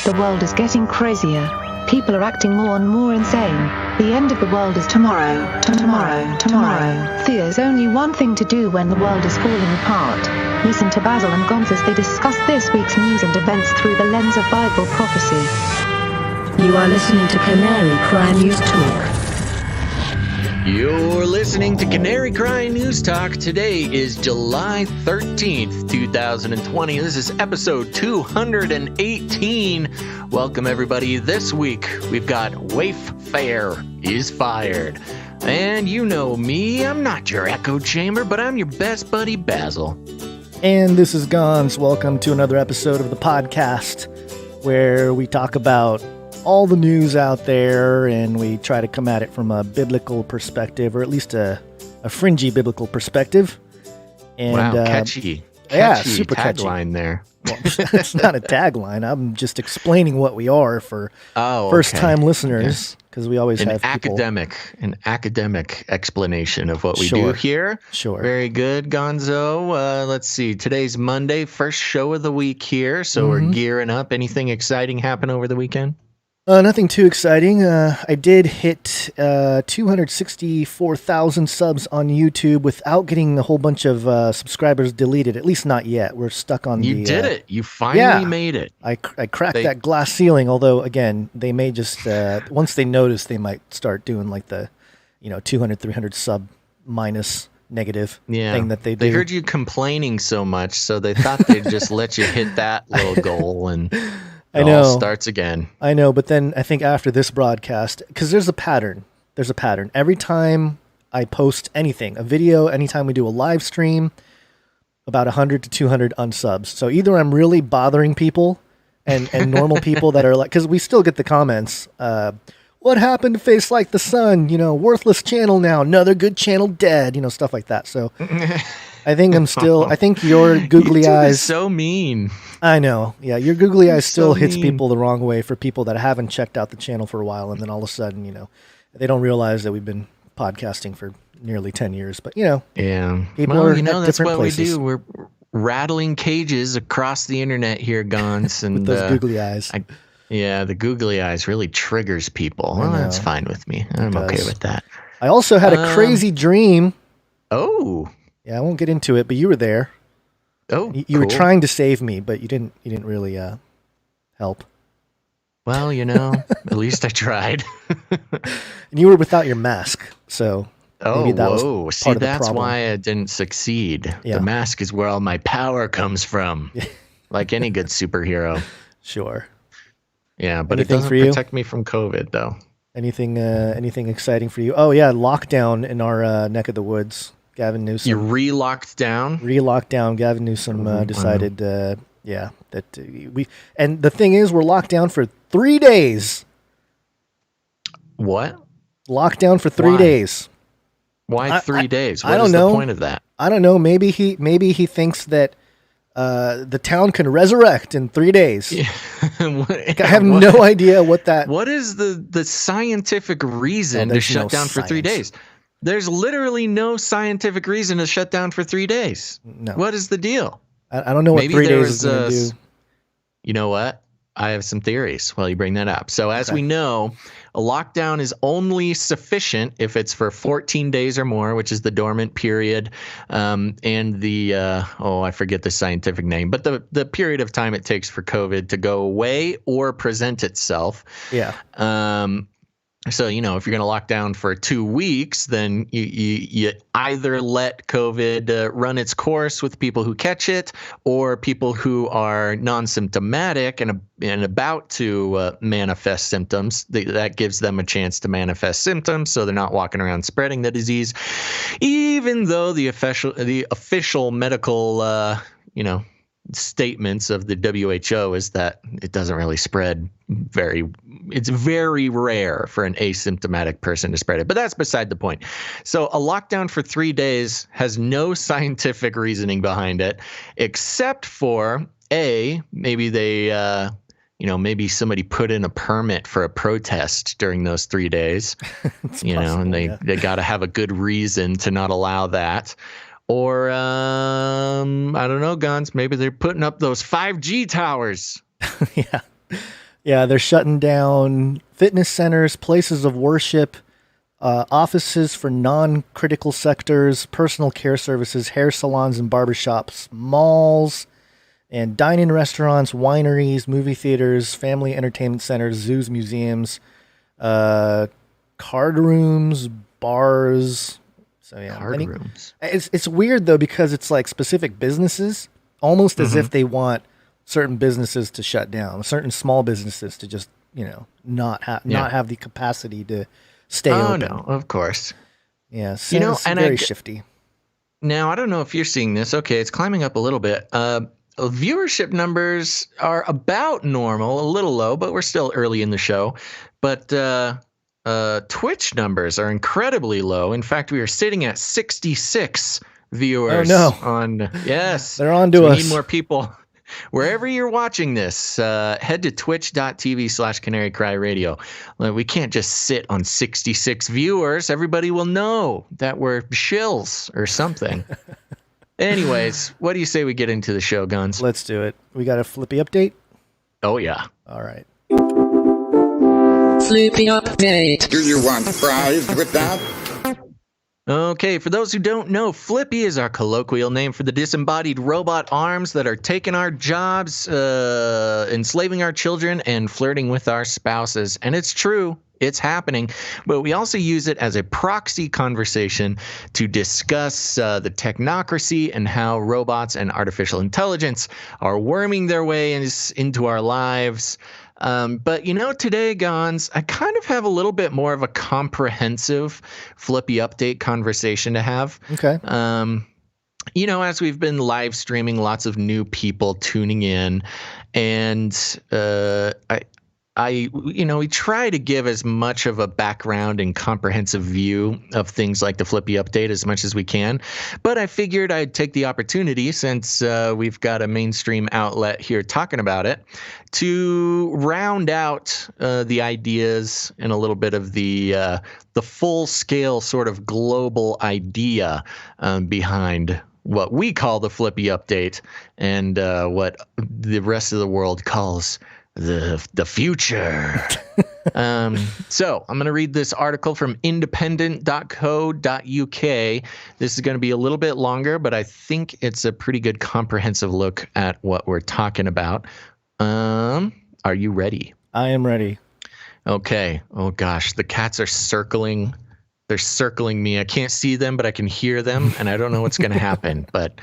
The world is getting crazier. People are acting more and more insane. The end of the world is tomorrow. Tomorrow. There's only one thing to do when the world is falling apart. Listen to Basil and Gonz as they discuss this week's news and events through the lens of Bible prophecy. You are listening to Canary Cry News Talk. You're listening to Canary Cry News Talk. Today is July 13th, 2020. This is episode 218. Welcome, everybody. This week, we've got Waif-Fare is fired. And you know me, I'm not your echo chamber, but I'm your best buddy, Basil. And this is Gonz. Welcome to another episode of the podcast where we talk about all the news out there and we try to come at it from a biblical perspective, or at least a fringy biblical perspective. And, wow, catchy. Yeah, super tagline there. Well, it's not a tagline. I'm just explaining what we are for first-time listeners, because we always have people. An academic explanation of what we Sure. do here. Sure. Very good, Gonzo. Let's see. Today's Monday, first show of the week here, so we're gearing up. Anything exciting happen over the weekend? Nothing too exciting. I did hit 264,000 subs on YouTube without getting a whole bunch of subscribers deleted. At least not yet. We're stuck on You did it. You finally made it. I cracked that glass ceiling, although, again, they may just, once they notice, they might start doing like the, 200, 300 sub minus negative thing that they do. They heard you complaining so much, so they thought they'd just let you hit that little goal and... I know. It all starts again. I know, but then I think after this broadcast, because there's a pattern. Every time I post anything, a video, anytime we do a live stream, about 100 to 200 unsubs. So either I'm really bothering people and normal people that are like, because we still get the comments, what happened to FaceLikeTheSun? Worthless channel now, another good channel dead, stuff like that. So I think I think your googly eyes. Is so mean. I know. Yeah, your googly eyes still hits people the wrong way for people that haven't checked out the channel for a while, and then all of a sudden, they don't realize that we've been podcasting for nearly 10 years. But, yeah. People are at that's different what places. We do. We're rattling cages across the internet here, Gonz. And with those googly eyes. The googly eyes really triggers people. Well, that's fine with me. I'm okay with that. I also had a crazy dream. Oh. Yeah, I won't get into it, but you were there. Oh, you were trying to save me, but you didn't really help. Well, at least I tried. And you were without your mask, so maybe that was part See, of the that's problem. why I didn't succeed. Yeah. The mask is where all my power comes from, like any good superhero. Sure. Yeah, but Anything it doesn't for you? protect me from COVID, though. Anything exciting for you? Oh, yeah, lockdown in our neck of the woods. Gavin Newsom. You re-locked down? Re-locked down. Gavin Newsom decided, that we... And the thing is, we're locked down for 3 days. What? Locked down for 3 days. Why 3 days? I don't is know. The point of that? I don't know. Maybe he thinks that the town can resurrect in 3 days. Yeah. I have no idea what that... What is the scientific reason to shut down for 3 days? There's literally no scientific reason to shut down for 3 days. No. What is the deal? I don't know what Maybe 3 days is going to do. You know what? I have some theories while you bring that up. So as we know, a lockdown is only sufficient if it's for 14 days or more, which is the dormant period, and the I forget the scientific name, but the period of time it takes for COVID to go away or present itself. Yeah. So, if you're going to lock down for 2 weeks, then you either let COVID run its course with people who catch it, or people who are non-symptomatic and about to manifest symptoms. That gives them a chance to manifest symptoms, so they're not walking around spreading the disease, even though the official medical statements of the WHO is that it doesn't really spread it's very rare for an asymptomatic person to spread it, but that's beside the point. So a lockdown for 3 days has no scientific reasoning behind it, except for maybe they, maybe somebody put in a permit for a protest during those 3 days, and they got to have a good reason to not allow that. Or, I don't know, Gonz, maybe they're putting up those 5G towers. Yeah. Yeah, they're shutting down fitness centers, places of worship, offices for non-critical sectors, personal care services, hair salons and barbershops, malls, and dining restaurants, wineries, movie theaters, family entertainment centers, zoos, museums, card rooms, bars. So yeah, Card rooms. It's weird though because it's like specific businesses, almost as if they want certain businesses to shut down, certain small businesses to just not have the capacity to stay open. Oh no, of course. Yeah, so it's very shifty. Now I don't know if you're seeing this. Okay, it's climbing up a little bit. Viewership numbers are about normal, a little low, but we're still early in the show. But Twitch numbers are incredibly low. In fact, we are sitting at 66 viewers. Oh no! Yes, they're on to us. We need more people. Wherever you're watching this, head to twitch.tv/Canary Cry Radio. We can't just sit on 66 viewers. Everybody will know that we're shills or something. Anyways, what do you say we get into the show, Guns? Let's do it. We got a Flippy update? Oh, yeah. All right. Flippy update. Do you want fries with that? Okay, for those who don't know, Flippy is our colloquial name for the disembodied robot arms that are taking our jobs, enslaving our children, and flirting with our spouses. And it's true. It's happening, but we also use it as a proxy conversation to discuss the technocracy and how robots and artificial intelligence are worming their way into our lives. But today, Gons, I kind of have a little bit more of a comprehensive Flippy update conversation to have. Okay. As we've been live streaming, lots of new people tuning in, and we try to give as much of a background and comprehensive view of things like the Flippy update as much as we can. But I figured I'd take the opportunity, since we've got a mainstream outlet here talking about it, to round out the ideas and a little bit of the full-scale sort of global idea behind what we call the Flippy update and what the rest of the world calls the future. So I'm going to read this article from independent.co.uk. This is going to be a little bit longer, but I think it's a pretty good comprehensive look at what we're talking about. Are you ready? I am ready. Okay. Oh gosh, the cats are circling. They're circling me. I can't see them, but I can hear them, and I don't know what's going to happen. But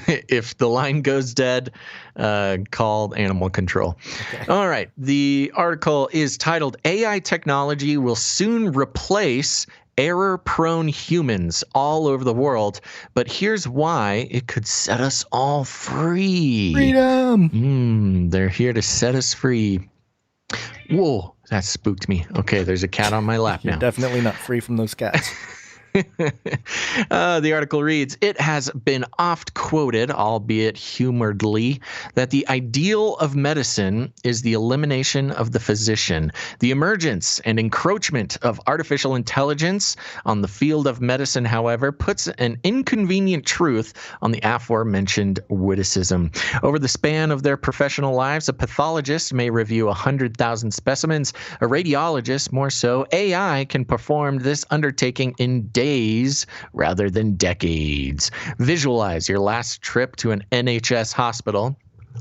if the line goes dead, call animal control. Okay. All right. The article is titled, AI Technology Will Soon Replace Error-Prone Humans All Over the World, but here's why it could set us all free. Freedom! They're here to set us free. Whoa, that spooked me. Okay, there's a cat on my lap now. You're definitely not free from those cats. The article reads, it has been oft quoted, albeit humoredly, that the ideal of medicine is the elimination of the physician. The emergence and encroachment of artificial intelligence on the field of medicine, however, puts an inconvenient truth on the aforementioned witticism. Over the span of their professional lives, a pathologist may review 100,000 specimens. A radiologist, more so. AI can perform this undertaking in days rather than decades. Visualize your last trip to an NHS hospital.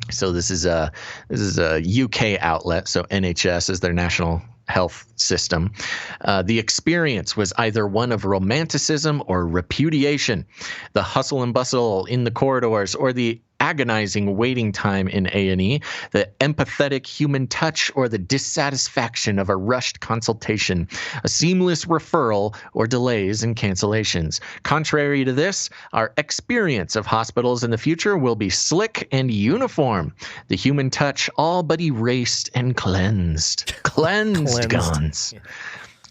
So this is a UK outlet. So NHS is their national health system. The experience was either one of romanticism or repudiation. The hustle and bustle in the corridors, or the agonizing waiting time in A&E, the empathetic human touch, or the dissatisfaction of a rushed consultation, a seamless referral, or delays and cancellations. Contrary to this, our experience of hospitals in the future will be slick and uniform. The human touch all but erased and cleansed. Cleansed. Guns. Yeah.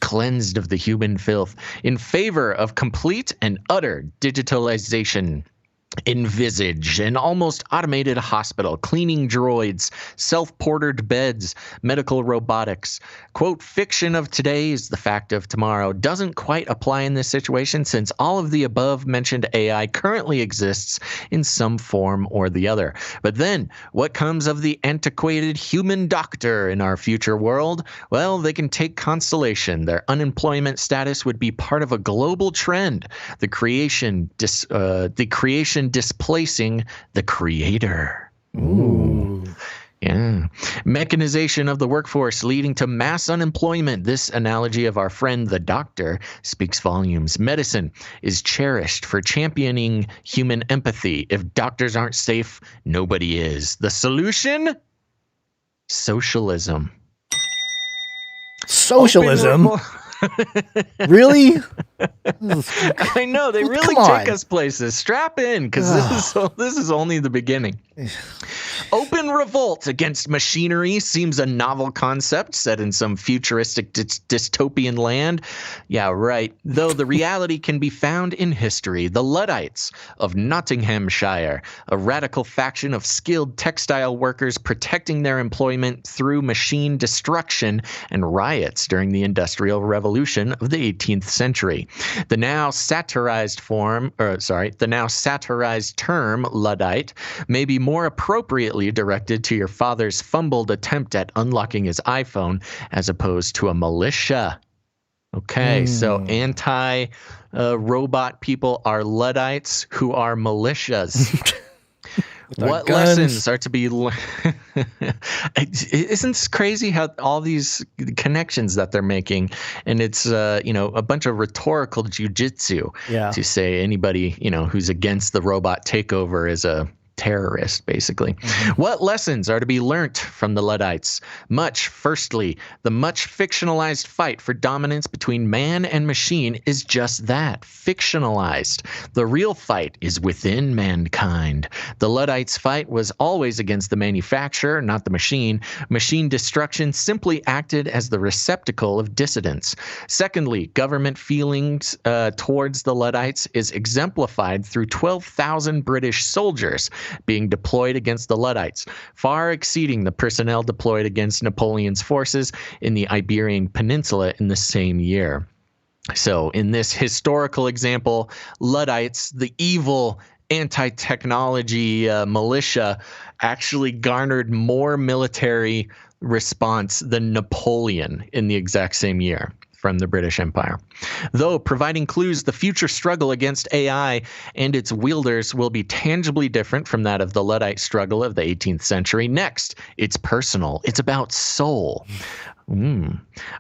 Cleansed of the human filth in favor of complete and utter digitalization. Envisage an almost automated hospital, cleaning droids, self-portered beds, medical robotics. Quote, fiction of today is the fact of tomorrow doesn't quite apply in this situation since all of the above mentioned AI currently exists in some form or the other. But then, what comes of the antiquated human doctor in our future world? Well, they can take consolation. Their unemployment status would be part of a global trend. The creation displacing the creator. Ooh. Yeah. Mechanization of the workforce leading to mass unemployment. This analogy of our friend the doctor speaks volumes. Medicine is cherished for championing human empathy. If doctors aren't safe, nobody is. The solution? Socialism. Socialism? Really? I know, they really take us places. Strap in, because this is only the beginning. Open revolt against machinery seems a novel concept set in some futuristic dystopian land. Yeah, right. Though the reality can be found in history. The Luddites of Nottinghamshire, a radical faction of skilled textile workers protecting their employment through machine destruction and riots during the Industrial Revolution of the 18th century. The now satirized term Luddite may be more appropriately directed to your father's fumbled attempt at unlocking his iPhone as opposed to a militia. Okay, so anti-robot people are Luddites who are militias. What lessons are to be learned? Isn't this crazy how all these connections that they're making? And it's, a bunch of rhetorical jujitsu to say anybody, who's against the robot takeover is a terrorist, basically. Mm-hmm. What lessons are to be learnt from the Luddites? Firstly, the much fictionalized fight for dominance between man and machine is just that, fictionalized. The real fight is within mankind. The Luddites' fight was always against the manufacturer, not the machine. Machine destruction simply acted as the receptacle of dissidents. Secondly, government feelings towards the Luddites is exemplified through 12,000 British soldiers being deployed against the Luddites, far exceeding the personnel deployed against Napoleon's forces in the Iberian Peninsula in the same year. So in this historical example, Luddites, the evil anti-technology militia, actually garnered more military response than Napoleon in the exact same year from the British Empire. Though providing clues, the future struggle against AI and its wielders will be tangibly different from that of the Luddite struggle of the 18th century. Next, it's personal. It's about soul.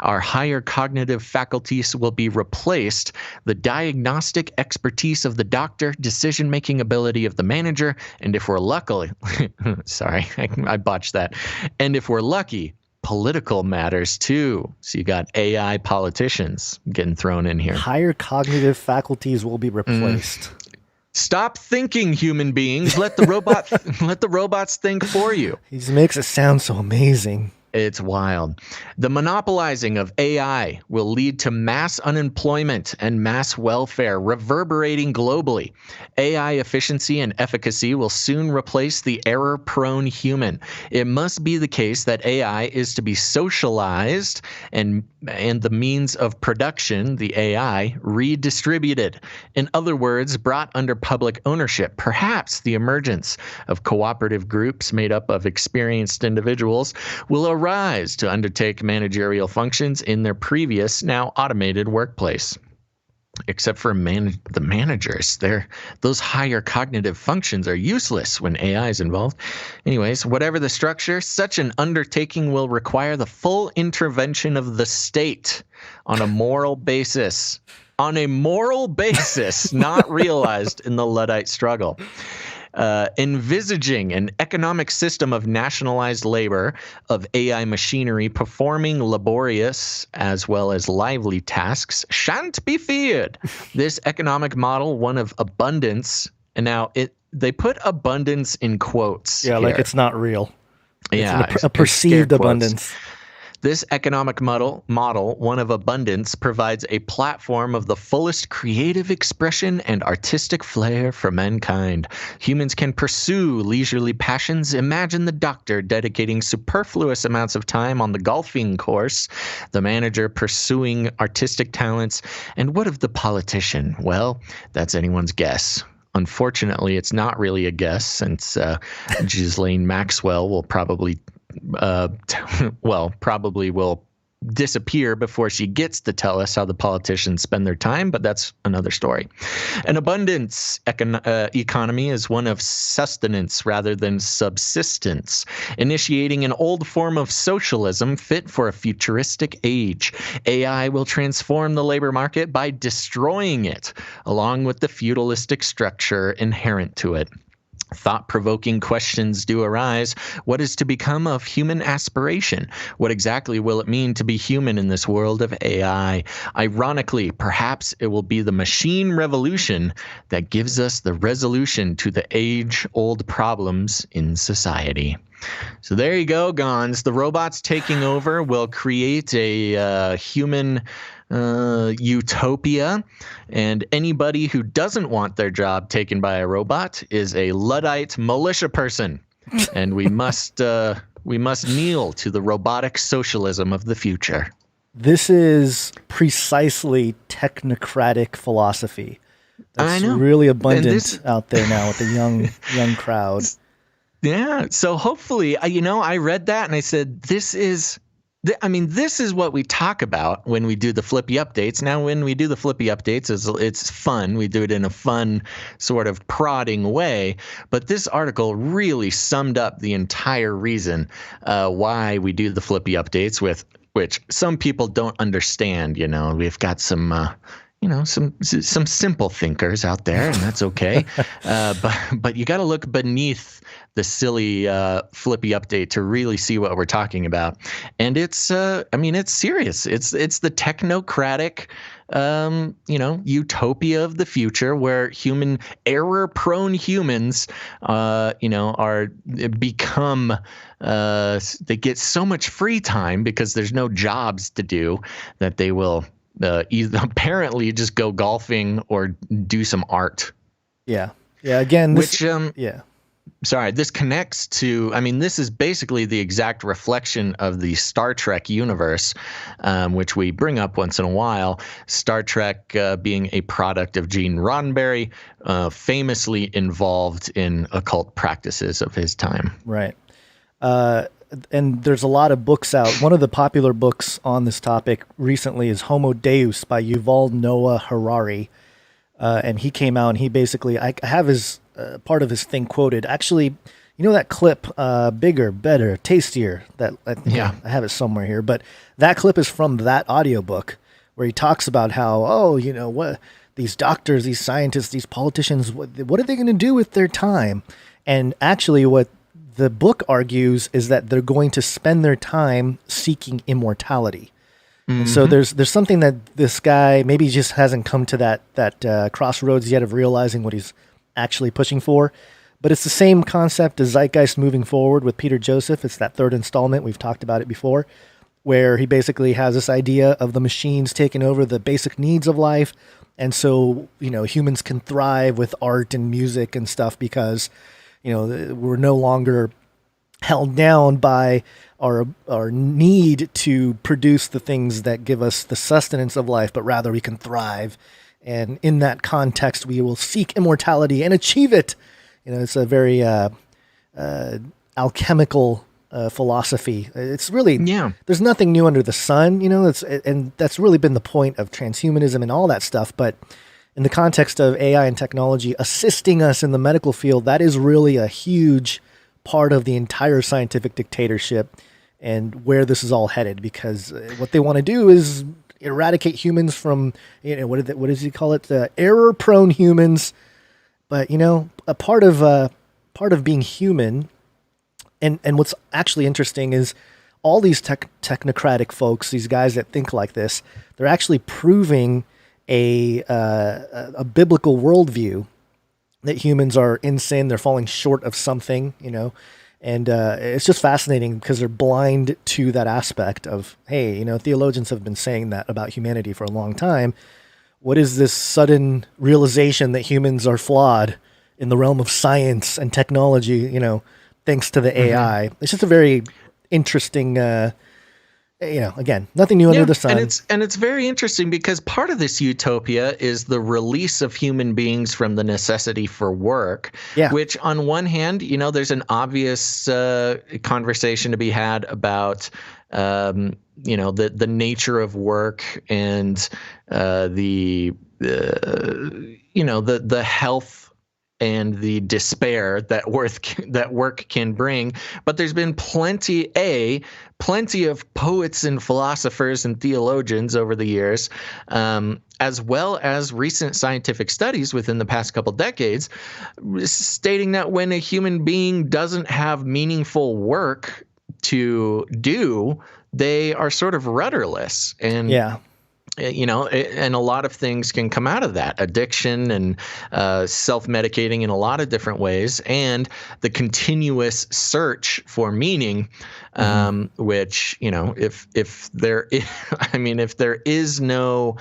Our higher cognitive faculties will be replaced. The diagnostic expertise of the doctor, decision-making ability of the manager, and if we're lucky, sorry, I botched that. And if we're lucky, political matters too. So you got AI politicians getting thrown in here. Higher cognitive faculties will be replaced. Stop thinking, human beings. Let the robots think for you. He makes it sound so amazing. It's wild. The monopolizing of AI will lead to mass unemployment and mass welfare reverberating globally. AI efficiency and efficacy will soon replace the error-prone human. It must be the case that AI is to be socialized and the means of production, the AI, redistributed. In other words, brought under public ownership. Perhaps the emergence of cooperative groups made up of experienced individuals will arise to undertake managerial functions in their previous, now automated workplace. Except for the managers, those higher cognitive functions are useless when AI is involved. Anyways, whatever the structure, such an undertaking will require the full intervention of the state on a moral basis. On a moral basis, not realized in the Luddite struggle. Envisaging an economic system of nationalized labor, of AI machinery performing laborious as well as lively tasks, shan't be feared. This economic model, one of abundance, and now they put abundance in quotes. Yeah, here. like it's not real. Yeah, It's a perceived abundance. This economic model, one of abundance, provides a platform of the fullest creative expression and artistic flair for mankind. Humans can pursue leisurely passions. Imagine the doctor dedicating superfluous amounts of time on the golfing course, the manager pursuing artistic talents, and what of the politician? Well, that's anyone's guess. Unfortunately, it's not really a guess, since Ghislaine Maxwell will probably will disappear before she gets to tell us how the politicians spend their time, but that's another story. An abundance economy is one of sustenance rather than subsistence, initiating an old form of socialism fit for a futuristic age. AI will transform the labor market by destroying it, along with the feudalistic structure inherent to it. Thought-provoking questions do arise. What is to become of human aspiration? What exactly will it mean to be human in this world of AI? Ironically, perhaps it will be the machine revolution that gives us the resolution to the age-old problems in society. So there you go, Gons. The robots taking over will create a human utopia, and anybody who doesn't want their job taken by a robot is a Luddite militia person, and we must kneel to the robotic socialism of the future. This is precisely technocratic philosophy. That's really abundant out there now with the young crowd. Yeah. So hopefully, I read that and I said, this is what we talk about when we do the Flippy updates. Now, when we do the Flippy updates, it's fun. We do it in a fun sort of prodding way. But this article really summed up the entire reason why we do the Flippy updates, which some people don't understand. We've got some simple thinkers out there, and that's okay. But you got to look beneath the silly Flippy update to really see what we're talking about. And it's it's serious. It's the technocratic utopia of the future, where error-prone humans they get so much free time because there's no jobs to do, that they will either apparently just go golfing or do some art. Yeah. Again, this connects to, this is basically the exact reflection of the Star Trek universe, which we bring up once in a while. Star Trek being a product of Gene Roddenberry, famously involved in occult practices of his time. Right. And there's a lot of books out. One of the popular books on this topic recently is Homo Deus by Yuval Noah Harari. And he came out and he basically, I have his part of his thing quoted. Actually, that clip, bigger, better, tastier, I have it somewhere here, but that clip is from that audiobook where he talks about how, what these doctors, these scientists, these politicians, what are they going to do with their time? And actually what the book argues is that they're going to spend their time seeking immortality. Mm-hmm. And so there's something that this guy maybe just hasn't come to that crossroads yet of realizing what he's actually pushing for. But it's the same concept as Zeitgeist Moving Forward with Peter Joseph. It's that third installment. We've talked about it before, where he basically has this idea of the machines taking over the basic needs of life. And so, humans can thrive with art and music and stuff because we're no longer held down by our need to produce the things that give us the sustenance of life, but rather we can thrive. And in that context, we will seek immortality and achieve it. It's a very alchemical philosophy. It's really, there's nothing new under the sun, and that's really been the point of transhumanism and all that stuff. But in the context of AI and technology assisting us in the medical field, that is really a huge part of the entire scientific dictatorship and where this is all headed, because what they want to do is eradicate humans from, what does he call it? Error-prone humans. But, a part of being human, and what's actually interesting is all these technocratic folks, these guys that think like this, they're actually proving a biblical worldview that humans are in sin, they're falling short of something, And it's just fascinating because they're blind to that aspect of, hey, theologians have been saying that about humanity for a long time. What is this sudden realization that humans are flawed in the realm of science and technology, thanks to the AI? It's just a very interesting, again, nothing new under the sun. And it's very interesting because part of this utopia is the release of human beings from the necessity for work, which on one hand, there's an obvious conversation to be had about the nature of work and the health and the despair that work can bring. But there's been plenty of poets and philosophers and theologians over the years, as well as recent scientific studies within the past couple decades, stating that when a human being doesn't have meaningful work to do, they are sort of rudderless. And and a lot of things can come out of that: addiction and self-medicating in a lot of different ways, and the continuous search for meaning, which, if there is no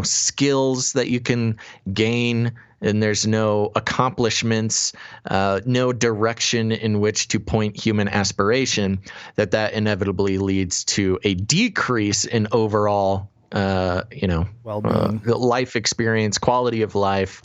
skills that you can gain, and there's no accomplishments, no direction in which to point human aspiration, that inevitably leads to a decrease in overall well-being, life experience, quality of life,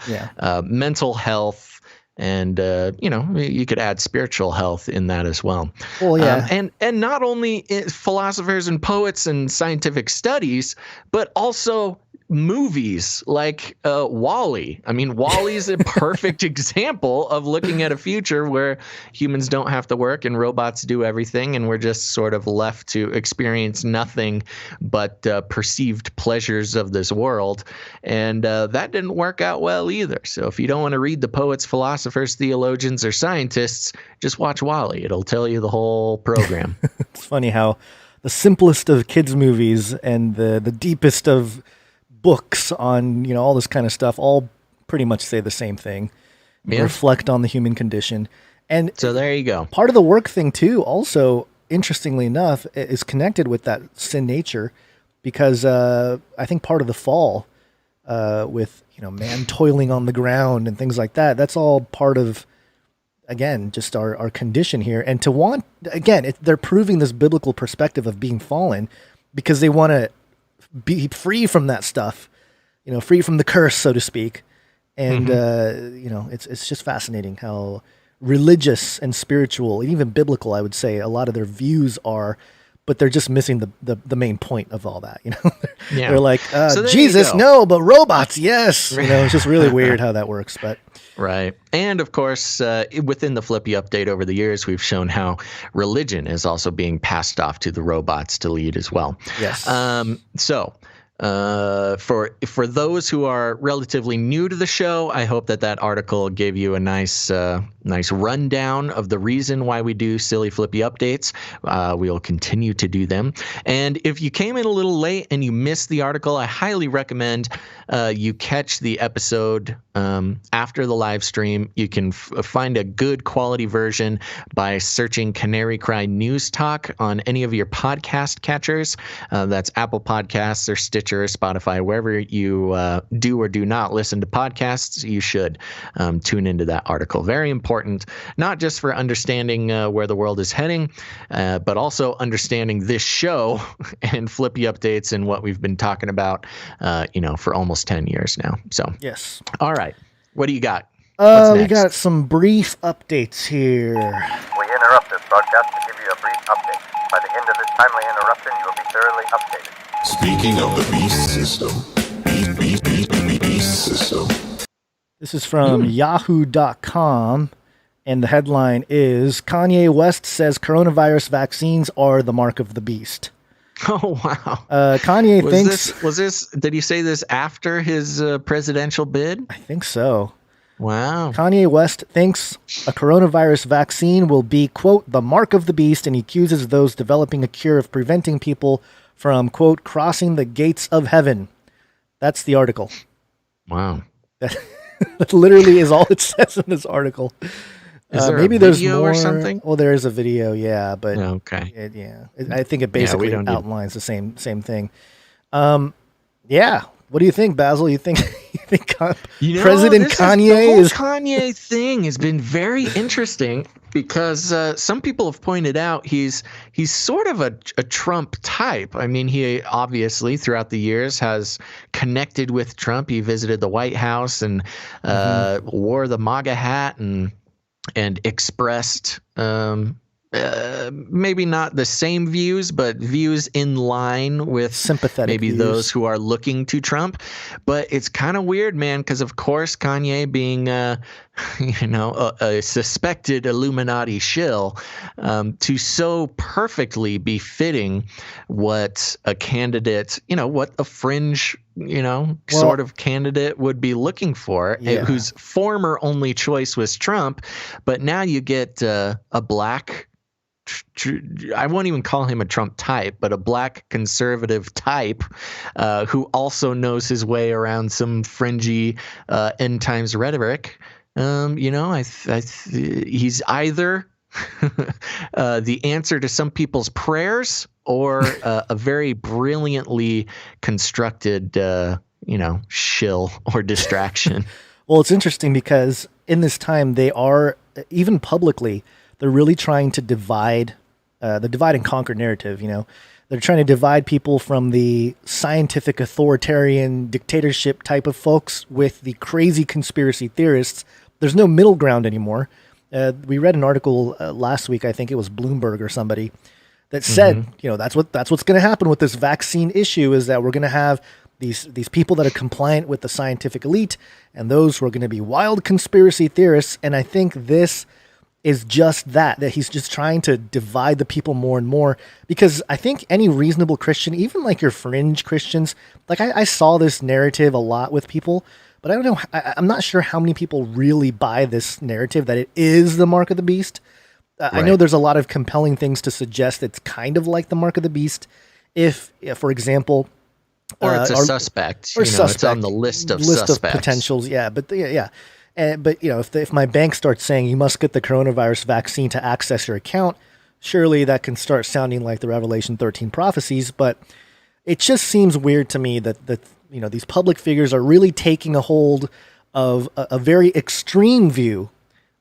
mental health, and you could add spiritual health in that as well. Well, and not only philosophers and poets and scientific studies, but also movies like WALL-E. I mean, WALL-E is a perfect example of looking at a future where humans don't have to work and robots do everything, and we're just sort of left to experience nothing but perceived pleasures of this world. And that didn't work out well either. So if you don't want to read the poets, philosophers, theologians, or scientists, just watch WALL-E. It'll tell you the whole program. It's funny how the simplest of kids' movies and the deepest of books on all this kind of stuff all pretty much say the same thing. Reflect on the human condition. And so there you go. Part of the work thing too, also interestingly enough, is connected with that sin nature, because I think part of the fall with man toiling on the ground and things like that, that's all part of, again, just our condition here. And to want, again, they're proving this biblical perspective of being fallen because they want to be free from that stuff, free from the curse, so to speak. And, it's just fascinating how religious and spiritual and even biblical, I would say, a lot of their views are, but they're just missing the main point of all that. They're like, so Jesus, no, but robots, yes. It's just really weird how that works, but. Right. And of course, within the Flippy update over the years, we've shown how religion is also being passed off to the robots to lead as well. Yes. So for those who are relatively new to the show, I hope that article gave you a nice rundown of the reason why we do silly Flippy updates. We'll continue to do them. And if you came in a little late and you missed the article, I highly recommend you catch the episode after the live stream. You can find a good quality version by searching Canary Cry News Talk on any of your podcast catchers. That's Apple Podcasts or Stitcher or Spotify. Wherever you do or do not listen to podcasts, you should tune into that article. Very important, not just for understanding where the world is heading, but also understanding this show and Flippy updates and what we've been talking about, for almost 10 years now. So, yes. All right. What do you got? We got some brief updates here. We interrupt this broadcast to give you a brief update. By the end of this timely interruption, you will be thoroughly updated. Speaking of the beast system. This is from yahoo.com, and the headline is Kanye West says coronavirus vaccines are the mark of the beast. Oh, wow. Kanye thinks... Did he say this after his presidential bid? I think so. Wow. Kanye West thinks a coronavirus vaccine will be, quote, the mark of the beast, and he accuses those developing a cure of preventing people from, quote, crossing the gates of heaven. That's the article. Wow. That literally is all it says in this article. Is there Maybe a there's video more. or something? Well, there is a video, yeah, but Okay. I think it basically don't need- outlines the same thing. Yeah. What do you think, Basil? You think President the Kanye whole is Kanye thing has been very interesting because some people have pointed out he's sort of a Trump type. I mean, he obviously throughout the years has connected with Trump. He visited the White House and wore the MAGA hat and expressed maybe not the same views, but views in line with sympathetic maybe views. those who are looking to Trump. But it's kind of weird, man, because of course Kanye being a suspected Illuminati shill, to so perfectly be fitting what a candidate, what a fringe sort of candidate would be looking for, whose former only choice was Trump, but now you get a black, I won't even call him a Trump type, but a black conservative type who also knows his way around some fringy end times rhetoric. He's either the answer to some people's prayers or a very brilliantly constructed, shill or distraction. Well, it's interesting because in this time they are, even publicly, they're really trying to divide the divide and conquer narrative. They're trying to divide people from the scientific authoritarian dictatorship type of folks with the crazy conspiracy theorists. There's no middle ground anymore. We read an article last week, I think it was Bloomberg or somebody, that said, that's what's going to happen with this vaccine issue, is that we're going to have these people that are compliant with the scientific elite and those who are going to be wild conspiracy theorists. And I think this is just that he's just trying to divide the people more and more, because I think any reasonable Christian, even like your fringe Christians, like I saw this narrative a lot with people, but I don't know. I'm not sure how many people really buy this narrative that it is the mark of the beast. Right. I know there's a lot of compelling things to suggest it's kind of like the mark of the beast. If for example, or it's a suspect, or suspect, it's on the list of suspects. Of potentials. Yeah, but yeah. But if my bank starts saying you must get the coronavirus vaccine to access your account, surely that can start sounding like the Revelation 13 prophecies. But it just seems weird to me that these public figures are really taking a hold of a very extreme view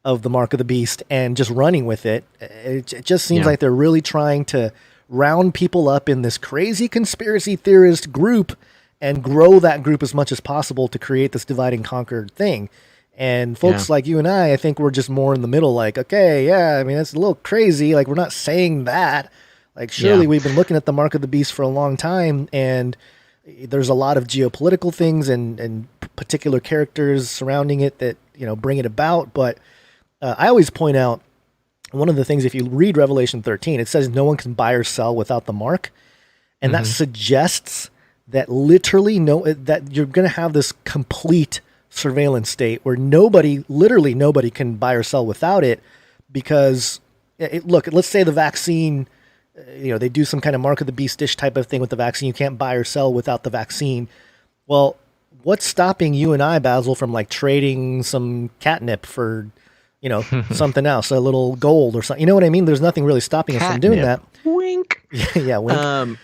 of the mark of the beast and just running with it. It just seems like they're really trying to round people up in this crazy conspiracy theorist group and grow that group as much as possible to create this divide and conquer thing. And folks like you and I think we're just more in the middle, like, okay, yeah, I mean, that's a little crazy. Like, we're not saying that. Like, surely we've been looking at the mark of the beast for a long time, and there's a lot of geopolitical things and particular characters surrounding it that, bring it about. But I always point out one of the things, if you read Revelation 13, it says no one can buy or sell without the mark. And that suggests that literally that you're going to have this complete surveillance state where literally nobody can buy or sell without it, because look, let's say the vaccine, they do some kind of mark of the beast-ish type of thing with the vaccine. You can't buy or sell without the vaccine. Well, what's stopping you and I, Basil, from like trading some catnip for, something else, a little gold or something? You know what I mean? There's nothing really stopping us from doing that. Wink. Yeah, wink.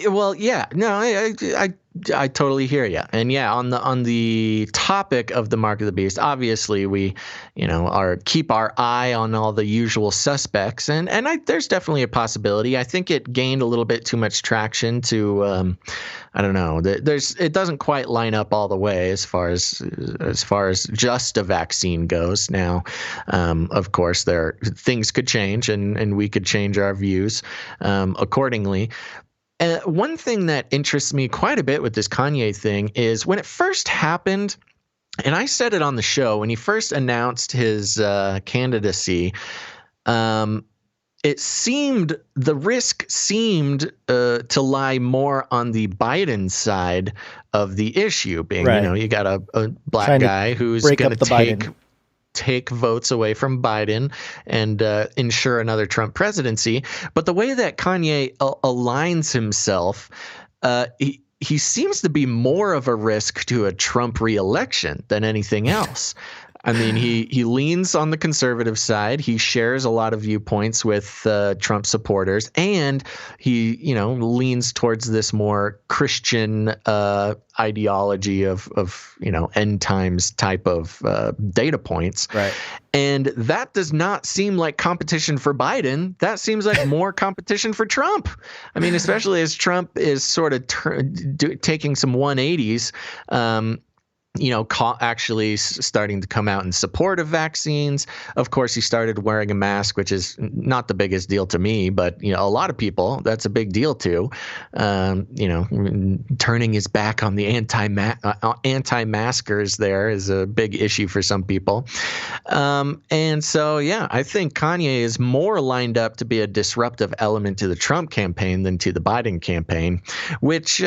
Well, yeah, no, I totally hear you. And yeah, on the topic of the mark of the beast, obviously we, keep our eye on all the usual suspects, and there's definitely a possibility. I think it gained a little bit too much traction to, I don't know. It doesn't quite line up all the way as far as just a vaccine goes. Now, of course, things could change, and we could change our views accordingly. One thing that interests me quite a bit with this Kanye thing is when it first happened, and I said it on the show, when he first announced his candidacy, the risk seemed to lie more on the Biden side of the issue, being, you got a black guy who's going to take votes away from Biden and ensure another Trump presidency. But the way that Kanye aligns himself, he seems to be more of a risk to a Trump reelection than anything else. I mean, he leans on the conservative side. He shares a lot of viewpoints with Trump supporters, and he, leans towards this more Christian ideology of end times type of data points. Right. And that does not seem like competition for Biden. That seems like more competition for Trump. I mean, especially as Trump is sort of taking some 180s. Actually starting to come out in support of vaccines. Of course, he started wearing a mask, which is not the biggest deal to me, but a lot of people, that's a big deal to. Turning his back on the anti-maskers there is a big issue for some people. And so, yeah, I think Kanye is more lined up to be a disruptive element to the Trump campaign than to the Biden campaign, which,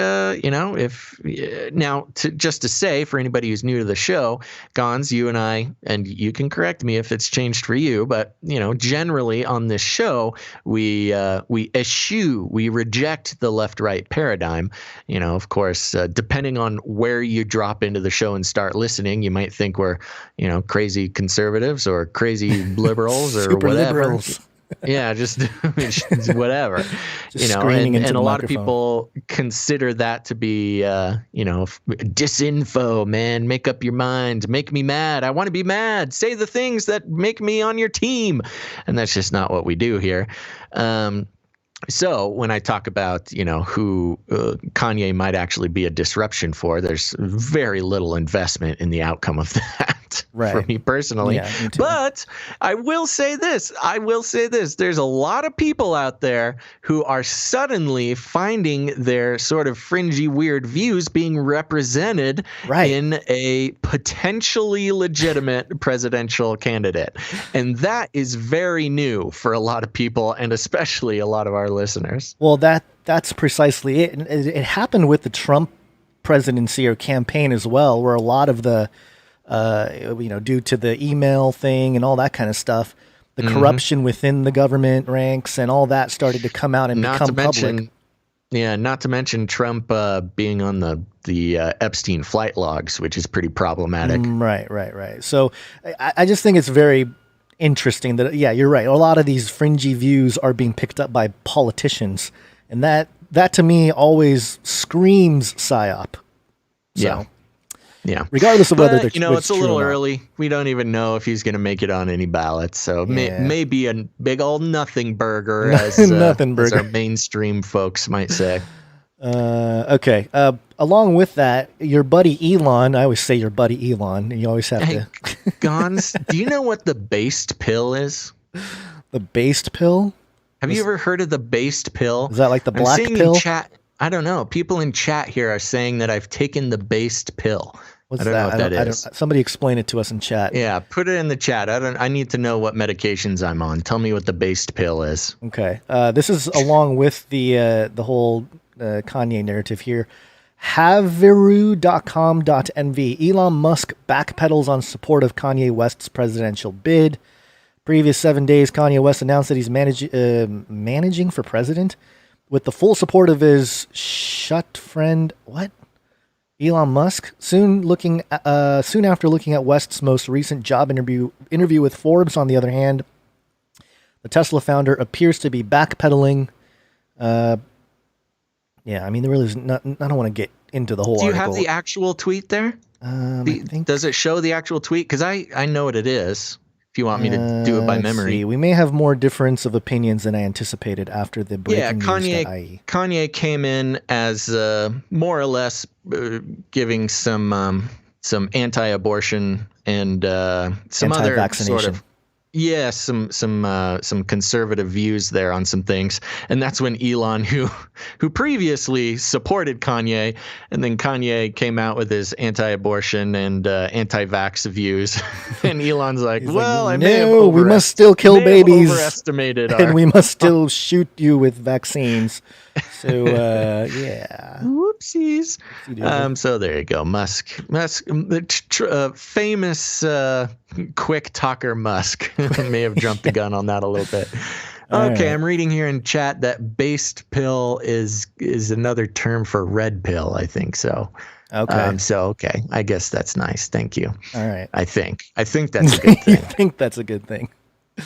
just to say for anybody who's new to the show, Gons, you and I, and you can correct me if it's changed for you, but generally on this show we reject the left-right paradigm. Of course, depending on where you drop into the show and start listening, you might think we're crazy conservatives or crazy liberals or Super whatever. liberals. Yeah, just whatever, Just screaming into and the a lot microphone. of people consider that to be, disinfo, man. Make up your mind, make me mad. I want to be mad. Say the things that make me on your team, and that's just not what we do here. So when I talk about, who Kanye might actually be a disruption for, there's very little investment in the outcome of that for me personally. Yeah, me too. But I will say this. There's a lot of people out there who are suddenly finding their sort of fringy, weird views being represented in a potentially legitimate presidential candidate. And that is very new for a lot of people, and especially a lot of our listeners. Well, that's precisely it. And it happened with the Trump presidency or campaign as well, where a lot of the, due to the email thing and all that kind of stuff, the corruption within the government ranks and all that started to come out and become public. Yeah, not to mention Trump being on the Epstein flight logs, which is pretty problematic. Right. So I just think it's very interesting that, yeah, you're right. A lot of these fringy views are being picked up by politicians, and that to me always screams psyop. So, yeah. Regardless of whether it's a little early. We don't even know if he's going to make it on any ballots. So maybe a big old nothing burger, as our mainstream folks might say. Okay. Along with that, your buddy Elon, I always say your buddy Elon, and you always have to. Gons, do you know what the based pill is? The based pill? Have you ever heard of the based pill? Is that like the black pill? In chat, I don't know. People in chat here are saying that I've taken the based pill. What's I don't know what that is. Somebody explain it to us in chat. Yeah, put it in the chat. I need to know what medications I'm on. Tell me what the based pill is. Okay. This is along with the whole Kanye narrative here. Haveru.com.nv. Elon Musk backpedals on support of Kanye West's presidential bid. Previous 7 days, Kanye West announced that he's managing for president with the full support of his friend, Elon Musk. Soon after looking at West's most recent job interview with Forbes, on the other hand, the Tesla founder appears to be backpedaling. Yeah, I mean, there really is not. I don't want to get into the whole article. Do you have the actual tweet there? Does it show the actual tweet? Because I know what it is. If you want me to do it by memory. See. We may have more difference of opinions than I anticipated after the breaking news.ie. Kanye came in as more or less giving some anti-abortion and some other sort of some conservative views there on some things. And that's when Elon, who previously supported Kanye, and then Kanye came out with his anti-abortion and anti-vax views. And Elon's like, we must still kill babies. Overestimated and we must still shoot you with vaccines. So, yeah. Whoopsies. So there you go. Musk, famous quick talker Musk may have jumped the gun on that a little bit. Okay, I'm reading here in chat that based pill is another term for red pill, I think so. Okay. Okay, I guess that's nice. Thank you. All right. I think that's a good You thing. think that's a good thing?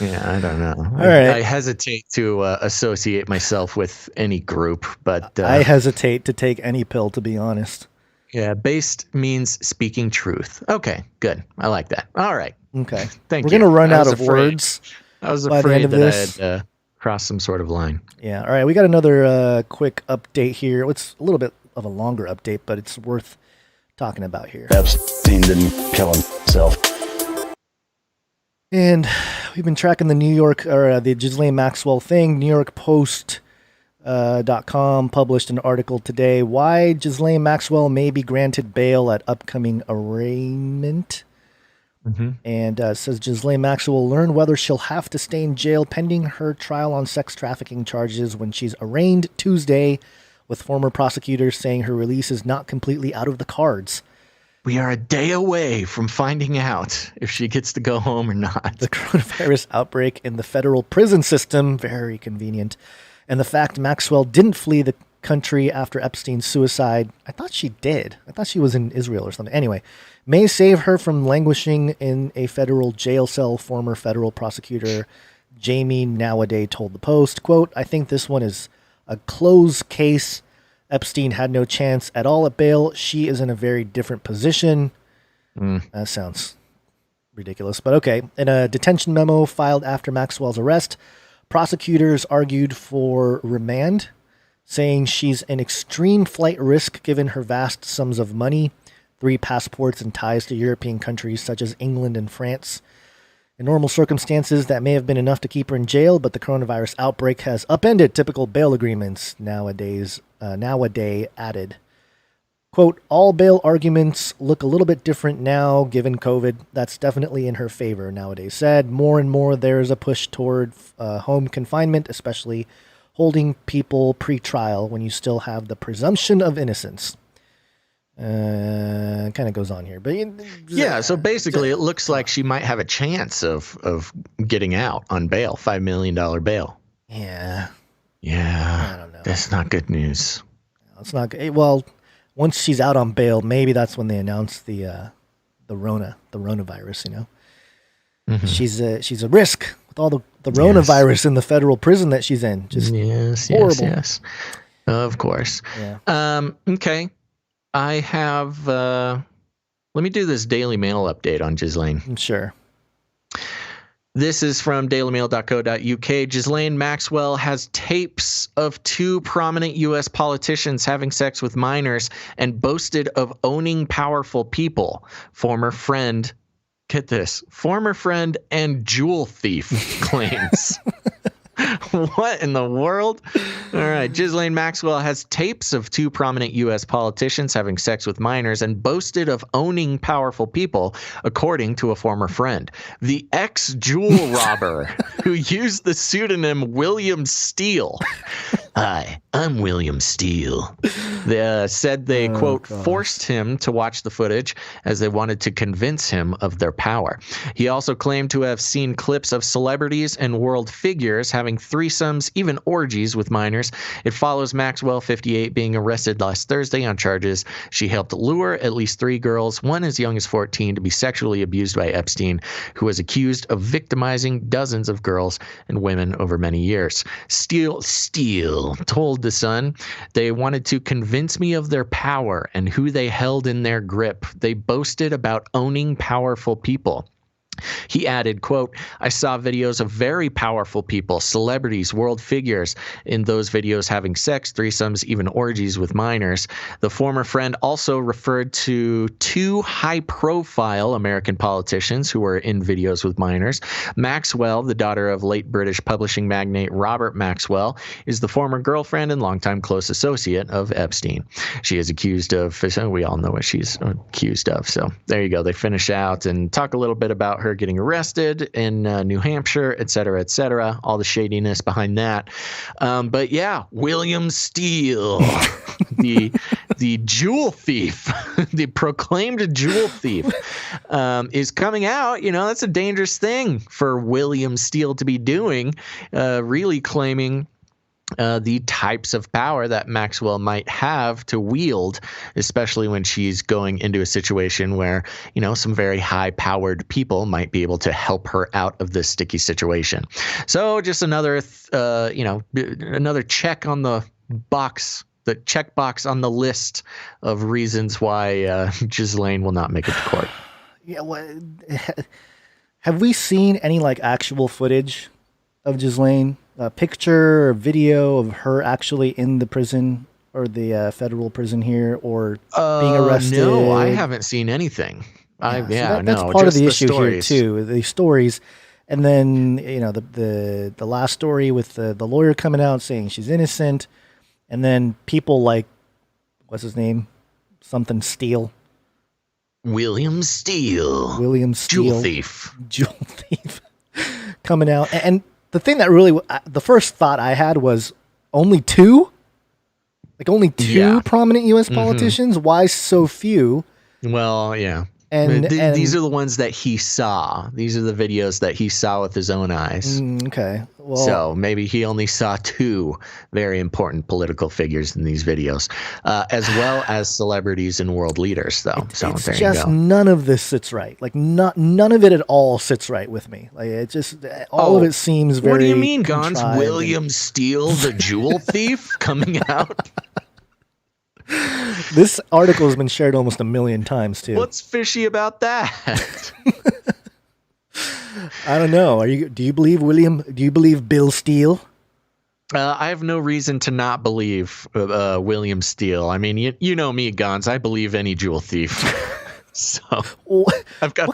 Yeah, I don't know. All right. I hesitate to associate myself with any group, but I hesitate to take any pill, to be honest. yeah, based means speaking truth. Okay, good. I like that. All right. Okay. Thank We're you. going to run I out was of afraid. words. I was by the end afraid of that this. I had crossed some sort of line. Yeah. All right. We got another quick update here. It's a little bit of a longer update, but it's worth talking about here. Epstein didn't kill himself. And we've been tracking the the Ghislaine Maxwell thing. New York Post .com published an article today. Why Ghislaine Maxwell may be granted bail at upcoming arraignment. Mm-hmm. And it says Ghislaine Maxwell will learn whether she'll have to stay in jail pending her trial on sex trafficking charges when she's arraigned Tuesday, with former prosecutors saying her release is not completely out of the cards. We are a day away from finding out if she gets to go home or not. The coronavirus outbreak in the federal prison system, very convenient, and the fact Maxwell didn't flee the country after Epstein's suicide. I thought she did. I thought she was in Israel or something. Anyway, may save her from languishing in a federal jail cell, former federal prosecutor Jamie Nowadays told the Post. Quote, I think this one is a closed case. Epstein had no chance at all at bail. She is in a very different position. That sounds ridiculous, but okay. In a detention memo filed after Maxwell's arrest, prosecutors argued for remand, saying she's an extreme flight risk given her vast sums of money, 3 passports, and ties to European countries such as England and France. In normal circumstances, that may have been enough to keep her in jail, but the coronavirus outbreak has upended typical bail agreements. Nowadays added. Quote, all bail arguments look a little bit different now, given COVID. That's definitely in her favor, Nowadays said. More and more there's a push toward home confinement, especially holding people pre-trial when you still have the presumption of innocence. Kind of goes on here, but yeah. So basically, it looks like she might have a chance of getting out on bail, $5 million bail. Yeah. Yeah. I don't know. That's not good news. It's not good. Well, once she's out on bail, maybe that's when they announce the coronavirus. You know, Mm-hmm. she's a risk with all the coronavirus in the federal prison that she's in. Just horrible. Yes. Of course. Yeah. Okay. I have, let me do this Daily Mail update on Ghislaine. Sure. This is from dailymail.co.uk. Ghislaine Maxwell has tapes of 2 prominent U.S. politicians having sex with minors and boasted of owning powerful people. Former friend and jewel thief claims. What in the world? All right. Ghislaine Maxwell has tapes of 2 prominent U.S. politicians having sex with minors and boasted of owning powerful people, according to a former friend. The ex-jewel robber, who used the pseudonym William Steele. Hi, I'm William Steele. They said they, quote, forced him to watch the footage as they wanted to convince him of their power. He also claimed to have seen clips of celebrities and world figures having threesomes, even orgies with minors. It follows Maxwell, 58, being arrested last Thursday on charges she helped lure at least 3 girls, one as young as 14, to be sexually abused by Epstein, who was accused of victimizing dozens of girls and women over many years. Steele told The Sun, they wanted to convince me of their power and who they held in their grip. They boasted about owning powerful people. He added, quote, I saw videos of very powerful people, celebrities, world figures, in those videos having sex, threesomes, even orgies with minors. The former friend also referred to 2 high-profile American politicians who were in videos with minors. Maxwell, the daughter of late British publishing magnate Robert Maxwell, is the former girlfriend and longtime close associate of Epstein. She is accused of, we all know what she's accused of. So there you go. They finish out and talk a little bit about her getting arrested in New Hampshire, et cetera, all the shadiness behind that. But yeah, William Steele, the jewel thief, the proclaimed jewel thief, is coming out. You know, that's a dangerous thing for William Steele to be doing, really claiming the types of power that Maxwell might have to wield, especially when she's going into a situation where, some very high-powered people might be able to help her out of this sticky situation. So just another, another check on the box, the checkbox on the list of reasons why Ghislaine will not make it to court. Yeah, have we seen any actual footage of Ghislaine? A picture or video of her actually in the prison or the federal prison here, or being arrested? No, I haven't seen anything. That's part of the issue here too. The stories, and then the last story with the lawyer coming out saying she's innocent, and then people like, what's his name, something Steele. William Steele, jewel thief, coming out. And the thing that really, the first thought I had was only two prominent U.S. politicians. Why so few? Well, yeah. And these are the ones that he saw. These are the videos that he saw with his own eyes. Okay. Well, so maybe he only saw two very important political figures in these videos, as well as celebrities and world leaders, though. It's just none of this sits right. None of it at all sits right with me. It just all of it seems very. What do you mean, Gons? contrived. William Steele, the jewel thief, coming out? This article has been shared almost 1 million times too. What's fishy about that? I don't know. Do you believe Bill Steele? I have no reason to not believe William Steele. I mean, you know me, Gons. I believe any jewel thief. So what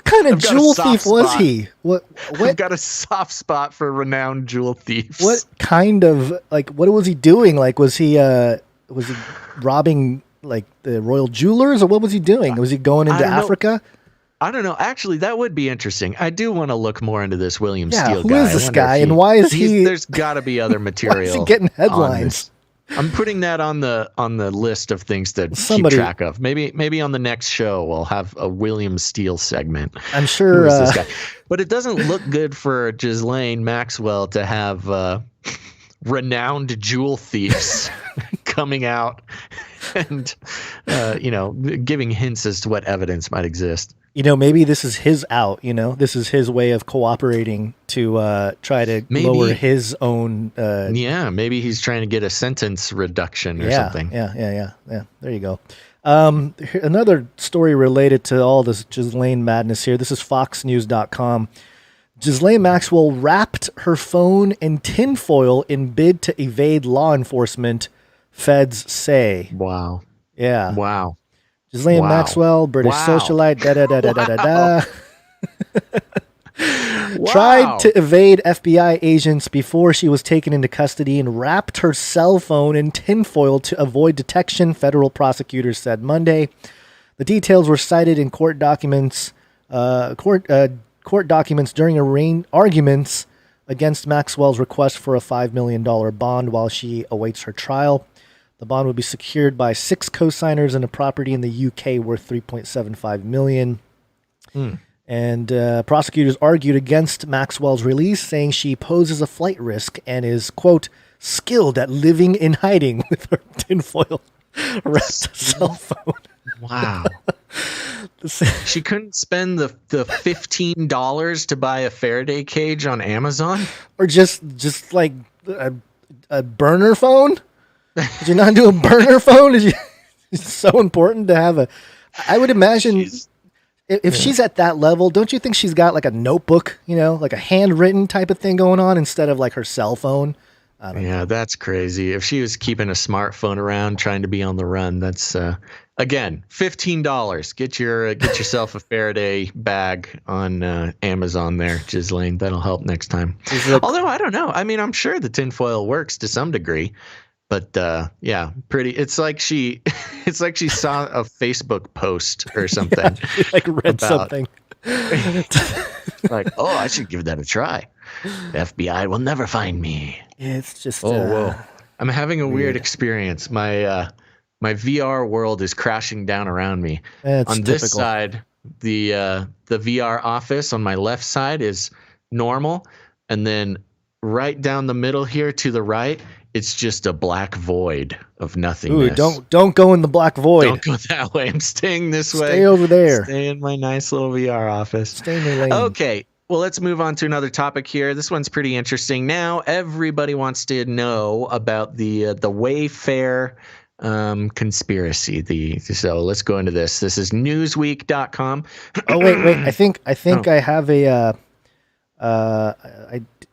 kind of jewel thief was he? What? I've got a soft spot for renowned jewel thieves. What kind of what was he doing? Was he robbing the royal jewelers, or what was he doing? Was he going into Africa? I don't know. Actually, that would be interesting. I do want to look more into this William Steele guy. Who is this guy, and why is he? There's got to be other material. Why is he getting headlines? I'm putting that on the list of things to keep track of. Maybe on the next show we'll have a William Steele segment. I'm sure. Who is this guy? But it doesn't look good for Ghislaine Maxwell to have renowned jewel thieves coming out and giving hints as to what evidence might exist. Maybe this is his out. This is his way of cooperating to try to lower his own. Maybe he's trying to get a sentence reduction or something. Yeah. There you go. Another story related to all this Ghislaine madness here. This is FoxNews.com. Ghislaine Maxwell wrapped her phone in tinfoil in bid to evade law enforcement, feds say. Wow. Yeah. Wow. Ghislaine Maxwell, British socialite, tried to evade FBI agents before she was taken into custody and wrapped her cell phone in tinfoil to avoid detection, federal prosecutors said Monday. The details were cited in court documents during arguments against Maxwell's request for a $5 million bond while she awaits her trial. The bond would be secured by 6 co-signers and a property in the UK worth $3.75 million. And prosecutors argued against Maxwell's release, saying she poses a flight risk and is, quote, skilled at living in hiding with her tinfoil wrapped cell phone. Wow. She couldn't spend the $15 to buy a Faraday cage on Amazon? Or just like a burner phone? Did you not do a burner phone? It's so important to have a... I would imagine if she's at that level, don't you think she's got like a notebook, like a handwritten type of thing going on instead of like her cell phone? I don't know. That's crazy. If she was keeping a smartphone around trying to be on the run, that's... Again, $15. Get yourself a Faraday bag on Amazon there, Ghislaine. That'll help next time. Although, I don't know. I mean, I'm sure the tinfoil works to some degree. But pretty. It's like she saw a Facebook post or something. She read something. I should give that a try. The FBI will never find me. It's just. Whoa! I'm having a weird experience. My VR world is crashing down around me. On this side, the VR office on my left side is normal, and then right down the middle here to the right it's just a black void of nothingness. Ooh, don't go in the black void. Don't go that way. I'm staying this way. Stay over there. Stay in my nice little VR office. Stay in your lane. Okay. Well, let's move on to another topic here. This one's pretty interesting. Now, everybody wants to know about the Wayfair conspiracy. So let's go into this. This is Newsweek.com. Oh wait. I think I have a. I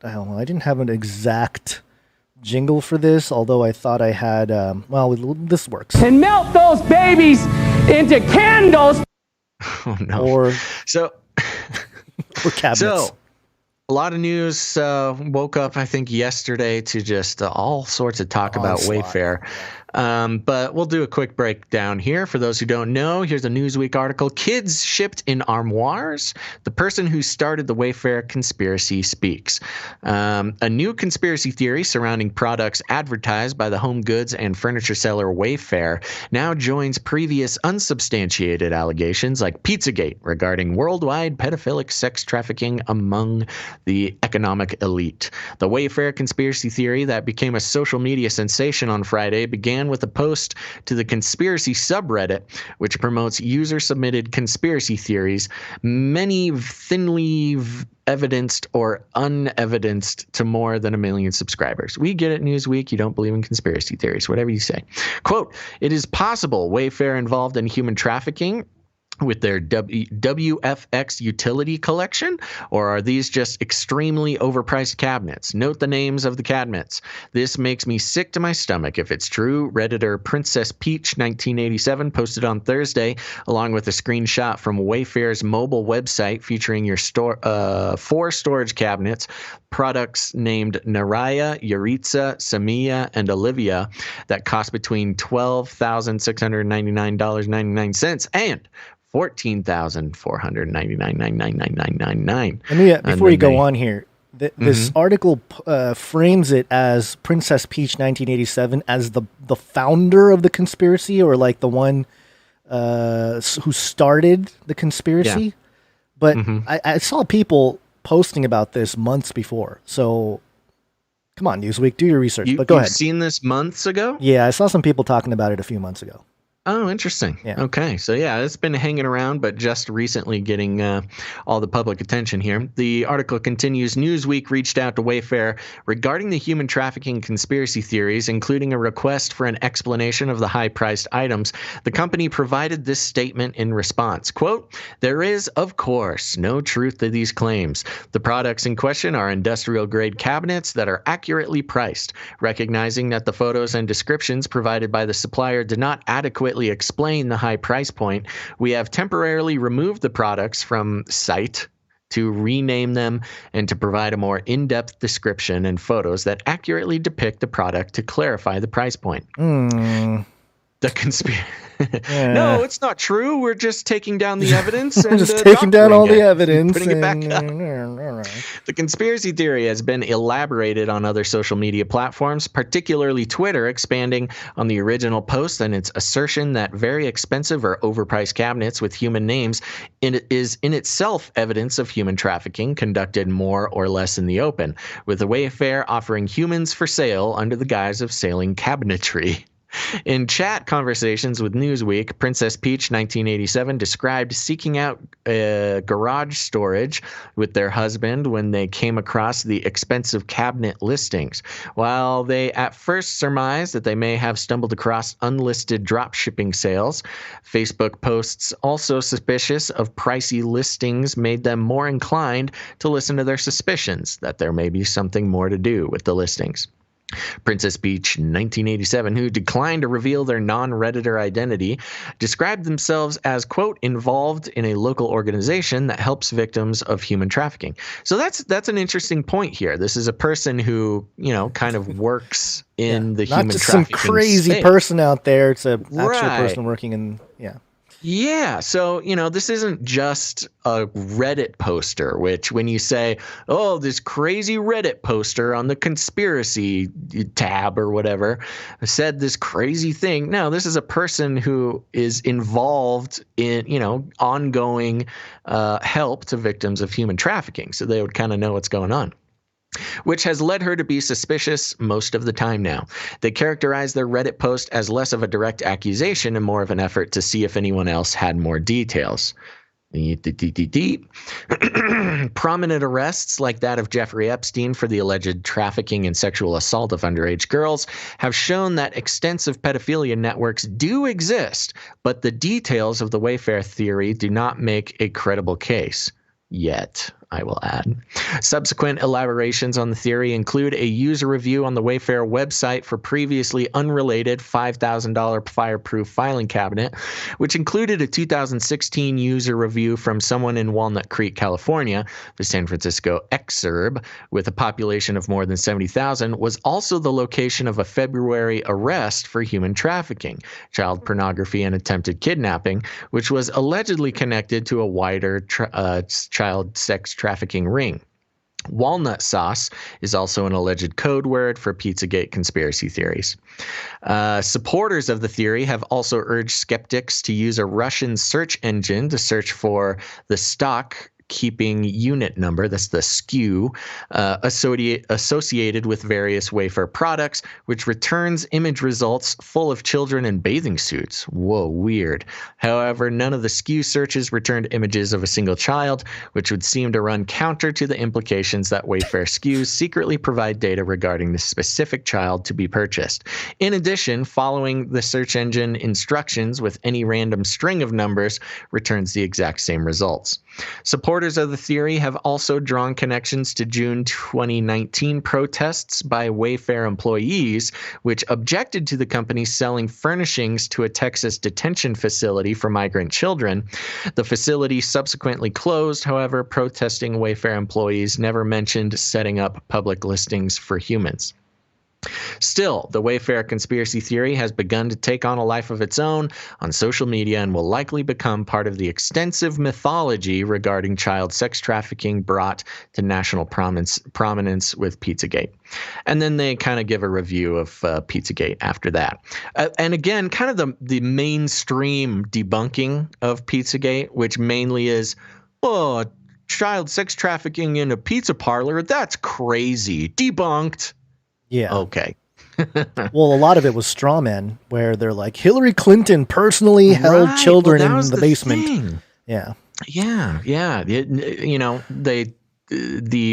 didn't have an exact jingle for this, although I thought I had. This works. And melt those babies into candles. Oh no. Or cabinets. So, a lot of news woke up, I think, yesterday to just all sorts of talk about Wayfair. But we'll do a quick breakdown here. For those who don't know, here's a Newsweek article. Kids shipped in armoires. The person who started the Wayfair conspiracy speaks. A new conspiracy theory surrounding products advertised by the home goods and furniture seller Wayfair now joins previous unsubstantiated allegations like Pizzagate regarding worldwide pedophilic sex trafficking among the economic elite. The Wayfair conspiracy theory that became a social media sensation on Friday began with a post to the conspiracy subreddit, which promotes user-submitted conspiracy theories, many thinly evidenced or unevidenced to more than 1 million subscribers. We get it, Newsweek. You don't believe in conspiracy theories, whatever you say. Quote, "It is possible Wayfair involved in human trafficking with their WFX utility collection, or are these just extremely overpriced cabinets? Note the names of the cabinets. This makes me sick to my stomach if it's true." Redditor Princess Peach 1987 posted on Thursday, along with a screenshot from Wayfair's mobile website featuring your 4 storage cabinets, products named Naraya, Yuritsa, Samia, and Olivia that cost between $12,699.99 and $14,499.99. Let me before you go on here. This article frames it as Princess Peach 1987 as the founder of the conspiracy, or like the one who started the conspiracy. Yeah. But I saw people posting about this months before. So come on, Newsweek, do your research. But go ahead. You've seen this months ago? Yeah, I saw some people talking about it a few months ago. Oh, interesting. Yeah. Okay. So, yeah, it's been hanging around, but just recently getting all the public attention here. The article continues. Newsweek reached out to Wayfair regarding the human trafficking conspiracy theories, including a request for an explanation of the high-priced items. The company provided this statement in response. Quote, "There is, of course, no truth to these claims. The products in question are industrial-grade cabinets that are accurately priced. Recognizing that the photos and descriptions provided by the supplier did not adequately explain the high price point, we have temporarily removed the products from site to rename them and to provide a more in-depth description and photos that accurately depict the product to clarify the price point." The conspiracy. No, it's not true. We're just taking down the evidence and just taking down all the evidence, putting it back up. The conspiracy theory has been elaborated on other social media platforms, particularly Twitter, expanding on the original post and its assertion that very expensive or overpriced cabinets with human names is in itself evidence of human trafficking conducted more or less in the open, with the Wayfair offering humans for sale under the guise of selling cabinetry. In chat conversations with Newsweek, Princess Peach 1987 described seeking out garage storage with their husband when they came across the expensive cabinet listings. While they at first surmised that they may have stumbled across unlisted drop shipping sales, Facebook posts also suspicious of pricey listings made them more inclined to listen to their suspicions that there may be something more to do with the listings. Princess Peach 1987, who declined to reveal their non-Redditor identity, described themselves as, quote, "involved in a local organization that helps victims of human trafficking." So that's an interesting point here. This is a person who, kind of works in the human trafficking Not just some crazy space. Person out there. It's an actual person working in, Yeah, so, this isn't just a Reddit poster, which when you say, oh, this crazy Reddit poster on the conspiracy tab or whatever said this crazy thing. No, this is a person who is involved in, ongoing help to victims of human trafficking. So they would kind of know what's going on. which has led her to be suspicious most of the time now. They characterize their Reddit post as less of a direct accusation and more of an effort to see if anyone else had more details. Prominent arrests like that of Jeffrey Epstein for the alleged trafficking and sexual assault of underage girls have shown that extensive pedophilia networks do exist, but the details of the Wayfair theory do not make a credible case. Yet, I will add. Subsequent elaborations on the theory include a user review on the Wayfair website for previously unrelated $5,000 fireproof filing cabinet, which included a 2016 user review from someone in Walnut Creek, California. The San Francisco exurb, with a population of more than 70,000, was also the location of a February arrest for human trafficking, child pornography, and attempted kidnapping, which was allegedly connected to a wider child sex trafficking ring. Walnut sauce is also an alleged code word for Pizzagate conspiracy theories. Supporters of the theory have also urged skeptics to use a Russian search engine to search for the stock keeping unit number, that's the SKU, associated with various Wayfair products, which returns image results full of children in bathing suits. Whoa, weird. However, none of the SKU searches returned images of a single child, which would seem to run counter to the implications that Wayfair SKUs secretly provide data regarding the specific child to be purchased. In addition, following the search engine instructions with any random string of numbers returns the exact same results. Supporters of the theory have also drawn connections to June 2019 protests by Wayfair employees, which objected to the company selling furnishings to a Texas detention facility for migrant children. The facility subsequently closed, however, protesting Wayfair employees never mentioned setting up public listings for humans. Still, the Wayfair conspiracy theory has begun to take on a life of its own on social media and will likely become part of the extensive mythology regarding child sex trafficking brought to national prominence with Pizzagate. And then they kind of give a review of Pizzagate after that. And again, kind of the mainstream debunking of Pizzagate, which mainly is, oh, child sex trafficking in a pizza parlor, that's crazy. Debunked. Yeah. Okay. Well, a lot of it was straw men where they're like, Hillary Clinton personally held children in the basement. Thing. Yeah. Yeah. The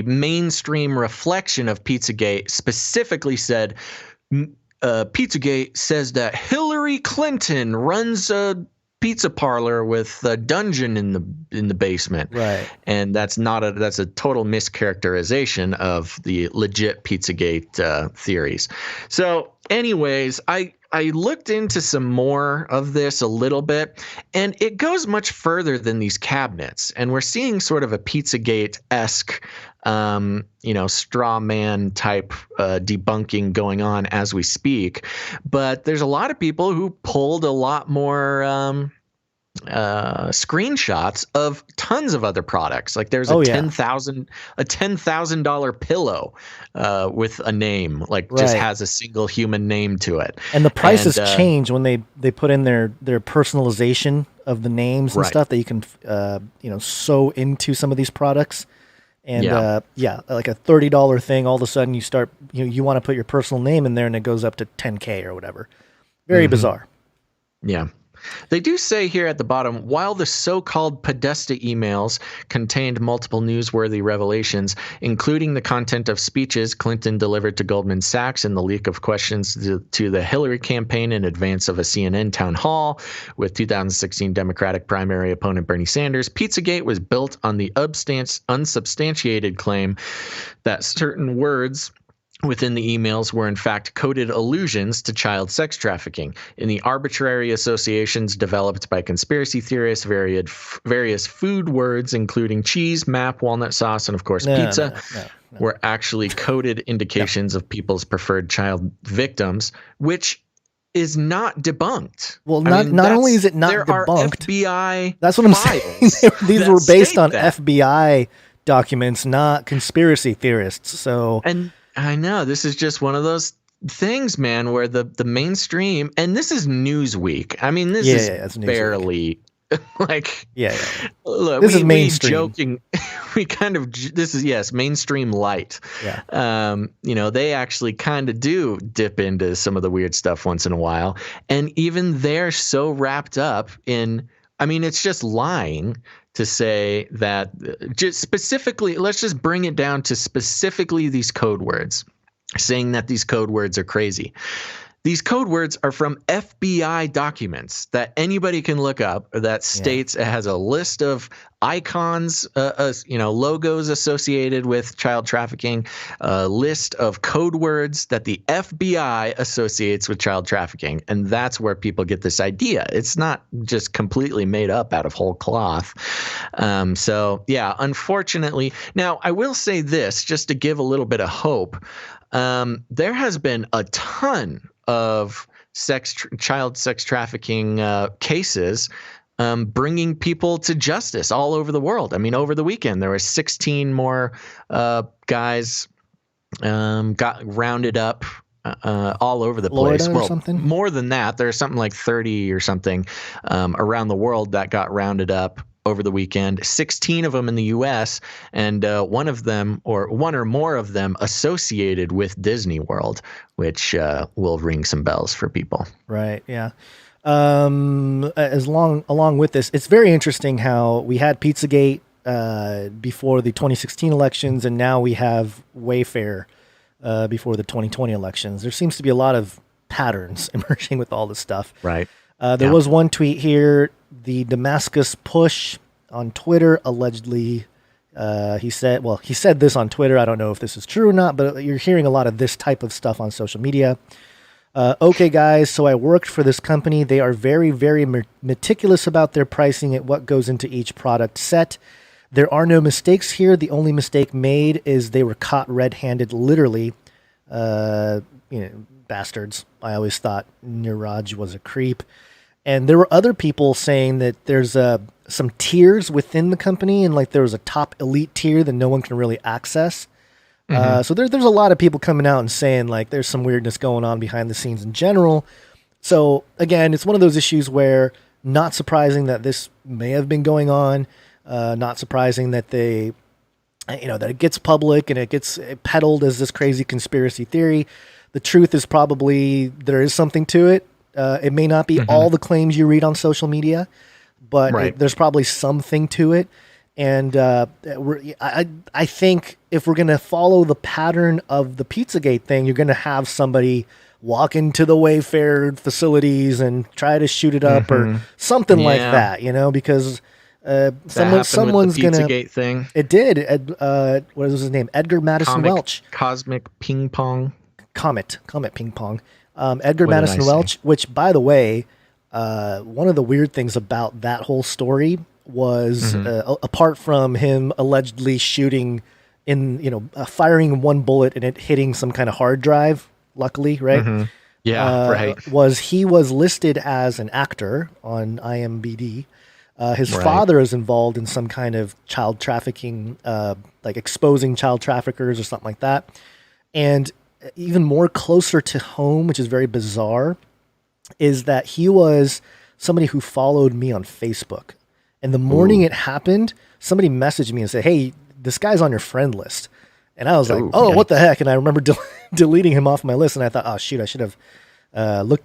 mainstream reflection of Pizzagate specifically said, Pizzagate says that Hillary Clinton runs a pizza parlor with a dungeon in the basement. Right. And that's a total mischaracterization of the legit Pizzagate theories. So anyways, I looked into some more of this a little bit, and it goes much further than these cabinets. And we're seeing sort of a Pizzagate-esque straw man type debunking going on as we speak. But there's a lot of people who pulled a lot more screenshots of tons of other products. Like there's a $10,000 pillow with a name, just has a single human name to it. And the prices change when they put in their personalization of the names and stuff that you can sew into some of these products. And like a $30 thing, all of a sudden you start you want to put your personal name in there and it goes up to $10K or whatever. Very bizarre. Yeah. They do say here at the bottom, while the so-called Podesta emails contained multiple newsworthy revelations, including the content of speeches Clinton delivered to Goldman Sachs and the leak of questions to the Hillary campaign in advance of a CNN town hall with 2016 Democratic primary opponent Bernie Sanders, Pizzagate was built on the unsubstantiated claim that certain words within the emails were in fact coded allusions to child sex trafficking. In the arbitrary associations developed by conspiracy theorists, various food words, including cheese, map, walnut sauce, and of course pizza, were actually coded indications of people's preferred child victims, which is not debunked. Well, not only is it not there debunked, FBI that's what I'm saying. These were based on FBI documents, not conspiracy theorists. So I know this is just one of those things, man, where the mainstream, and this is Newsweek. I mean, this is barely Like, Yeah. look, This is mainstream. joking. This is, yes, mainstream light. Yeah. They actually kind of do dip into some of the weird stuff once in a while. And even they're so wrapped up in, it's just lying to say that just specifically, let's just bring it down to specifically these code words, saying that these code words are crazy. These code words are from FBI documents that anybody can look up that states it has a list of icons, logos associated with child trafficking, a list of code words that the FBI associates with child trafficking. And that's where people get this idea. It's not just completely made up out of whole cloth. Unfortunately. Now, I will say this just to give a little bit of hope. There has been a ton of child sex trafficking cases bringing people to justice all over the world. Over the weekend, there were 16 more guys got rounded up all over the place. Florida or something? More than that. There's something like 30 or something around the world that got rounded up over the weekend. 16 of them in the U.S. and one or more of them associated with Disney World, which will ring some bells for people. Right. Yeah. Along with this, it's very interesting how we had Pizzagate before the 2016 elections, and now we have Wayfair before the 2020 elections. There seems to be a lot of patterns emerging with all this stuff. Right. There was one tweet here. The Damascus push on Twitter allegedly, he said this on Twitter. I don't know if this is true or not, but you're hearing a lot of this type of stuff on social media. Okay, guys, so I worked for this company. They are very, very meticulous about their pricing at what goes into each product set. There are no mistakes here. The only mistake made is they were caught red-handed, literally. Bastards. I always thought Niraj was a creep. And there were other people saying that there's some tiers within the company, and like there was a top elite tier that no one can really access. So there's a lot of people coming out and saying like there's some weirdness going on behind the scenes in general. So again, it's one of those issues where not surprising that this may have been going on. Not surprising that that it gets public and it gets peddled as this crazy conspiracy theory. The truth is probably there is something to it. It may not be all the claims you read on social media, but there's probably something to it. And I think if we're going to follow the pattern of the Pizzagate thing, you're going to have somebody walk into the Wayfair facilities and try to shoot it up or something like that, because someone's going to... Pizzagate thing. It did. What was his name? Edgar Madison Welch. Cosmic Ping Pong. Comet Ping Pong. Edgar Madison Welch, which, by the way, one of the weird things about that whole story was, apart from him allegedly shooting firing one bullet and it hitting some kind of hard drive, luckily, right? Was he was listed as an actor on IMDb. His father is involved in some kind of child trafficking, like exposing child traffickers or something like that. And even more closer to home, which is very bizarre, is that he was somebody who followed me on Facebook. And the morning it happened, somebody messaged me and said, "Hey, this guy's on your friend list." And I was like, "Oh, what the heck?" And I remember deleting him off my list. And I thought, "Oh shoot, I should have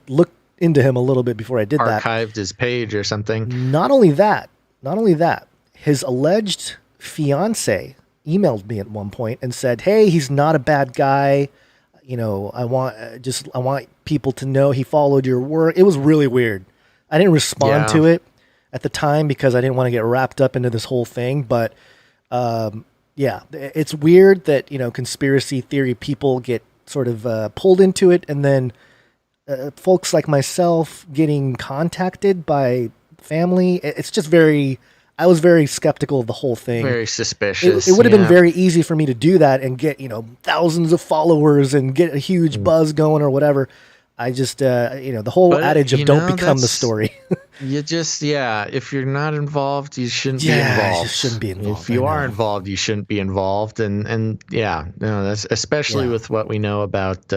looked into him a little bit before I did that." Archived his page or something. Not only that, his alleged fiance emailed me at one point and said, "Hey, he's not a bad guy. I want people to know he followed your work." It was really weird. I didn't respond to it at the time because I didn't want to get wrapped up into this whole thing. But it's weird that, conspiracy theory people get sort of pulled into it. And then folks like myself getting contacted by family. It's just I was very skeptical of the whole thing. Very suspicious. It would have been very easy for me to do that and get, thousands of followers and get a huge buzz going or whatever. I just, the whole adage of don't become the story. You just, if you're not involved, you shouldn't be involved. You shouldn't be involved. If you are involved, you shouldn't be involved. And that's especially with what we know about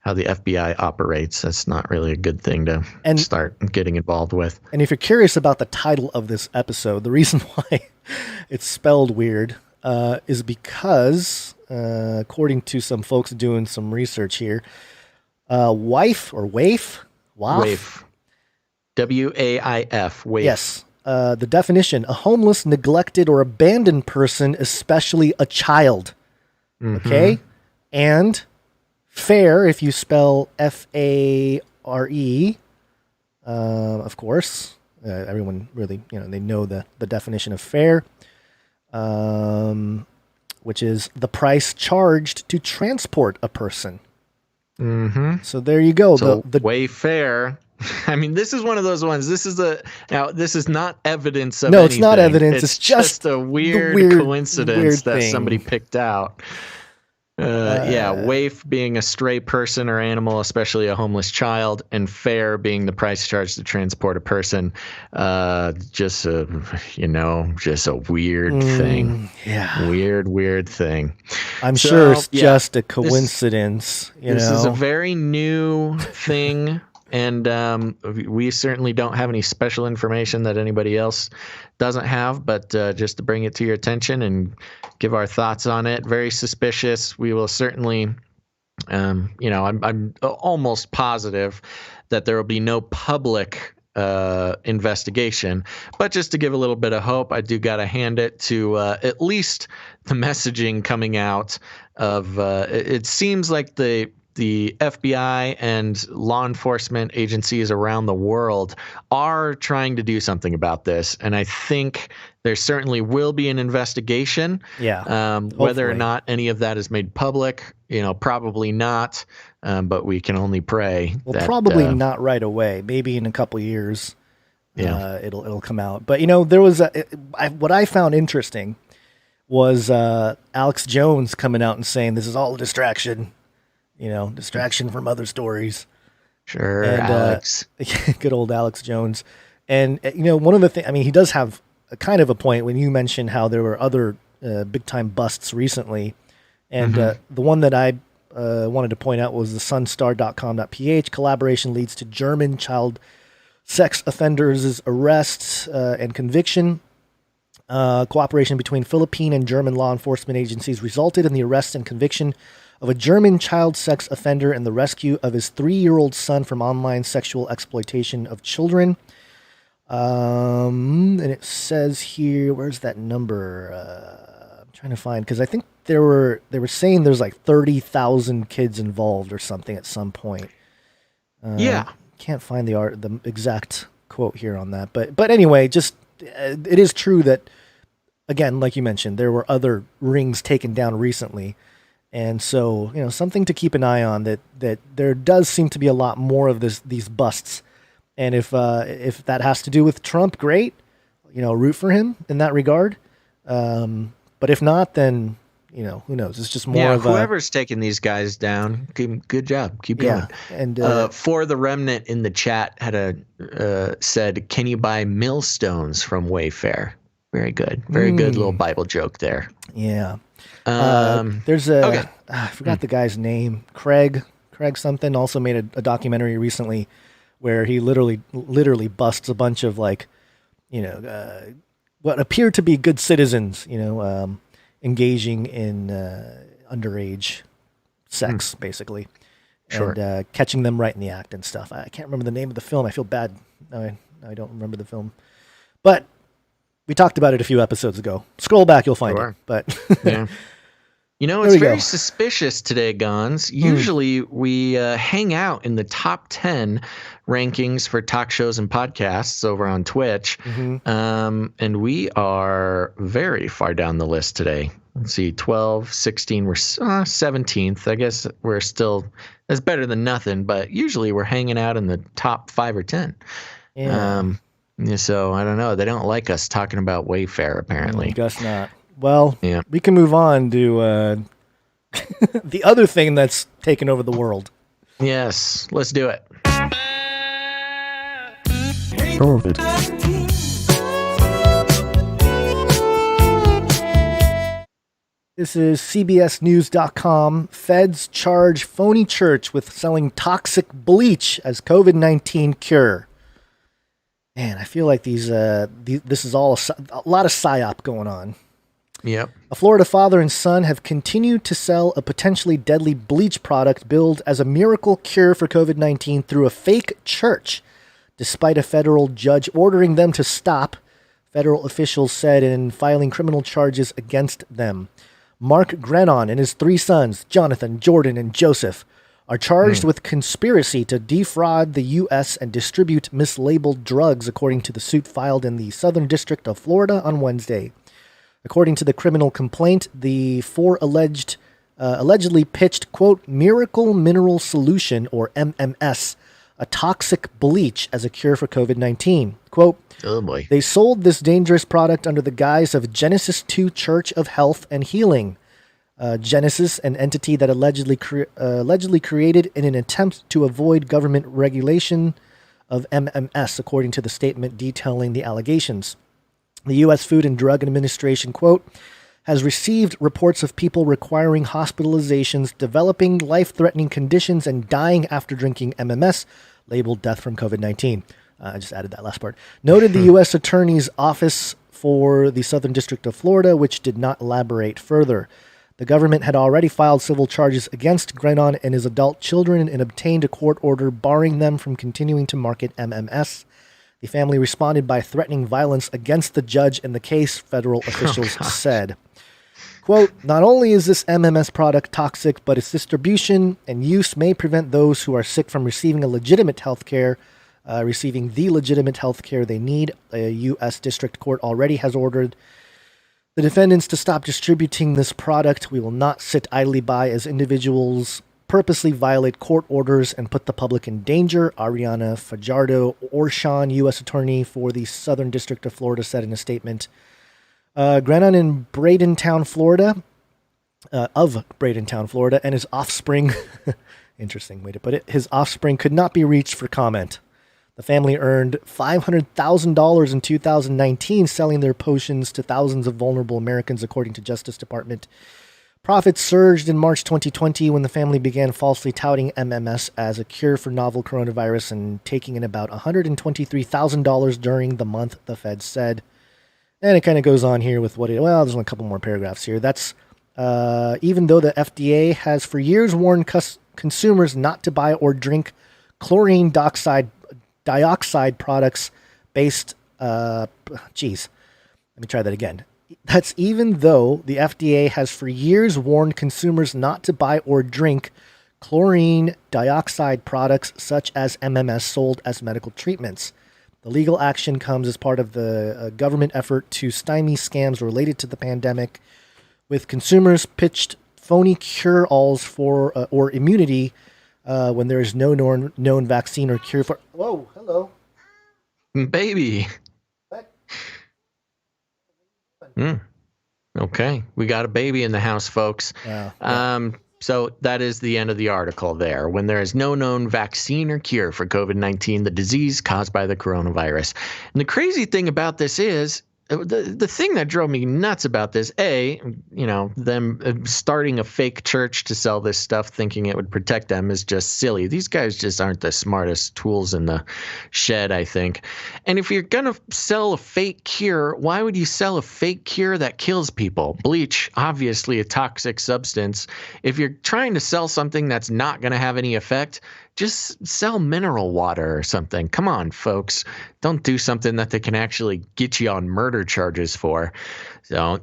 how the FBI operates. That's not really a good thing to And- start getting involved with. And if you're curious about the title of this episode, the reason why it's spelled weird is because, according to some folks doing some research here, Waif. Waif. WAIF. Waif. Yes. The definition: a homeless, neglected, or abandoned person, especially a child. Okay? And fare, if you spell FARE, of course, everyone really, they know the definition of fare, which is the price charged to transport a person. So there you go. So the Wayfair. I mean, this is one of those ones. This is not evidence of No, anything. it's not evidence. It's just a weird coincidence that somebody picked out. Waif being a stray person or animal, especially a homeless child, and fare being the price charged to transport a person. Just a weird thing. Yeah. Weird thing. I'm sure it's just a coincidence. This is a very new thing. And we certainly don't have any special information that anybody else doesn't have, but just to bring it to your attention and give our thoughts on it. Very suspicious. We will certainly, I'm almost positive that there will be no public investigation. But just to give a little bit of hope, I do got to hand it to at least the messaging coming out of it seems like the FBI and law enforcement agencies around the world are trying to do something about this. And I think there certainly will be an investigation. Yeah. Whether or not any of that is made public, probably not. But we can only pray. Well, probably not right away. Maybe in a couple years, it'll come out. But there was what I found interesting was Alex Jones coming out and saying this is all a distraction. Distraction from other stories. Sure, and, Alex. Good old Alex Jones. And, one of the things, he does have a kind of a point when you mentioned how there were other big-time busts recently. And the one that I wanted to point out was the sunstar.com.ph. Collaboration leads to German child sex offenders' arrests and conviction. Cooperation between Philippine and German law enforcement agencies resulted in the arrest and conviction of a German child sex offender and the rescue of his 3-year-old son from online sexual exploitation of children. And it says here, where's that number? I'm trying to find, because I think they were saying there's like 30,000 kids involved or something at some point. Can't find the exact quote here on that, but anyway, just it is true that, again, like you mentioned, there were other rings taken down recently. And so, something to keep an eye on, that there does seem to be a lot more of these busts. And if that has to do with Trump, great, root for him in that regard. But if not, then, who knows? It's just more of whoever's taking these guys down, good job. Keep going. And For the Remnant in the chat had said, can you buy millstones from Wayfair? Very good. Very good little Bible joke there. Yeah. There's I forgot the guy's name, Craig something, also made a documentary recently where he literally busts a bunch of what appear to be good citizens, engaging in underage sex, basically, and catching them right in the act and stuff. I can't remember the name of the film. I feel bad. I don't remember the film, but we talked about it a few episodes ago. Scroll back, you'll find it. But yeah. It's very suspicious today, Gons. Usually we hang out in the top 10 rankings for talk shows and podcasts over on Twitch. And we are very far down the list today. Let's see, 12, 16, we're 17th. I guess we're still, that's better than nothing, but usually we're hanging out in the top 5 or 10. Yeah. So I don't know. They don't like us talking about Wayfair, apparently. I guess not. Well, we can move on to the other thing that's taken over the world. Yes, let's do it. COVID. This is CBSNews.com. Feds charge phony church with selling toxic bleach as COVID-19 cure. Man, I feel like this is all a lot of psyop going on. Yep. A Florida father and son have continued to sell a potentially deadly bleach product billed as a miracle cure for COVID-19 through a fake church, despite a federal judge ordering them to stop, federal officials said in filing criminal charges against them. Mark Grenon and his 3 sons, Jonathan, Jordan, and Joseph, are charged with conspiracy to defraud the U.S. and distribute mislabeled drugs, according to the suit filed in the Southern District of Florida on Wednesday. According to the criminal complaint, the 4 allegedly pitched, quote, miracle mineral solution, or MMS, a toxic bleach as a cure for COVID-19. Quote, oh boy. They sold this dangerous product under the guise of Genesis 2 Church of Health and Healing. Genesis, an entity that allegedly created in an attempt to avoid government regulation of MMS, according to the statement detailing the allegations. The U.S. Food and Drug Administration, quote, has received reports of people requiring hospitalizations, developing life-threatening conditions, and dying after drinking MMS, labeled death from COVID-19. I just added that last part. Noted the U.S. Attorney's Office for the Southern District of Florida, which did not elaborate further. The government had already filed civil charges against Grenon and his adult children and obtained a court order barring them from continuing to market MMS. The family responded by threatening violence against the judge in the case, federal officials said. Quote, not only is this MMS product toxic, but its distribution and use may prevent those who are sick from receiving the legitimate health care they need. A U.S. District Court already has ordered the defendants to stop distributing this product. We will not sit idly by as individuals purposely violate court orders and put the public in danger, Ariana Fajardo-Orshan, U.S. Attorney for the Southern District of Florida, said in a statement. Grenon in Bradentown, Florida, and his offspring, interesting way to put it, his offspring could not be reached for comment. The family earned $500,000 in 2019 selling their potions to thousands of vulnerable Americans, according to Justice Department. Profits surged in March 2020 when the family began falsely touting MMS as a cure for novel coronavirus and taking in about $123,000 during the month, the Fed said. And it kind of goes on here with there's only a couple more paragraphs here. That's even though the FDA has for years warned consumers not to buy or drink chlorine dioxide products based, let me try that again. That's even though the FDA has for years warned consumers not to buy or drink chlorine dioxide products such as MMS sold as medical treatments. The legal action comes as part of the government effort to stymie scams related to the pandemic, with consumers pitched phony cure-alls for or immunity when there is no known vaccine or cure for. Whoa, hello, baby. Okay, we got a baby in the house, folks. Yeah. So that is the end of the article there. When there is no known vaccine or cure for COVID-19, the disease caused by the coronavirus. And the crazy thing about this is, the thing that drove me nuts about this, them starting a fake church to sell this stuff thinking it would protect them is just silly. These guys just aren't the smartest tools in the shed, I think. And if you're going to sell a fake cure, why would you sell a fake cure that kills people? Bleach, obviously a toxic substance. If you're trying to sell something that's not going to have any effect, just sell mineral water or something. Come on, folks. Don't do something that they can actually get you on murder charges for. So,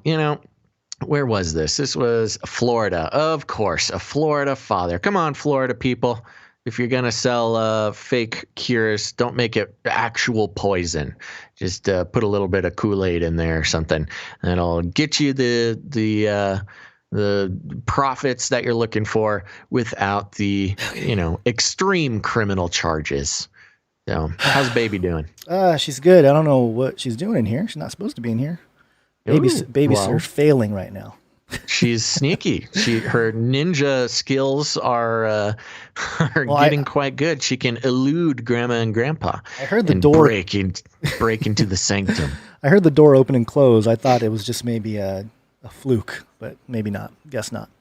where was this? This was Florida. Of course, a Florida father. Come on, Florida people. If you're going to sell fake cures, don't make it actual poison. Just put a little bit of Kool-Aid in there or something. That'll get you the profits that you're looking for without the, extreme criminal charges. So, how's baby doing? She's good. I don't know what she's doing in here. She's not supposed to be in here. Babies are failing right now. She's sneaky. Her ninja skills are getting quite good. She can elude grandma and grandpa. I heard the door break into the sanctum. I heard the door open and close. I thought it was just maybe a fluke, but maybe not. Guess not.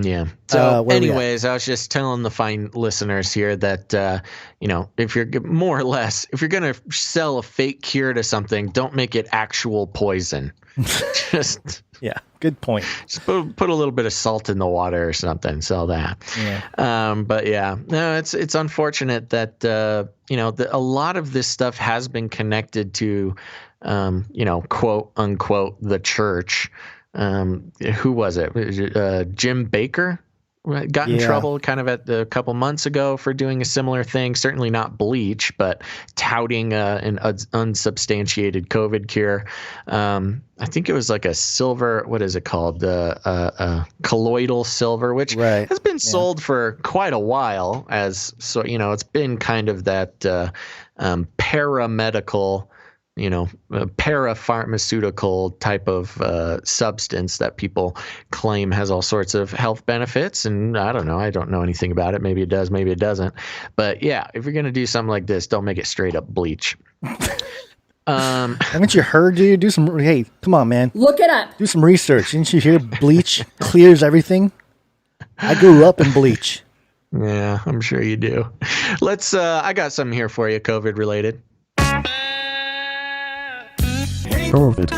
Yeah. So, where we at? anyways, I was just telling the fine listeners here that, if you're more or less, if you're going to sell a fake cure to something, don't make it actual poison. Just Yeah, good point. Just put a little bit of salt in the water or something. Sell that. Yeah. But yeah, no, it's unfortunate that a lot of this stuff has been connected to, quote unquote, the church. Who was it? Jim Baker got in trouble kind of a couple months ago for doing a similar thing. Certainly not bleach, but touting an unsubstantiated COVID cure. I think it was like a silver. What is it called? Colloidal silver, which has been sold for quite a while. It's been kind of that paramedical, parapharmaceutical type of substance that people claim has all sorts of health benefits. And I don't know anything about it. Maybe it does, maybe it doesn't. But yeah, if you're going to do something like this, don't make it straight up bleach. Haven't you heard, dude? Hey, come on, man. Look it up. Do some research. Didn't you hear bleach clears everything? I grew up in bleach. Yeah, I'm sure you do. I got something here for you, COVID related. COVID.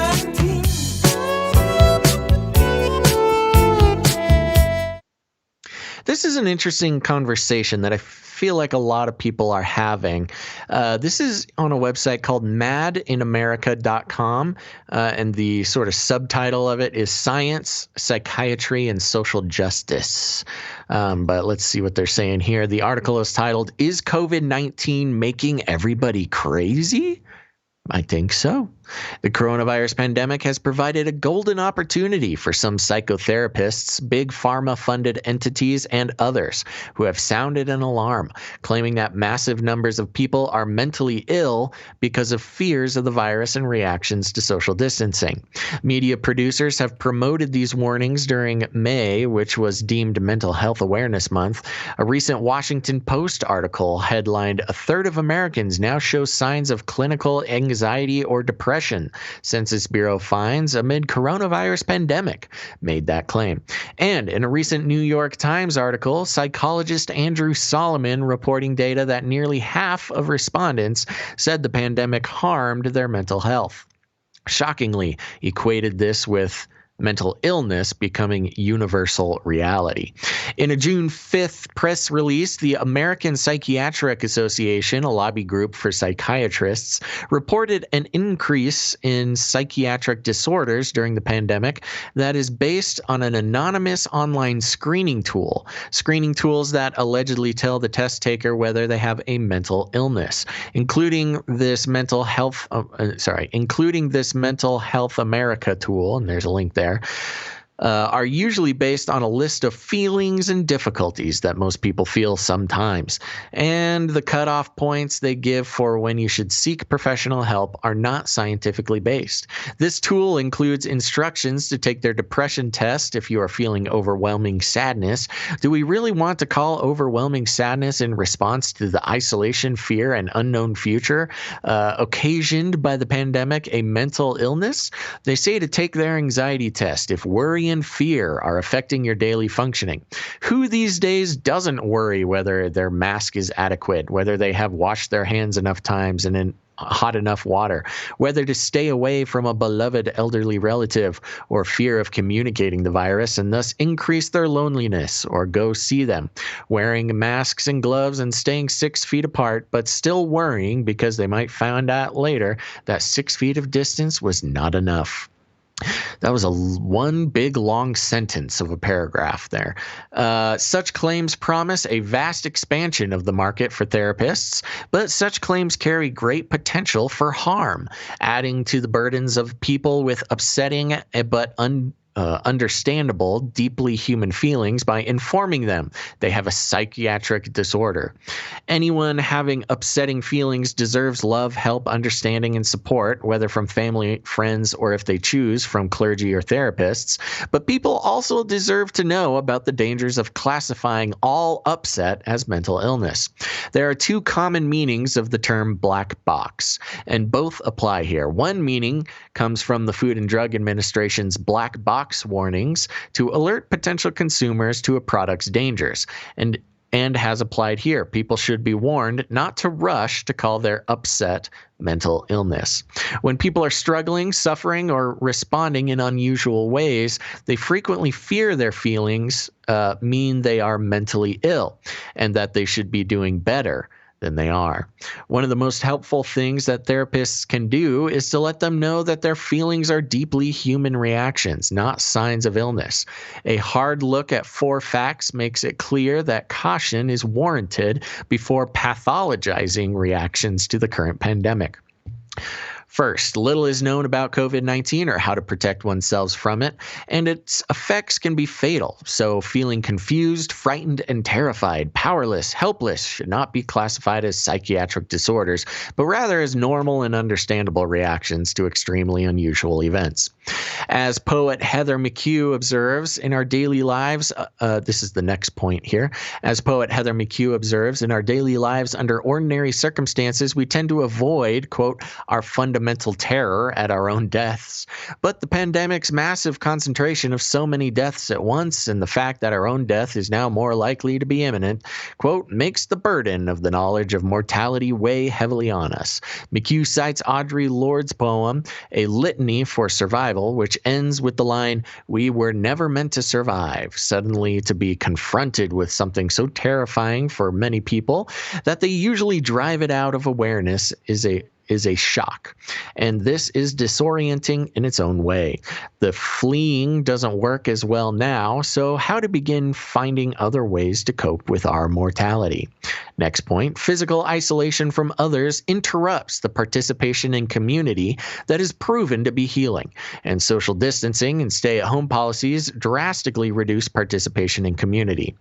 This is an interesting conversation that I feel like a lot of people are having. This is on a website called madinamerica.com, and the sort of subtitle of it is Science, Psychiatry, and Social Justice. But let's see what they're saying here. The article is titled, "Is COVID-19 Making Everybody Crazy?" I think so. The coronavirus pandemic has provided a golden opportunity for some psychotherapists, big pharma-funded entities, and others who have sounded an alarm, claiming that massive numbers of people are mentally ill because of fears of the virus and reactions to social distancing. Media producers have promoted these warnings during May, which was deemed Mental Health Awareness Month. A recent Washington Post article headlined, "A third of Americans now show signs of clinical anxiety or depression. Census Bureau finds amid coronavirus pandemic," made that claim. And in a recent New York Times article, psychologist Andrew Solomon reporting data that nearly half of respondents said the pandemic harmed their mental health. Shockingly, equated this with mental illness becoming universal reality. In a June 5th press release, the American Psychiatric Association, a lobby group for psychiatrists, reported an increase in psychiatric disorders during the pandemic that is based on an anonymous online screening tool. Screening tools that allegedly tell the test taker whether they have a mental illness, including this Mental Health America tool, and there's a link there, are usually based on a list of feelings and difficulties that most people feel sometimes. And the cutoff points they give for when you should seek professional help are not scientifically based. This tool includes instructions to take their depression test if you are feeling overwhelming sadness. Do we really want to call overwhelming sadness in response to the isolation, fear, and unknown future occasioned by the pandemic a mental illness? They say to take their anxiety test if worry and fear are affecting your daily functioning. Who these days doesn't worry whether their mask is adequate, whether they have washed their hands enough times and in hot enough water, whether to stay away from a beloved elderly relative, or fear of communicating the virus and thus increase their loneliness or go see them, wearing masks and gloves and staying 6 feet apart, but still worrying because they might find out later that 6 feet of distance was not enough. That was one big long sentence of a paragraph there. Such claims promise a vast expansion of the market for therapists, but such claims carry great potential for harm, adding to the burdens of people with upsetting but understandable, deeply human feelings by informing them they have a psychiatric disorder. Anyone having upsetting feelings deserves love, help, understanding, and support, whether from family, friends, or if they choose, from clergy or therapists. But people also deserve to know about the dangers of classifying all upset as mental illness. There are two common meanings of the term black box, and both apply here. One meaning comes from the Food and Drug Administration's black box box warnings to alert potential consumers to a product's dangers. And has applied here. People should be warned not to rush to call their upset mental illness. When people are struggling, suffering, or responding in unusual ways, they frequently fear their feelings mean they are mentally ill and that they should be doing better than they are. One of the most helpful things that therapists can do is to let them know that their feelings are deeply human reactions, not signs of illness. A hard look at 4 facts makes it clear that caution is warranted before pathologizing reactions to the current pandemic. First, little is known about COVID-19 or how to protect oneself from it, and its effects can be fatal. So feeling confused, frightened, and terrified, powerless, helpless should not be classified as psychiatric disorders, but rather as normal and understandable reactions to extremely unusual events. As poet Heather McHugh observes in our daily lives, this is the next point here. As poet Heather McHugh observes, in our daily lives under ordinary circumstances, we tend to avoid, quote, our fundamental terror at our own deaths. But the pandemic's massive concentration of so many deaths at once and the fact that our own death is now more likely to be imminent, quote, makes the burden of the knowledge of mortality weigh heavily on us. McHugh cites Audre Lorde's poem, A Litany for Survival, which ends with the line, "We were never meant to survive." Suddenly to be confronted with something so terrifying for many people that they usually drive it out of awareness is a shock. And this is disorienting in its own way. The fleeing doesn't work as well now, so how to begin finding other ways to cope with our mortality? Next point, physical isolation from others interrupts the participation in community that is proven to be healing. And social distancing and stay-at-home policies drastically reduce participation in community.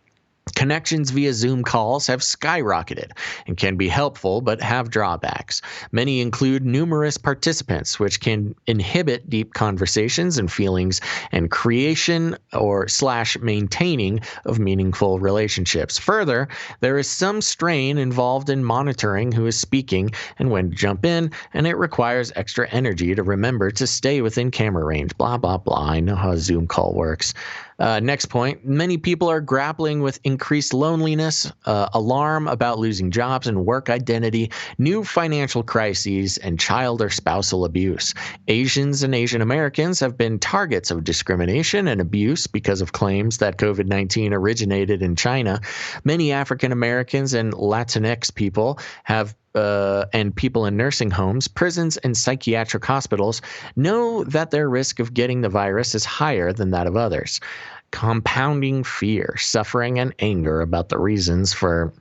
Connections via Zoom calls have skyrocketed and can be helpful but have drawbacks. Many include numerous participants, which can inhibit deep conversations and feelings and creation or / maintaining of meaningful relationships. Further, there is some strain involved in monitoring who is speaking and when to jump in, and it requires extra energy to remember to stay within camera range. Blah, blah, blah. I know how a Zoom call works. Next point, many people are grappling with increased loneliness, alarm about losing jobs and work identity, new financial crises, and child or spousal abuse. Asians and Asian Americans have been targets of discrimination and abuse because of claims that COVID-19 originated in China. Many African Americans and Latinx people have and people in nursing homes, prisons, and psychiatric hospitals know that their risk of getting the virus is higher than that of others. Compounding fear, suffering, and anger about the reasons for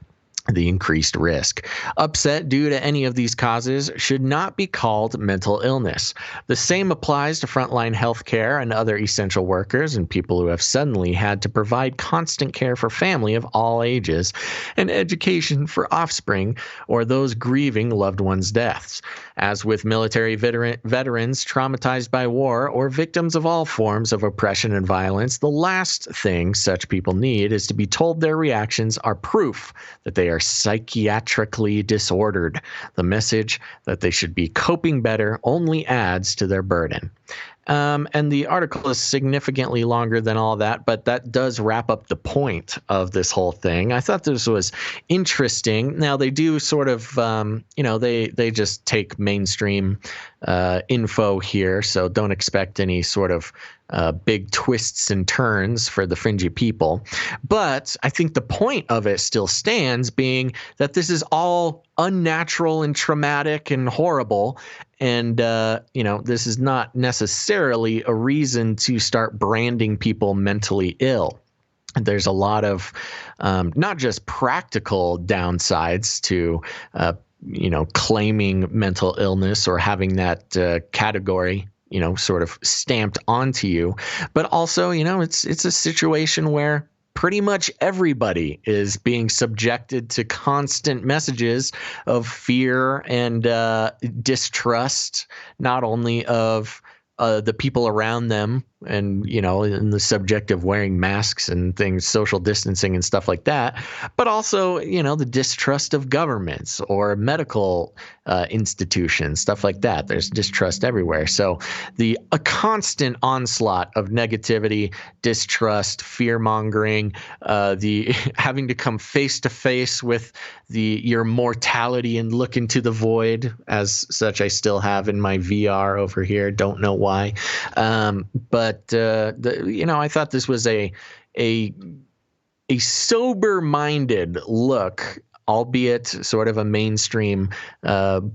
the increased risk. Upset due to any of these causes should not be called mental illness. The same applies to frontline healthcare and other essential workers and people who have suddenly had to provide constant care for family of all ages and education for offspring or those grieving loved ones' deaths. As with military veterans traumatized by war or victims of all forms of oppression and violence, the last thing such people need is to be told their reactions are proof that they are psychiatrically disordered. The message that they should be coping better only adds to their burden. And the article is significantly longer than all that, but that does wrap up the point of this whole thing. I thought this was interesting. Now, they do sort of, they just take mainstream info here, so don't expect any sort of big twists and turns for the fringy people. But I think the point of it still stands, being that this is all unnatural and traumatic and horrible. And, this is not necessarily a reason to start branding people mentally ill. There's a lot of not just practical downsides to, claiming mental illness or having that category sort of stamped onto you. But also, it's a situation where pretty much everybody is being subjected to constant messages of fear and distrust, not only of the people around them, and, in the subject of wearing masks and things, social distancing and stuff like that, but also, the distrust of governments or medical institutions, stuff like that. There's distrust everywhere. So a constant onslaught of negativity, distrust, fear mongering, the having to come face to face with your mortality and look into the void, as such I still have in my VR over here. Don't know why. But I thought this was a sober-minded look, albeit sort of a mainstream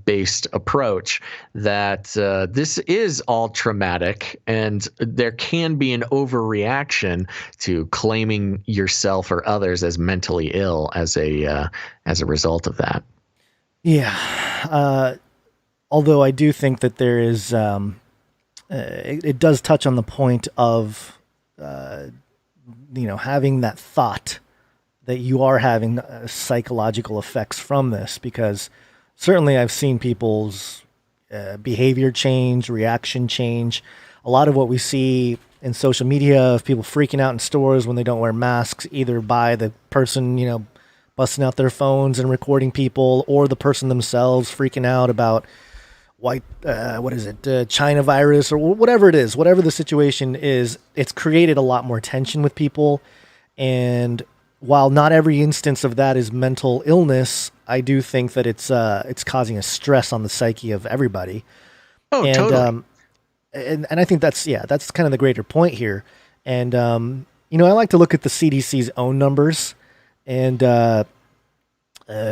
based approach, that this is all traumatic, and there can be an overreaction to claiming yourself or others as mentally ill as a result of that. Yeah. Although I do think that there is, it does touch on the point of, having that thought that you are having psychological effects from this, because certainly I've seen people's behavior change, reaction change. A lot of what we see in social media of people freaking out in stores when they don't wear masks, either by the person, busting out their phones and recording people, or the person themselves freaking out about China virus, or whatever it is, whatever the situation is, it's created a lot more tension with people. And while not every instance of that is mental illness, I do think that it's causing a stress on the psyche of everybody. Oh, and, totally. And I think that's kind of the greater point here. And, I like to look at the CDC's own numbers. And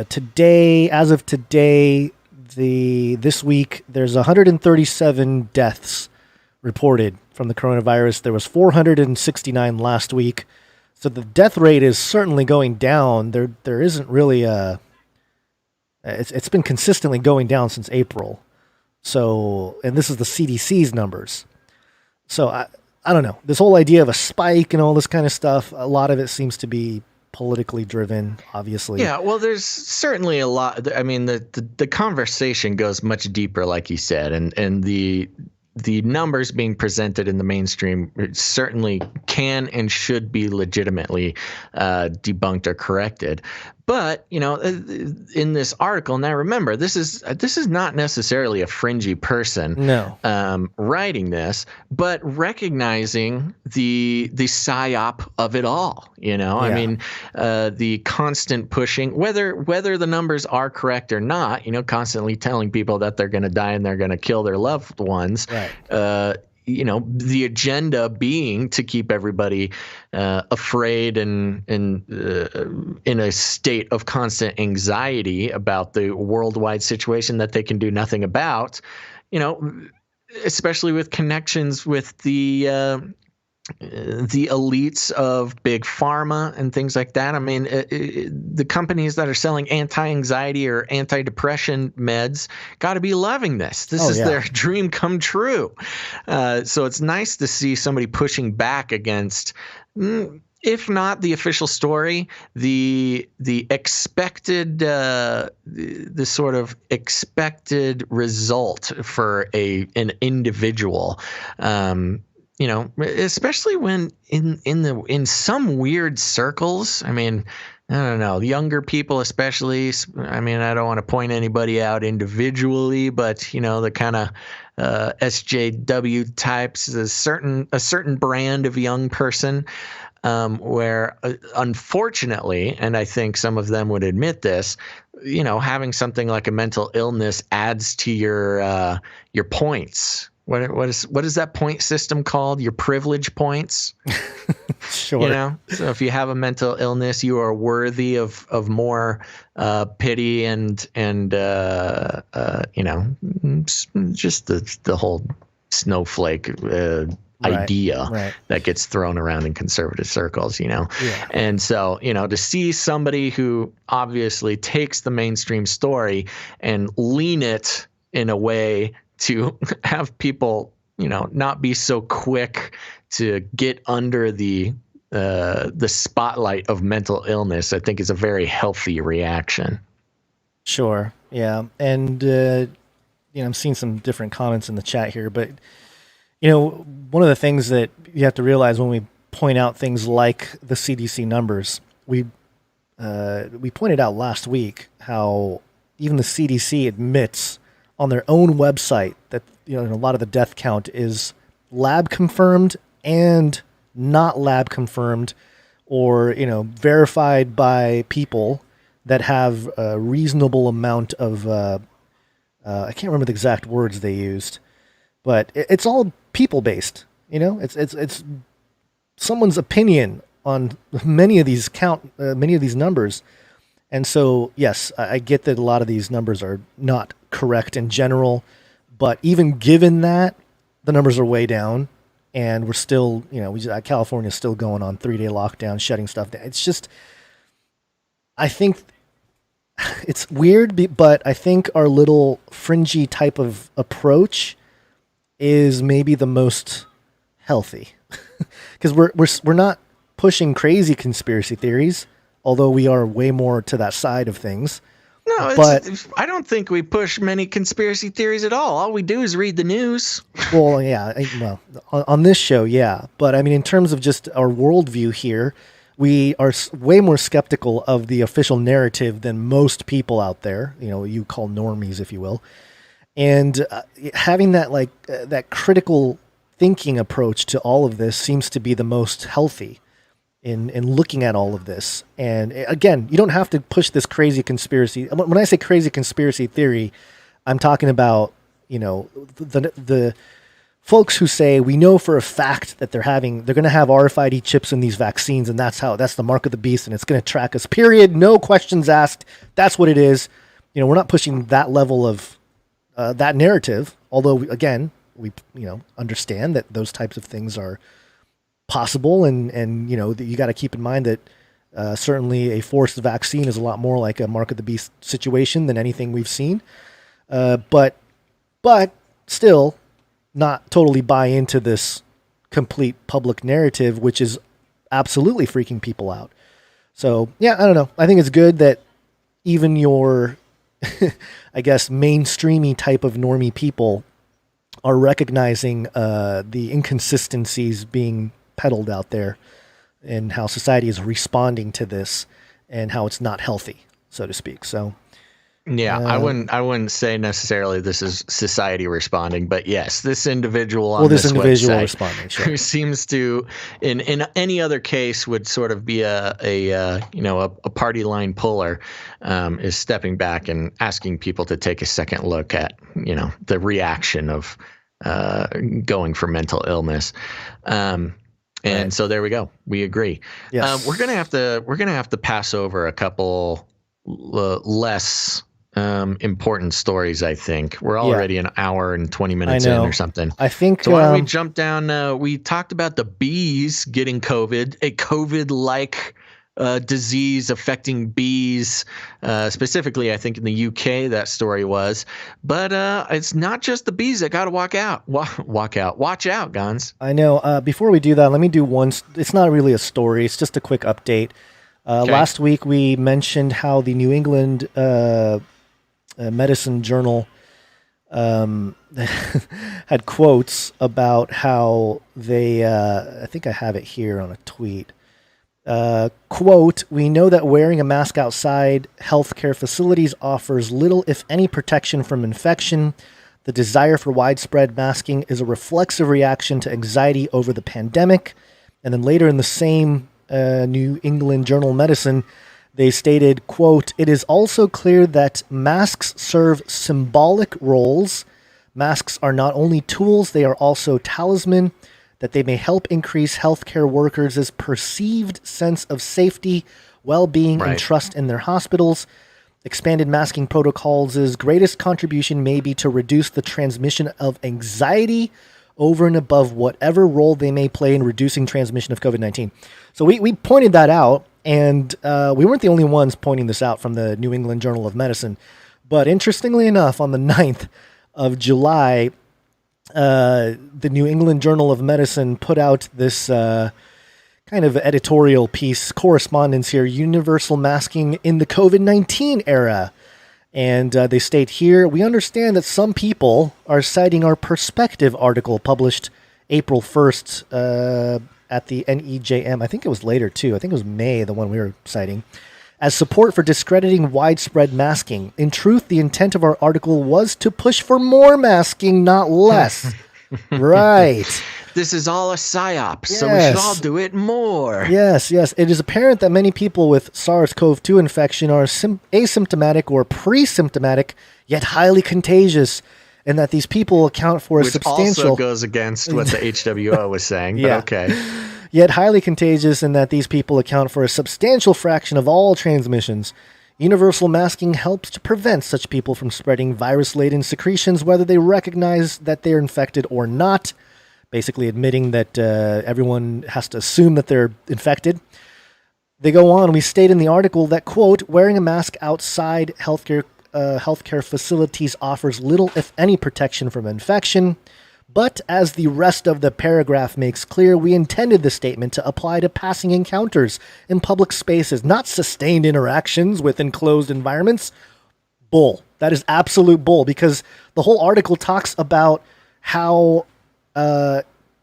today, as of today, this week, there's 137 deaths reported from the coronavirus. There was 469 last week. So the death rate is certainly going down. There isn't really it's been consistently going down since April. So, and this is the CDC's numbers. So I don't know. This whole idea of a spike and all this kind of stuff, a lot of it seems to be politically driven, obviously. Yeah, well, there's certainly a lot. I mean, the conversation goes much deeper, like you said, and the numbers being presented in the mainstream certainly can and should be legitimately debunked or corrected. But, in this article, now remember, this is not necessarily a fringy person writing this, but recognizing the psyop of it all. Yeah. I mean, the constant pushing, whether the numbers are correct or not, constantly telling people that they're going to die and they're going to kill their loved ones. Right. The agenda being to keep everybody afraid and in a state of constant anxiety about the worldwide situation that they can do nothing about, especially with connections with the elites of big pharma and things like that. I mean, the companies that are selling anti-anxiety or anti-depression meds got to be loving this. This is their dream come true. So it's nice to see somebody pushing back against, if not the official story, the expected, the sort of expected result for an individual. Especially when in some weird circles, I mean, I don't know, younger people especially, I mean, I don't want to point anybody out individually, but, the kind of SJW types, a certain brand of young person, where unfortunately, and I think some of them would admit this, having something like a mental illness adds to your points. What is that point system called? Your privilege points. Sure. So if you have a mental illness, you are worthy of more pity and just the whole snowflake idea that gets thrown around in conservative circles. Yeah. And so to see somebody who obviously takes the mainstream story and lean it in a way to have people, not be so quick to get under the spotlight of mental illness, I think is a very healthy reaction. Sure. Yeah. And, I'm seeing some different comments in the chat here, but, One of the things that you have to realize when we point out things like the CDC numbers, we pointed out last week how even the CDC admits on their own website that a lot of the death count is lab confirmed and not lab confirmed, or verified by people that have a reasonable amount of I can't remember the exact words they used, but it's all people based. It's someone's opinion on many of these numbers. And so, yes, I get that a lot of these numbers are not correct in general, but even given that, the numbers are way down, and we're still, California's still going on 3-day lockdown, shutting stuff down. It's just, I think it's weird, but I think our little fringy type of approach is maybe the most healthy, because we're not pushing crazy conspiracy theories, although we are way more to that side of things. No, I don't think we push many conspiracy theories at all. All we do is read the news. Well, yeah, on this show, yeah. But I mean, in terms of just our worldview here, we are way more skeptical of the official narrative than most people out there. You call normies, if you will. And having that that critical thinking approach to all of this seems to be the most healthy in looking at all of this. And again, you don't have to push this crazy conspiracy. When I say crazy conspiracy theory, I'm talking about, the folks who say we know for a fact that they're going to have RFID chips in these vaccines, and that's the mark of the beast, and it's going to track us, period. No questions asked. That's what it is. We're not pushing that level of that narrative. Although again, we understand that those types of things are possible, and you got to keep in mind that certainly a forced vaccine is a lot more like a mark of the beast situation than anything we've seen. But still, not totally buy into this complete public narrative, which is absolutely freaking people out. So yeah, I don't know. I think it's good that even your, I guess, mainstreamy type of normie people are recognizing the inconsistencies being peddled out there, and how society is responding to this, and how it's not healthy, so to speak. So yeah, I wouldn't say necessarily this is society responding, but yes, this individual on this website responding, sure, who seems to, in any other case, would sort of be a party line puller, is stepping back and asking people to take a second look at the reaction of going for mental illness. And so there we go. We agree. Yes. We're gonna have to pass over a couple less important stories. I think we're already an hour and 20 minutes in or something. I think. So why don't we jump down? We talked about the bees getting COVID, a COVID-like disease affecting bees, specifically, I think in the UK that story was. But it's not just the bees that got to watch out, Gons. I know. Before we do that, let me do one. It's not really a story. It's just a quick update. Okay. Last week we mentioned how the New England Medicine Journal had quotes about how they, I think I have it here on a tweet. Quote, "We know that wearing a mask outside healthcare facilities offers little, if any, protection from infection. The desire for widespread masking is a reflexive reaction to anxiety over the pandemic." And then later in the same New England Journal of Medicine, they stated, quote, "It is also clear that masks serve symbolic roles. Masks are not only tools, they are also talisman, that they may help increase healthcare workers' perceived sense of safety, well-being, and trust in their hospitals. Expanded masking protocols' greatest contribution may be to reduce the transmission of anxiety over and above whatever role they may play in reducing transmission of COVID-19. So we pointed that out, and we weren't the only ones pointing this out from the New England Journal of Medicine. But interestingly enough, on the 9th of July, the New England Journal of Medicine put out this kind of editorial piece, correspondence here, Universal Masking in the COVID-19 Era. And they state here, "We understand that some people are citing our Perspective article published April 1st at the NEJM. I think it was later, too. I think it was May, the one we were citing, as support for discrediting widespread masking. In truth, the intent of our article was to push for more masking, not less. Right. This is all a psyop, so we should all do it more. Yes. It is apparent that many people with SARS-CoV-2 infection are asymptomatic or pre-symptomatic, yet highly contagious, and that these people account for a substantial... Which also goes against what the HWO was saying, but okay. Yet highly contagious, and that these people account for a substantial fraction of all transmissions. Universal masking helps to prevent such people from spreading virus-laden secretions, whether they recognize that they're infected or not. Basically admitting that everyone has to assume that they're infected. They go on. We state in the article that, quote, wearing a mask outside healthcare facilities offers little, if any, protection from infection. But as the rest of the paragraph makes clear, we intended the statement to apply to passing encounters in public spaces, not sustained interactions with enclosed environments. Bull. That is absolute bull, because the whole article talks about how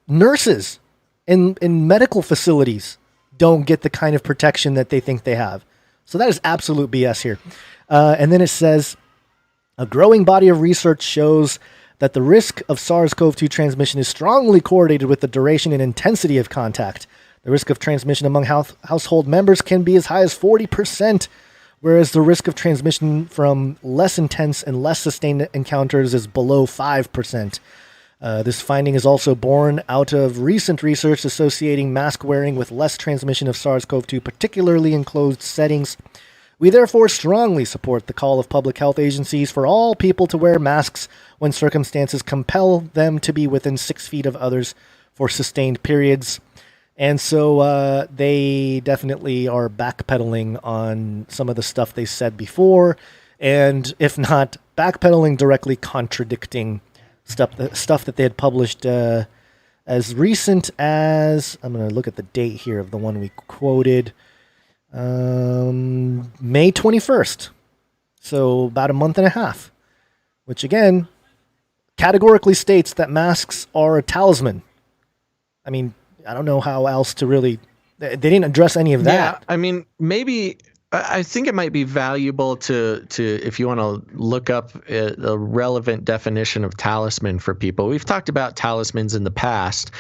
nurses in medical facilities don't get the kind of protection that they think they have. So that is absolute BS here. And then it says, a growing body of research shows that the risk of SARS-CoV-2 transmission is strongly correlated with the duration and intensity of contact. The risk of transmission among household members can be as high as 40%, whereas the risk of transmission from less intense and less sustained encounters is below 5%. This finding is also born out of recent research associating mask wearing with less transmission of SARS-CoV-2, particularly in closed settings. We therefore strongly support the call of public health agencies for all people to wear masks when circumstances compel them to be within 6 feet of others for sustained periods. And so they definitely are backpedaling on some of the stuff they said before, and if not backpedaling, directly contradicting stuff that they had published as recent as, I'm going to look at the date here of the one we quoted, May 21st. So about a month and a half, which again, categorically states that masks are a talisman. I mean, I don't know how else to really, they didn't address any of that. Yeah, I mean, maybe, I think it might be valuable to if you want to look up a relevant definition of talisman for people. We've talked about talismans in the past.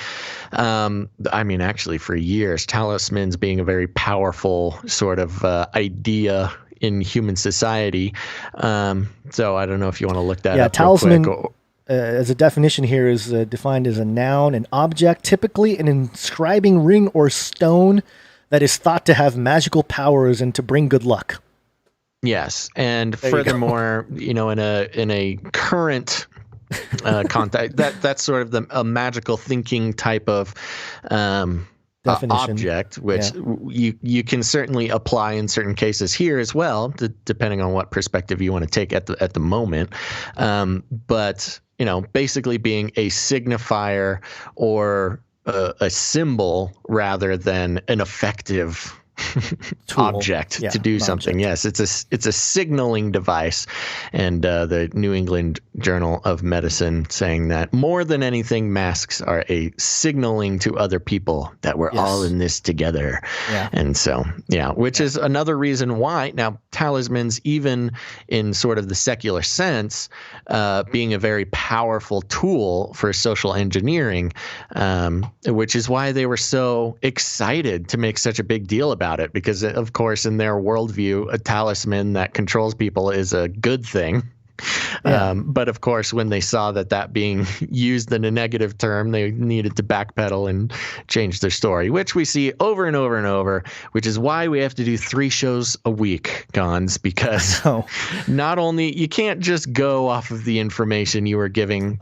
I mean, actually for years, talismans being a very powerful sort of idea in human society. So I don't know if you want to look that up talisman, real quick. As a definition here, is defined as a noun, an object, typically an inscribing ring or stone that is thought to have magical powers and to bring good luck. Yes, and furthermore, in a current context, that's sort of a magical thinking type of object, which you can certainly apply in certain cases here as well, depending on what perspective you want to take at the moment. But basically being a signifier or a symbol rather than an effective object to do something. Yes, it's a signaling device. And the New England Journal of Medicine saying that more than anything, masks are a signaling to other people that we're all in this together. Yeah. And so, which is another reason why now talismans, even in sort of the secular sense, being a very powerful tool for social engineering, which is why they were so excited to make such a big deal about it, because of course in their worldview a talisman that controls people is a good thing. But of course, when they saw that being used in a negative term, they needed to backpedal and change their story, which we see over and over and over, which is why we have to do 3 shows a week, Gons, because not only you can't just go off of the information you were given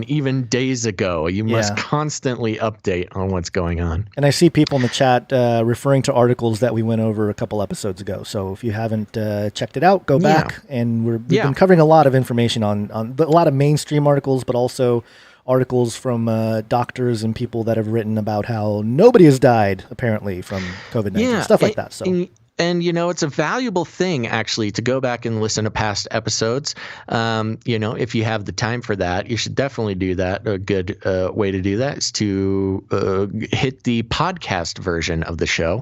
even days ago. You must constantly update on what's going on. And I see people in the chat referring to articles that we went over a couple episodes ago. So if you haven't checked it out, go back. And we've been covering a lot of information on a lot of mainstream articles, but also articles from doctors and people that have written about how nobody has died apparently from COVID-19, stuff like that. So And, it's a valuable thing, actually, to go back and listen to past episodes. If you have the time for that, you should definitely do that. A good way to do that is to hit the podcast version of the show,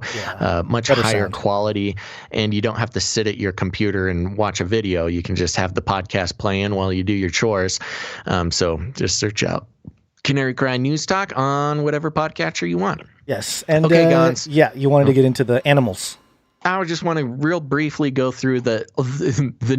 much better higher sound. quality. And you don't have to sit at your computer and watch a video. You can just have the podcast playing while you do your chores. So just search out Canary Cry News Talk on whatever podcatcher you want. Yes. And okay, Gons. Yeah, you wanted to get into the animals. I would just want to real briefly go through the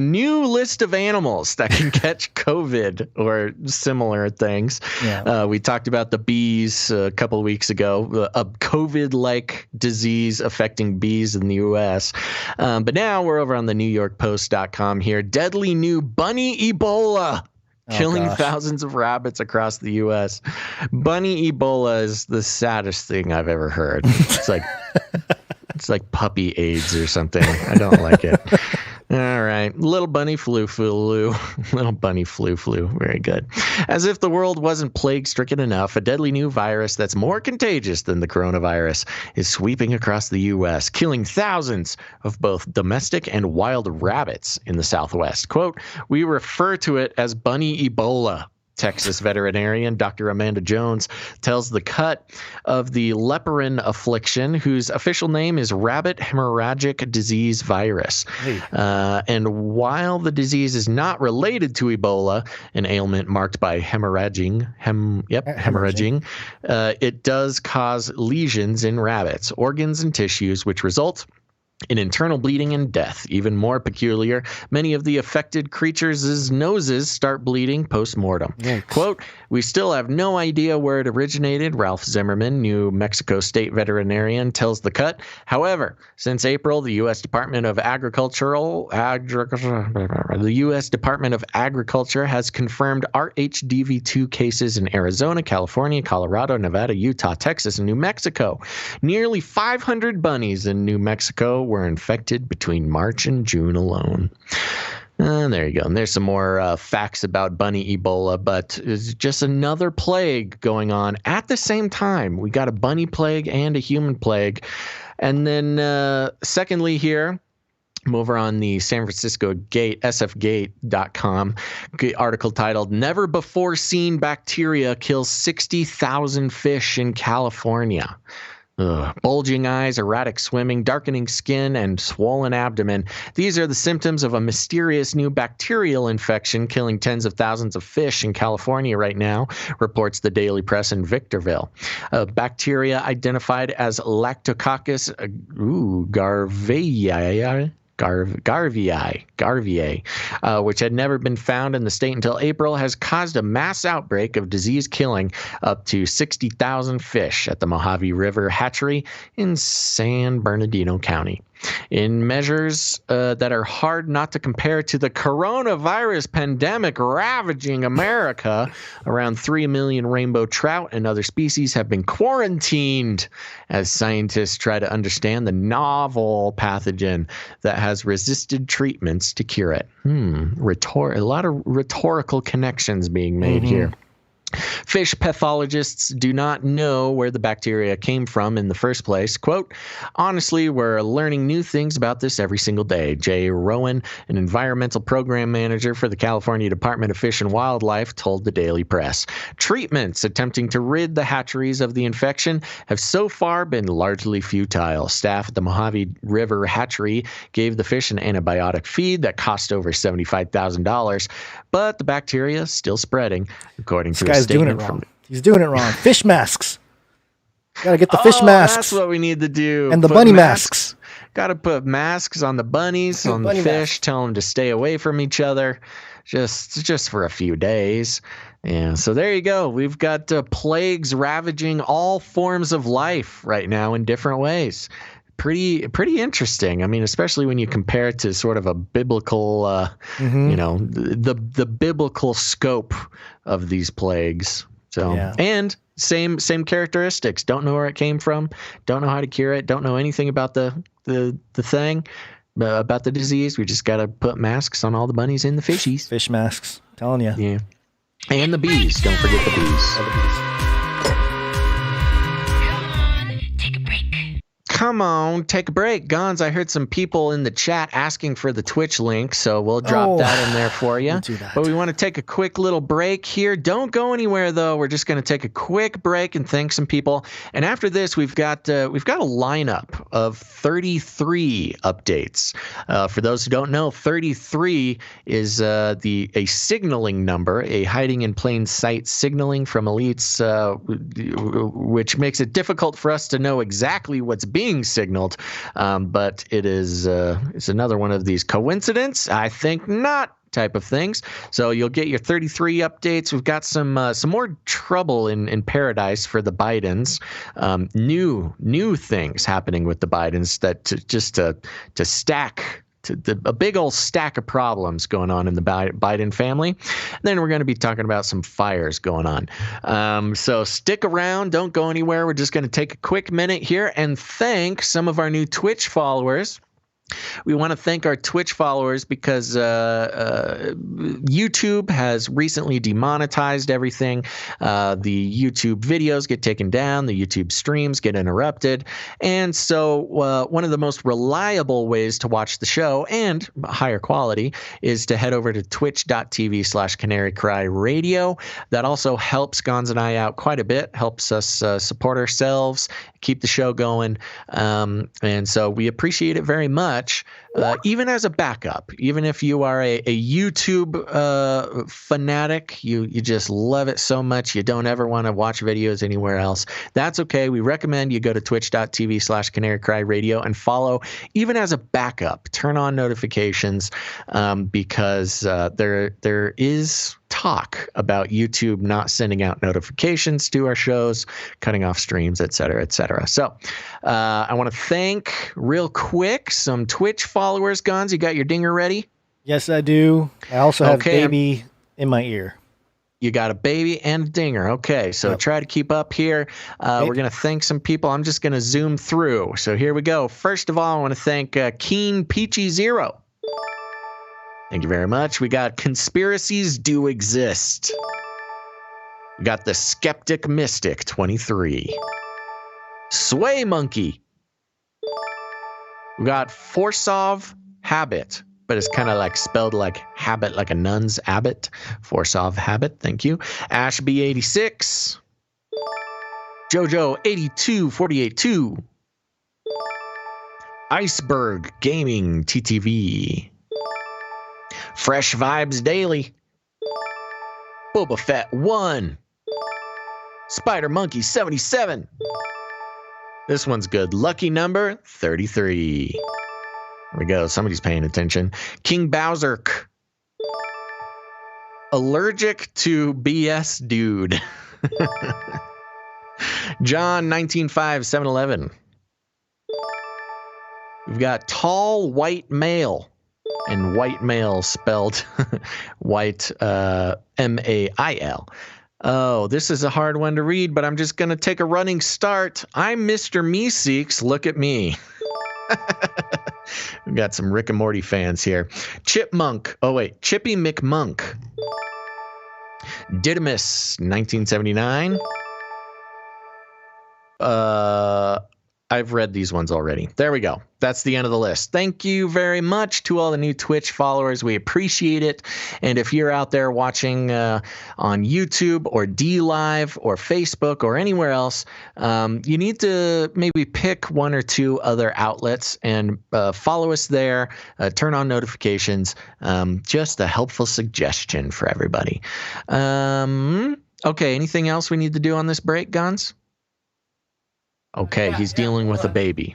new list of animals that can catch COVID or similar things. Yeah. We talked about the bees a couple of weeks ago, a COVID-like disease affecting bees in the U.S. But now we're over on the NewYorkPost.com here. Deadly new bunny Ebola. Killing thousands of rabbits across the U.S. Bunny Ebola is the saddest thing I've ever heard. It's like... It's like puppy AIDS or something. I don't like it. All right. Little bunny flu. Little bunny flu. Very good. As if the world wasn't plague-stricken enough, a deadly new virus that's more contagious than the coronavirus is sweeping across the U.S., killing thousands of both domestic and wild rabbits in the Southwest. Quote, we refer to it as bunny Ebola. Texas veterinarian Dr. Amanda Jones tells The Cut of the leporin affliction, whose official name is rabbit hemorrhagic disease virus. And while the disease is not related to Ebola, an ailment marked by hemorrhaging, it does cause lesions in rabbits, organs, and tissues, which result in internal bleeding and death. Even more peculiar, many of the affected creatures' noses start bleeding post-mortem. Yikes. Quote, we still have no idea where it originated, Ralph Zimmerman, New Mexico state veterinarian, tells The Cut. However, since April, the U.S. Department of Agriculture has confirmed RHDV2 cases in Arizona, California, Colorado, Nevada, Utah, Texas, and New Mexico. Nearly 500 bunnies in New Mexico were infected between March and June alone. There you go. And there's some more facts about bunny Ebola, but it's just another plague going on at the same time. We got a bunny plague and a human plague. And then secondly here, I'm over on the San Francisco Gate, sfgate.com, article titled, Never Before Seen Bacteria Kills 60,000 Fish in California. Bulging eyes, erratic swimming, darkening skin, and swollen abdomen. These are the symptoms of a mysterious new bacterial infection killing tens of thousands of fish in California right now, reports the Daily Press in Victorville. Bacteria identified as Lactococcus Garviae, which had never been found in the state until April, has caused a mass outbreak of disease, killing up to 60,000 fish at the Mojave River hatchery in San Bernardino County. In measures that are hard not to compare to the coronavirus pandemic ravaging America, around 3 million rainbow trout and other species have been quarantined as scientists try to understand the novel pathogen that has resisted treatments to cure it. A lot of rhetorical connections being made here. Fish pathologists do not know where the bacteria came from in the first place. Quote, honestly, we're learning new things about this every single day. Jay Rowan, an environmental program manager for the California Department of Fish and Wildlife, told the Daily Press. Treatments attempting to rid the hatcheries of the infection have so far been largely futile. Staff at the Mojave River hatchery gave the fish an antibiotic feed that cost over $75,000, but the bacteria is still spreading, according to a doing it wrong. He's doing it wrong. Fish masks. Gotta get the fish masks. That's what we need to do. And the bunny masks. Gotta put masks on the bunnies, on the fish, tell them to stay away from each other just for a few days. Yeah, so there you go. We've got plagues ravaging all forms of life right now in different ways. Pretty interesting. I mean, especially when you compare it to sort of a biblical, the biblical scope of these plagues. So, and same characteristics. Don't know where it came from. Don't know how to cure it. Don't know anything about the thing, about the disease. We just got to put masks on all the bunnies and the fishies. Fish masks. Telling you. Yeah. And the bees. Don't forget the bees. All the bees. Come come on, take a break. Gons, I heard some people in the chat asking for the Twitch link, so we'll drop that in there for you. We'll do that. But we want to take a quick little break here. Don't go anywhere, though. We're just going to take a quick break and thank some people. And after this, we've got a lineup of 33 updates. For those who don't know, 33 is a signaling number, a hiding in plain sight signaling from elites, which makes it difficult for us to know exactly what's being signaled. But it's another one of these coincidence. I think not. Type of things. So you'll get your 33 updates. We've got some more trouble in paradise for the Bidens. New things happening with the Bidens that to stack. A big old stack of problems going on in the Biden family. Then we're going to be talking about some fires going on. So stick around. Don't go anywhere. We're just going to take a quick minute here and thank some of our new Twitch followers. We want to thank our Twitch followers because YouTube has recently demonetized everything. The YouTube videos get taken down. The YouTube streams get interrupted. And so one of the most reliable ways to watch the show and higher quality is to head over to twitch.tv/Canary Cry Radio. That also helps Gons and I out quite a bit, helps us support ourselves, keep the show going. And so we appreciate it very much. Even as a backup, even if you are a YouTube fanatic, you just love it so much you don't ever want to watch videos anywhere else, that's okay. We recommend you go to twitch.tv/Canary Cry Radio and follow even as a backup. Turn on notifications because there is talk about YouTube not sending out notifications to our shows, cutting off streams, et cetera, et cetera. So I want to thank real quick some Twitch followers. Gons, you got your dinger ready? Yes, I do. I also have baby in my ear. You got a baby and a dinger. Okay, so try to keep up here. We're going to thank some people. I'm just going to zoom through. So here we go. First of all, I want to thank Keen Peachy Zero. Thank you very much. We got Conspiracies Do Exist. We got The Skeptic Mystic 23. Sway Monkey. We got Forsov Habit, but it's kind of like spelled like habit, like a nun's abbot. Forsov Habit. Thank you. Ashby 86. Jojo 82482. Iceberg Gaming TTV. Fresh Vibes Daily. Boba Fett 1. Spider Monkey 77. This one's good. Lucky number 33. There we go. Somebody's paying attention. King Bowser. Allergic to BS Dude. John 195 711. We've got Tall White Male. And white male spelled white M-A-I-L. Oh, this is a hard one to read, but I'm just going to take a running start. I'm Mr. Meeseeks. Look at me. We've got some Rick and Morty fans here. Chipmunk. Oh, wait. Chippy McMunk. Didymus, 1979. I've read these ones already. There we go. That's the end of the list. Thank you very much to all the new Twitch followers. We appreciate it. And if you're out there watching on YouTube or DLive or Facebook or anywhere else, you need to maybe pick one or two other outlets and follow us there. Turn on notifications. Just a helpful suggestion for everybody. Okay, anything else we need to do on this break, Gons? Okay, he's dealing with a baby.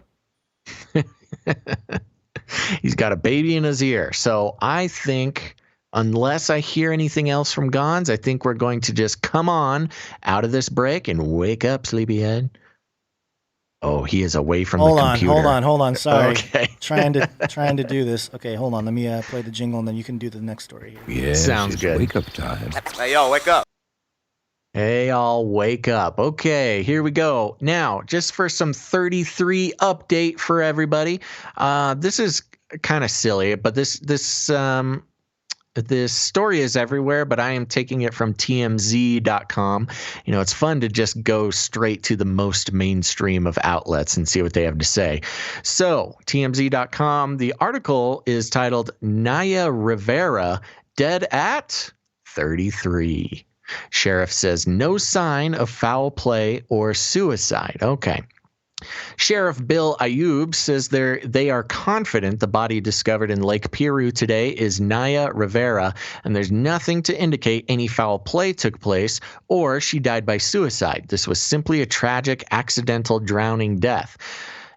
He's got a baby in his ear. So I think, unless I hear anything else from Gons, I think we're going to just come on out of this break and wake up, sleepyhead. Oh, he is away from the computer. Hold on. Sorry. Okay. trying to do this. Okay, hold on. Let me play the jingle, and then you can do the next story here. Yeah, sounds good. Wake up time. Hey, yo, wake up. Hey, all wake up. Okay, here we go. Now, just for some 33 update for everybody. This is kind of silly, but this this story is everywhere, but I am taking it from TMZ.com. You know, it's fun to just go straight to the most mainstream of outlets and see what they have to say. So, TMZ.com, the article is titled Naya Rivera Dead at 33. Sheriff says no sign of foul play or suicide. Okay. Sheriff Bill Ayub says they are confident the body discovered in Lake Piru today is Naya Rivera, and there's nothing to indicate any foul play took place or she died by suicide. This was simply a tragic accidental drowning death.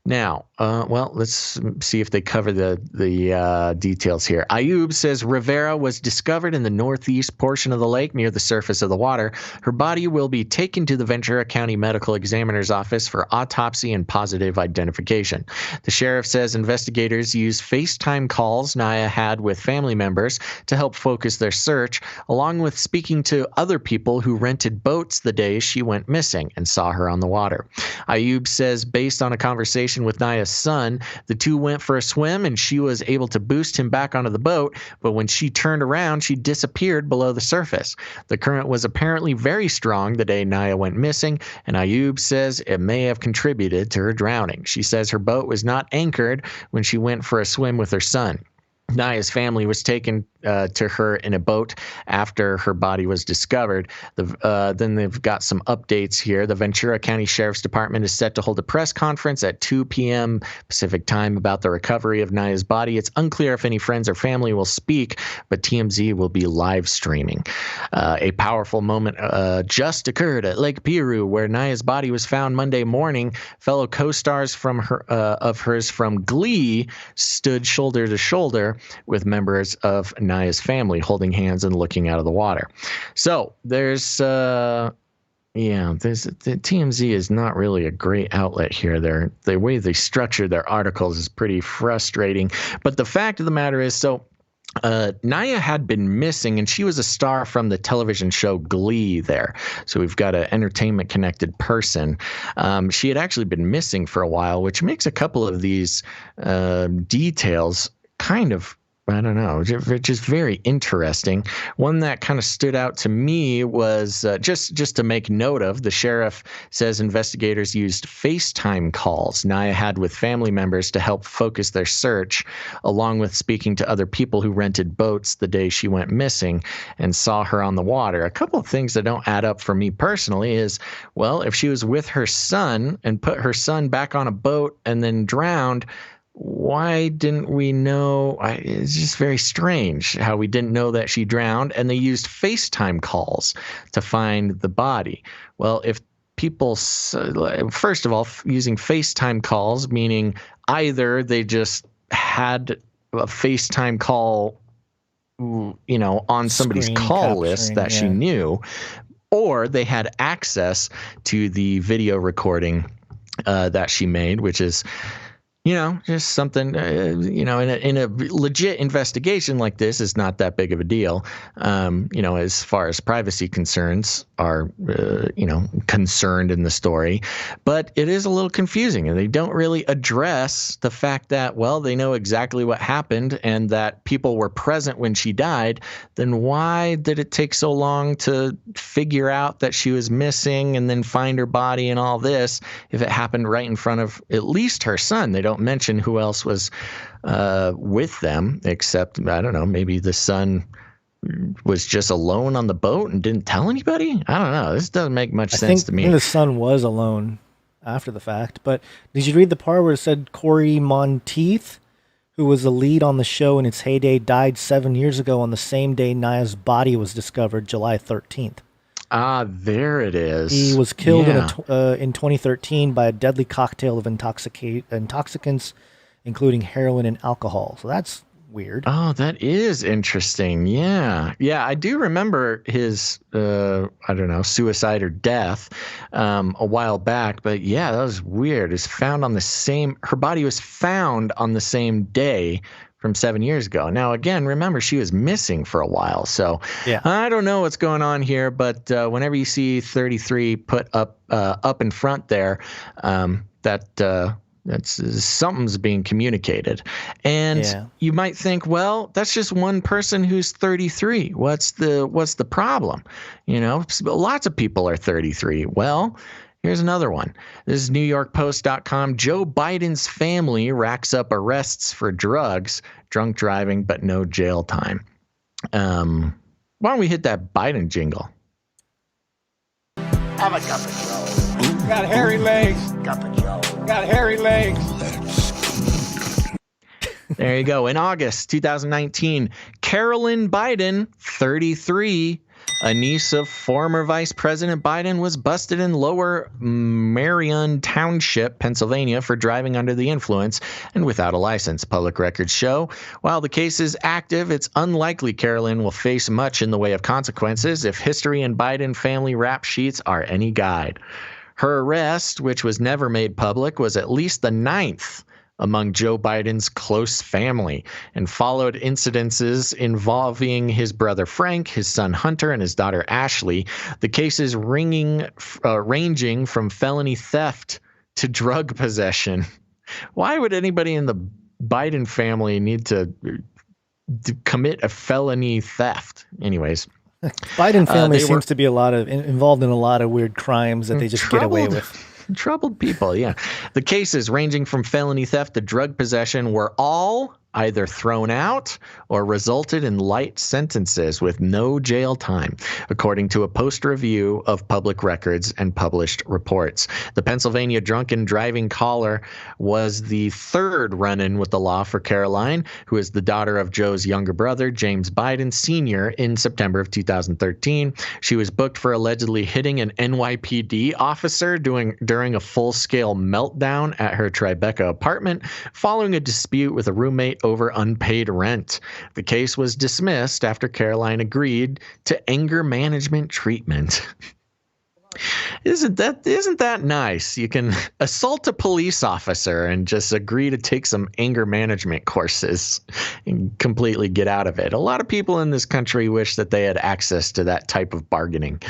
Now, well, let's see if they cover the details here. Ayub says Rivera was discovered in the northeast portion of the lake near the surface of the water. Her body will be taken to the Ventura County Medical Examiner's office for autopsy and positive identification. The sheriff says investigators used FaceTime calls Naya had with family members to help focus their search, along with speaking to other people who rented boats the day she went missing and saw her on the water. Ayub says based on a conversation with Naya's son, the two went for a swim and she was able to boost him back onto the boat, but when she turned around, she disappeared below the surface. The current was apparently very strong the day Naya went missing, and Ayub says it may have contributed to her drowning. She says her boat was not anchored when she went for a swim with her son. Naya's family was taken to her in a boat after her body was discovered. Then they've got some updates here. The Ventura County Sheriff's Department is set to hold a press conference at 2 p.m. Pacific time about the recovery of Naya's body. It's unclear if any friends or family will speak, but TMZ will be live streaming. A powerful moment just occurred at Lake Piru, where Naya's body was found Monday morning. Fellow co-stars of hers from Glee stood shoulder to shoulder with members of Naya's family holding hands and looking out of the water. So there's the TMZ is not really a great outlet here. The way they structure their articles is pretty frustrating. But the fact of the matter is, Naya had been missing, and she was a star from the television show Glee there. So we've got an entertainment-connected person. She had actually been missing for a while, which makes a couple of these details kind of, I don't know, just very interesting. One that kind of stood out to me was just to make note of, the sheriff says investigators used FaceTime calls Naya had with family members to help focus their search, along with speaking to other people who rented boats the day she went missing and saw her on the water. A couple of things that don't add up for me personally is, well, if she was with her son and put her son back on a boat and then drowned, why didn't we know? It's just very strange how we didn't know that she drowned, and they used FaceTime calls to find the body. Well, if people, first of all, using FaceTime calls, meaning either they just had a FaceTime call, on somebody's call list that she knew, or they had access to the video recording that she made, which is, just something, in a legit investigation like this is not that big of a deal, as far as privacy concerns are, concerned in the story. But it is a little confusing, and they don't really address the fact that, well, they know exactly what happened and that people were present when she died. Then why did it take so long to figure out that she was missing and then find her body and all this if it happened right in front of at least her son? They don't mention who else was with them, except, I don't know, maybe the son was just alone on the boat and didn't tell anybody. I don't know. This doesn't make much sense to me. I think the son was alone after the fact. But did you read the part where it said Corey Monteith, who was the lead on the show in its heyday, died 7 years ago on the same day Naya's body was discovered, July 13th? Ah, there it is. He was killed in 2013 by a deadly cocktail of intoxicants, including heroin and alcohol. So that's weird. Oh, that is interesting. Yeah. Yeah, I do remember his, suicide or death a while back. But yeah, that was weird. Her body was found on the same day from 7 years ago. Now, again, remember, she was missing for a while. So yeah. I don't know what's going on here, but whenever you see 33 put up in front there, that That's something's being communicated. And you might think, well, that's just one person who's 33. What's the problem? Lots of people are 33. Well, here's another one. This is NewYorkPost.com. Joe Biden's family racks up arrests for drugs, drunk driving, but no jail time. Why don't we hit that Biden jingle? Have a cup of Joe. Got hairy legs. Cup of Joe. Got hairy legs. There you go. In August 2019, Carolyn Biden, 33, a niece of former Vice President Biden, was busted in Lower Marion Township, Pennsylvania, for driving under the influence and without a license, public records show. While the case is active, it's unlikely Carolyn will face much in the way of consequences if history and Biden family rap sheets are any guide. Her arrest, which was never made public, was at least the 9th among Joe Biden's close family and followed incidences involving his brother Frank, his son Hunter, and his daughter Ashley. The cases ranging from felony theft to drug possession. Why would anybody in the Biden family need to commit a felony theft? Anyways. Biden family seems to be involved in a lot of weird crimes that they just get away with. Troubled people, yeah. The cases ranging from felony theft to drug possession were all either thrown out or resulted in light sentences with no jail time, according to a post-review of public records and published reports. The Pennsylvania drunken driving caller was the third run-in with the law for Caroline, who is the daughter of Joe's younger brother, James Biden Sr., in September of 2013. She was booked for allegedly hitting an NYPD officer during a full-scale meltdown at her Tribeca apartment following a dispute with a roommate over unpaid rent. The case was dismissed after Caroline agreed to anger management treatment. Isn't that nice? You can assault a police officer and just agree to take some anger management courses and completely get out of it. A lot of people in this country wish that they had access to that type of bargaining.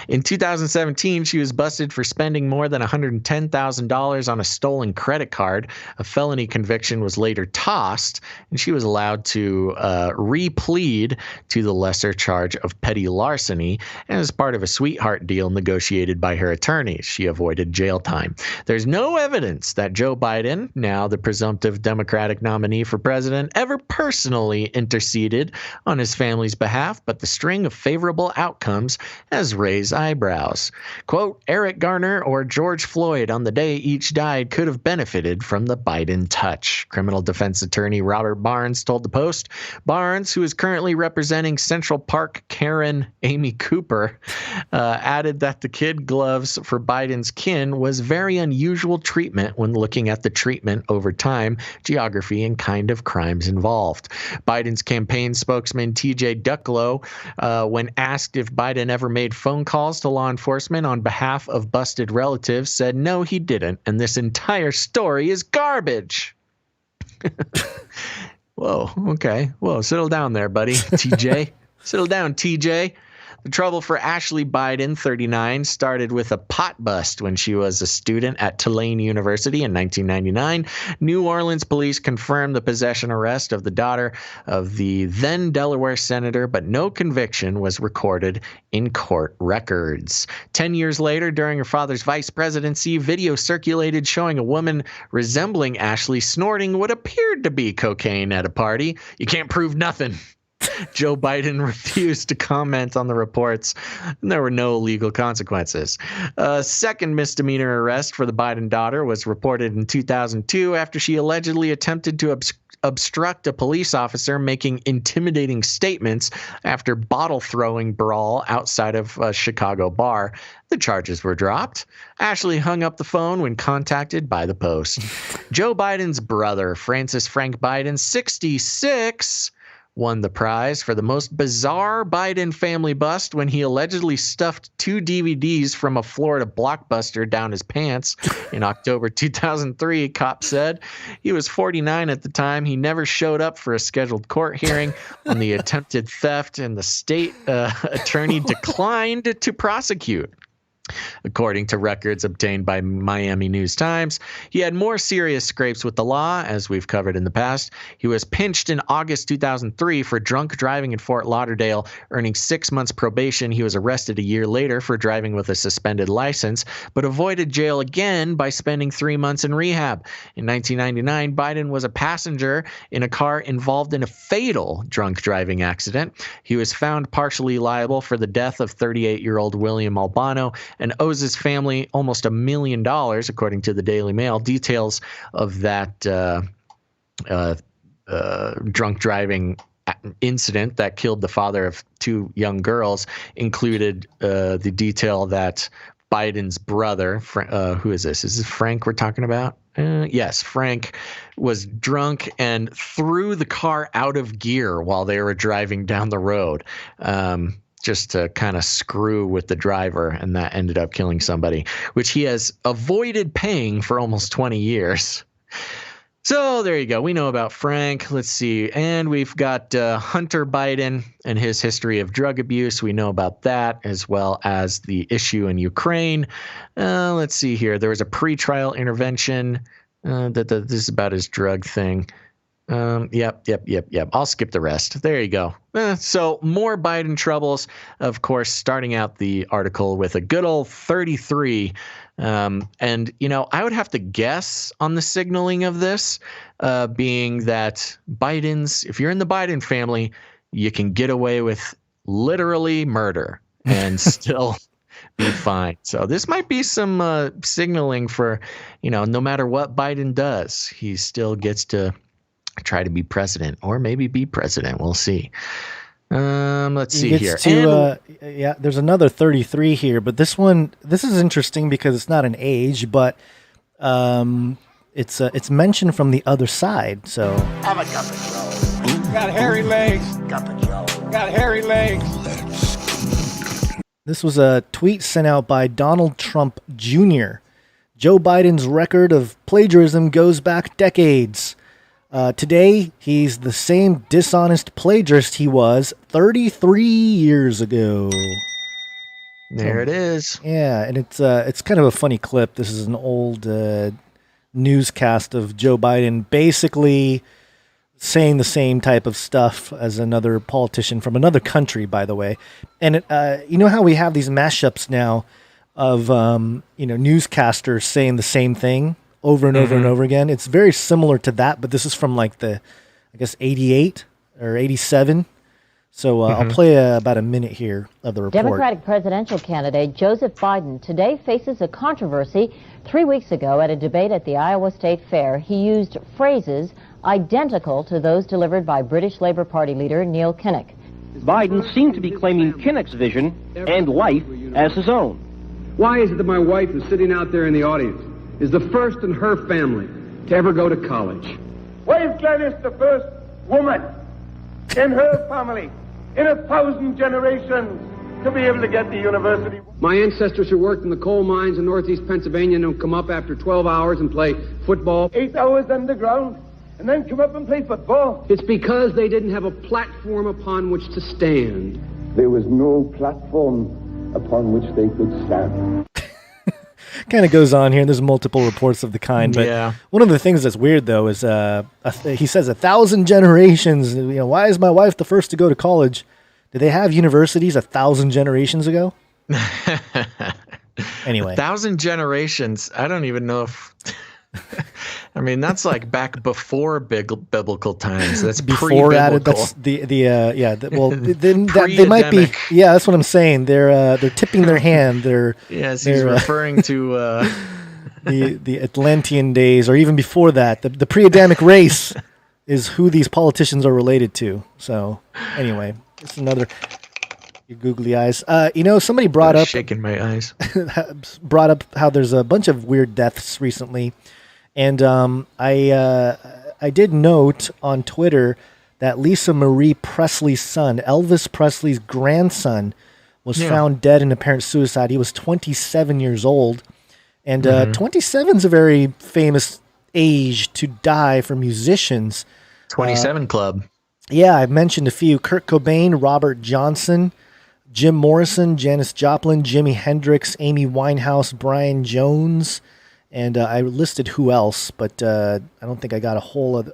In 2017, she was busted for spending more than $110,000 on a stolen credit card. A felony conviction was later tossed, and she was allowed to replead to the lesser charge of petty larceny, and as part of a sweetheart deal negotiated by her attorneys, she avoided jail time. There's no evidence that Joe Biden, now the presumptive Democratic nominee for president, ever personally interceded on his family's behalf, but the string of favorable outcomes has raised eyebrows. Quote, Eric Garner or George Floyd on the day each died could have benefited from the Biden touch. Criminal defense attorney Robert Barnes told the Post. Barnes, who is currently representing Central Park Karen Amy Cooper, added that the kid gloves for Biden's kin was very unusual treatment when looking at the treatment over time, geography, and kind of crimes involved. Biden's campaign spokesman TJ Ducklow, when asked if Biden ever made phone calls to law enforcement on behalf of busted relatives, said no, he didn't, and this entire story is garbage. Whoa, okay. Whoa, settle down there, buddy. TJ. Settle down, TJ. The trouble for Ashley Biden, 39, started with a pot bust when she was a student at Tulane University in 1999. New Orleans police confirmed the possession arrest of the daughter of the then Delaware senator, but no conviction was recorded in court records. 10 years later, during her father's vice presidency, video circulated showing a woman resembling Ashley snorting what appeared to be cocaine at a party. You can't prove nothing. Joe Biden refused to comment on the reports, and there were no legal consequences. A second misdemeanor arrest for the Biden daughter was reported in 2002 after she allegedly attempted to obstruct a police officer making intimidating statements after bottle-throwing brawl outside of a Chicago bar. The charges were dropped. Ashley hung up the phone when contacted by the Post. Joe Biden's brother, Francis Frank Biden, 66, won the prize for the most bizarre Biden family bust when he allegedly stuffed 2 DVDs from a Florida Blockbuster down his pants in October 2003, cops said. He was 49 at the time. He never showed up for a scheduled court hearing on the attempted theft, and the state attorney declined to prosecute. According to records obtained by Miami News Times, he had more serious scrapes with the law, as we've covered in the past. He was pinched in August 2003 for drunk driving in Fort Lauderdale, earning 6 months probation. He was arrested a year later for driving with a suspended license, but avoided jail again by spending 3 months in rehab. In 1999, Biden was a passenger in a car involved in a fatal drunk driving accident. He was found partially liable for the death of 38-year-old William Albano and owes his family almost $1 million, according to the Daily Mail. Details of that drunk driving incident that killed the father of 2 young girls included the detail that Biden's brother, who is this? Is this Frank we're talking about? Yes, Frank was drunk and threw the car out of gear while they were driving down the road. Just to kind of screw with the driver, and that ended up killing somebody, which he has avoided paying for almost 20 years. So there you go. We know about Frank. Let's see. And we've got Hunter Biden and his history of drug abuse. We know about that, as well as the issue in Ukraine. Let's see here. There was a pretrial intervention. This is about his drug thing. Yep. I'll skip the rest. There you go. So more Biden troubles, of course, starting out the article with a good old 33. And, I would have to guess on the signaling of this, being that if you're in the Biden family, you can get away with literally murder and still be fine. So this might be some signaling for, no matter what Biden does, he still gets to try to be president, or maybe be president. We'll see. Let's see here. There's another 33 here, but this is interesting because it's not an age, but it's mentioned from the other side. So I'm a cup of Joe. Got hairy legs. Cup of Joe. Got hairy legs. This was a tweet sent out by Donald Trump Jr. Joe Biden's record of plagiarism goes back decades. Today, he's the same dishonest plagiarist he was 33 years ago. There it is. Yeah, and it's kind of a funny clip. This is an old newscast of Joe Biden basically saying the same type of stuff as another politician from another country, by the way. And you know how we have these mashups now of newscasters saying the same thing over and over and over again. It's very similar to that, but this is from like the, 88 or 87. So I'll play about a minute here of the report. Democratic presidential candidate Joseph Biden today faces a controversy. 3 weeks ago at a debate at the Iowa State Fair, he used phrases identical to those delivered by British Labour Party leader Neil Kinnock. Biden seemed to be claiming Kinnock's vision and life as his own. Why is it that my wife, who's sitting out there in the audience, is the first in her family to ever go to college? Why is Gladys the first woman in her family in 1,000 generations to be able to get to university? My ancestors who worked in the coal mines in northeast Pennsylvania don't come up after 12 hours and play football. 8 hours underground and then come up and play football. It's because they didn't have a platform upon which to stand. There was no platform upon which they could stand. Kind of goes on here. There's multiple reports of the kind, but one of the things that's weird though is he says 1,000 generations. Why is my wife the first to go to college? Did they have universities 1,000 generations ago? Anyway, 1,000 generations. I don't even know if. I mean, that's like back before biblical times. That's before added. That's they might be. Yeah, that's what I'm saying. They're tipping their hand. He's referring to the Atlantean days, or even before that. The pre-Adamic race is who these politicians are related to. So anyway, it's another. Your googly eyes. Somebody brought up shaking my eyes. Brought up how there's a bunch of weird deaths recently. And I did note on Twitter that Lisa Marie Presley's son, Elvis Presley's grandson, was found dead in apparent suicide. He was 27 years old. And 27 is a very famous age to die for musicians. 27 Club. Yeah, I've mentioned a few. Kurt Cobain, Robert Johnson, Jim Morrison, Janis Joplin, Jimi Hendrix, Amy Winehouse, Brian Jones, and I listed who else, but I don't think I got a whole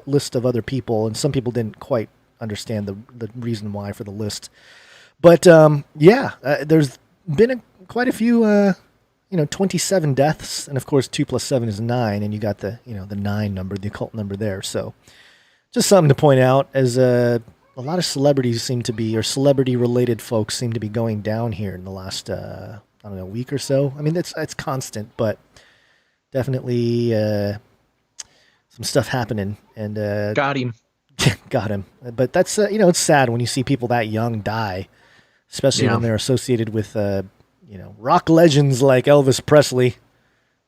list of other people, and some people didn't quite understand the reason why for the list. But there's been quite a few, 27 deaths, and of course 2 + 7 is 9, and you got the 9 number, the occult number there. So just something to point out, as a lot of celebrities seem to be, or celebrity-related folks seem to be going down here in the last week or so. I mean, it's constant, but definitely some stuff happening. And got him. But that's it's sad when you see people that young die, especially when they're associated with rock legends like Elvis Presley.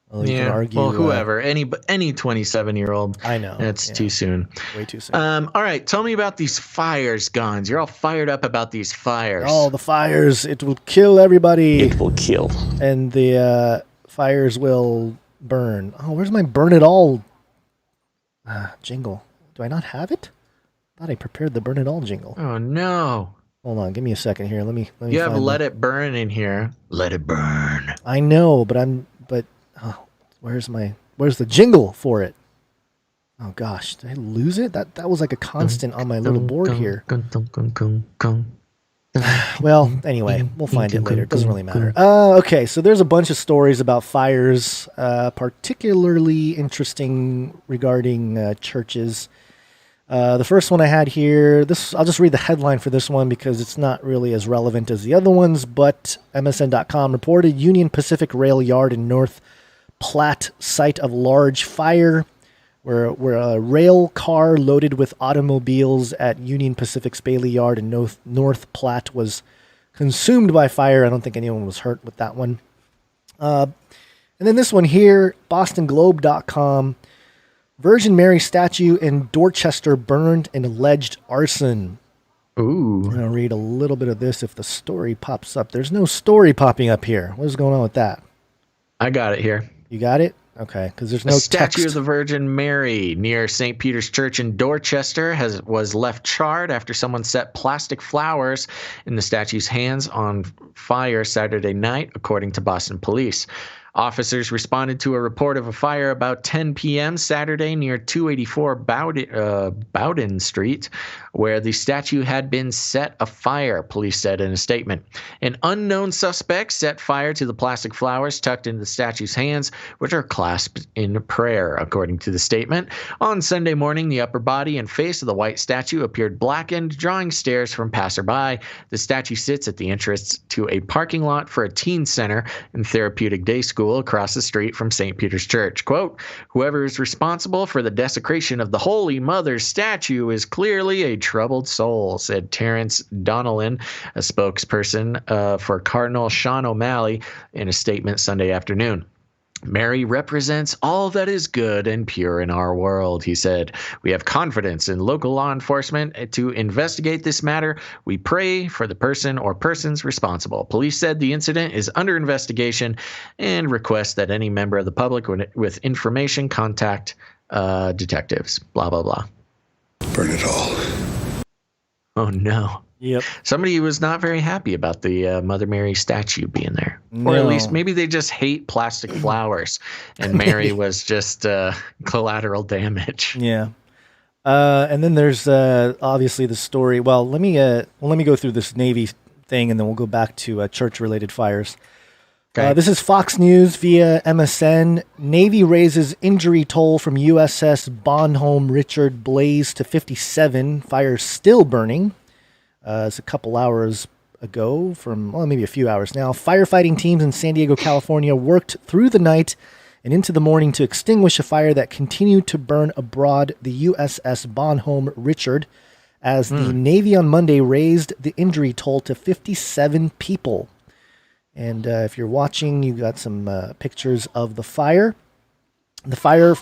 Well, you can argue, whoever, any 27-year-old. I know. It's too soon. Way too soon. All right, tell me about these fires, Gons. You're all fired up about these fires. Oh, the fires. It will kill everybody. It will kill. And the fires will burn. Oh, where's my burn it all jingle? Do I not have it? I thought I prepared the burn it all jingle. Oh, no. Hold on. Give me a second here. Let me you have let it burn in here. Let it burn. I know, but where's the jingle for it? Oh gosh, did I lose it? That was like a constant on my little board here. Well, anyway, we'll find it later. It doesn't really matter. Okay, so there's a bunch of stories about fires, particularly interesting regarding churches. The first one I had here, I'll just read the headline for this one because it's not really as relevant as the other ones, but MSN.com reported Union Pacific Rail Yard in North Platte site of large fire, where a rail car loaded with automobiles at Union Pacific's Bailey Yard in North Platte was consumed by fire. I don't think anyone was hurt with that one. And then this one here, BostonGlobe.com. Virgin Mary statue in Dorchester burned in alleged arson. Ooh. I'm going to read a little bit of this if the story pops up. There's no story popping up here. What is going on with that? I got it here. You got it? Okay, because there's no statue text. of the Virgin Mary near St. Peter's Church in Dorchester was left charred after someone set plastic flowers in the statue's hands on fire Saturday night, according to Boston police. Officers responded to a report of a fire about 10 p.m. Saturday near 284 Bowden Street, where the statue had been set afire, police said in a statement. An unknown suspect set fire to the plastic flowers tucked in the statue's hands, which are clasped in prayer, according to the statement. On Sunday morning, the upper body and face of the white statue appeared blackened, drawing stares from passerby. The statue sits at the entrance to a parking lot for a teen center and therapeutic day school across the street from St. Peter's Church. Quote, whoever is responsible for the desecration of the Holy Mother's statue is clearly a troubled soul, said Terrence Donnellan, a spokesperson for Cardinal Sean O'Malley, in a statement Sunday afternoon. Mary represents all that is good and pure in our world, he said. We have confidence in local law enforcement to investigate this matter. We pray for the person or persons responsible. Police said the incident is under investigation and request that any member of the public with information contact detectives. Blah, blah, blah. Burn it all. Oh, no. Yep. Somebody was not very happy about the Mother Mary statue being there. No. Or at least maybe they just hate plastic flowers and Mary was just collateral damage. Yeah. And then there's obviously the story. Well, let me go through this Navy thing and then we'll go back to church-related fires. Okay. This is Fox News via MSN. Navy raises injury toll from USS Bonhomme Richard Blaze to 57. Fire still burning. It's a couple hours ago maybe a few hours now. Firefighting teams in San Diego, California worked through the night and into the morning to extinguish a fire that continued to burn aboard the USS Bonhomme Richard as the Navy on Monday raised the injury toll to 57 people. And if you're watching, you got some pictures of the fire. The fire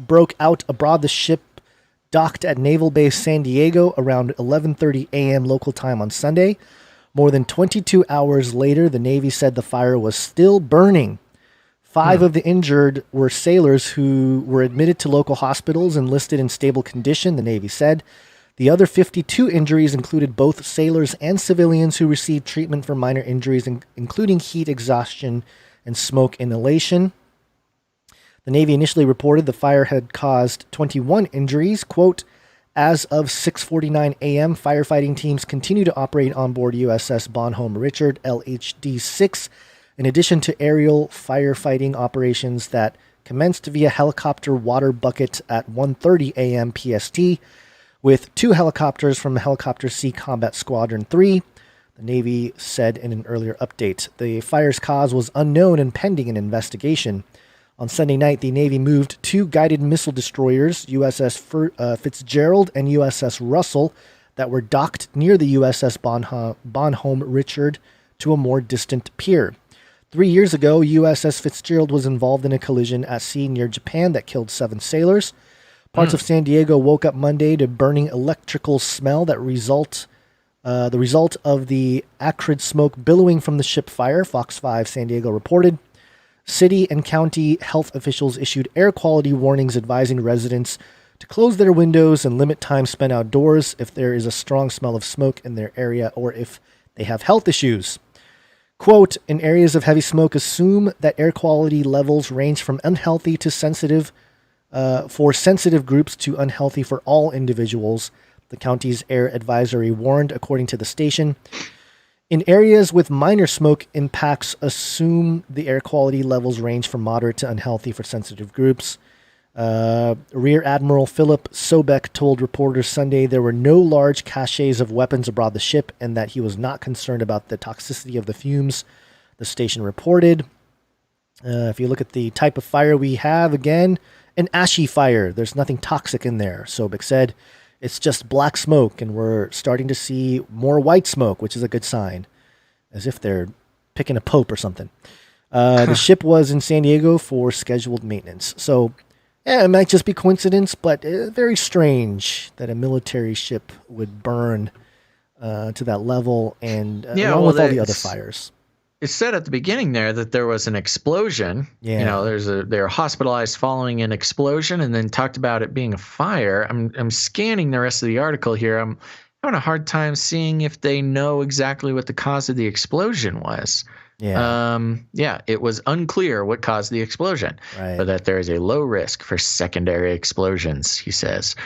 broke out aboard the ship docked at Naval Base San Diego around 11:30 a.m. local time on Sunday. More than 22 hours later, the Navy said the fire was still burning. 5 of the injured were sailors who were admitted to local hospitals and listed in stable condition, the Navy said. The other 52 injuries included both sailors and civilians who received treatment for minor injuries, including heat exhaustion and smoke inhalation. The Navy initially reported the fire had caused 21 injuries. Quote, as of 6:49 a.m., firefighting teams continue to operate on board USS Bonhomme Richard, LHD-6, in addition to aerial firefighting operations that commenced via helicopter water bucket at 1:30 a.m. PST, with 2 helicopters from Helicopter Sea Combat Squadron 3, the Navy said in an earlier update. The fire's cause was unknown and pending an investigation. On Sunday night, the Navy moved 2 guided missile destroyers, USS Fitzgerald and USS Russell, that were docked near the USS Bonhomme Richard to a more distant pier. 3 years ago, USS Fitzgerald was involved in a collision at sea near Japan that killed 7 sailors. Parts of San Diego woke up Monday to burning electrical smell that the result of the acrid smoke billowing from the ship fire, Fox 5 San Diego reported. City and county health officials issued air quality warnings advising residents to close their windows and limit time spent outdoors if there is a strong smell of smoke in their area or if they have health issues. Quote, in areas of heavy smoke, assume that air quality levels range from unhealthy to sensitive for sensitive groups to unhealthy for all individuals, the county's air advisory warned, according to the station. In areas with minor smoke impacts, assume the air quality levels range from moderate to unhealthy for sensitive groups. Rear Admiral Philip Sobeck told reporters Sunday there were no large caches of weapons aboard the ship and that he was not concerned about the toxicity of the fumes, the station reported. If you look at the type of fire we have, again, an ashy fire. There's nothing toxic in there, Sobeck said. It's just black smoke, and we're starting to see more white smoke, which is a good sign, as if they're picking a pope or something. The ship was in San Diego for scheduled maintenance. So, yeah, it might just be coincidence, but very strange that a military ship would burn to that level, and along with all the other fires. It said at the beginning there that there was an explosion. Yeah. You know, they're hospitalized following an explosion, and then talked about it being a fire. I'm scanning the rest of the article here. I'm having a hard time seeing if they know exactly what the cause of the explosion was. Yeah. It was unclear what caused the explosion, but that there is a low risk for secondary explosions, he says.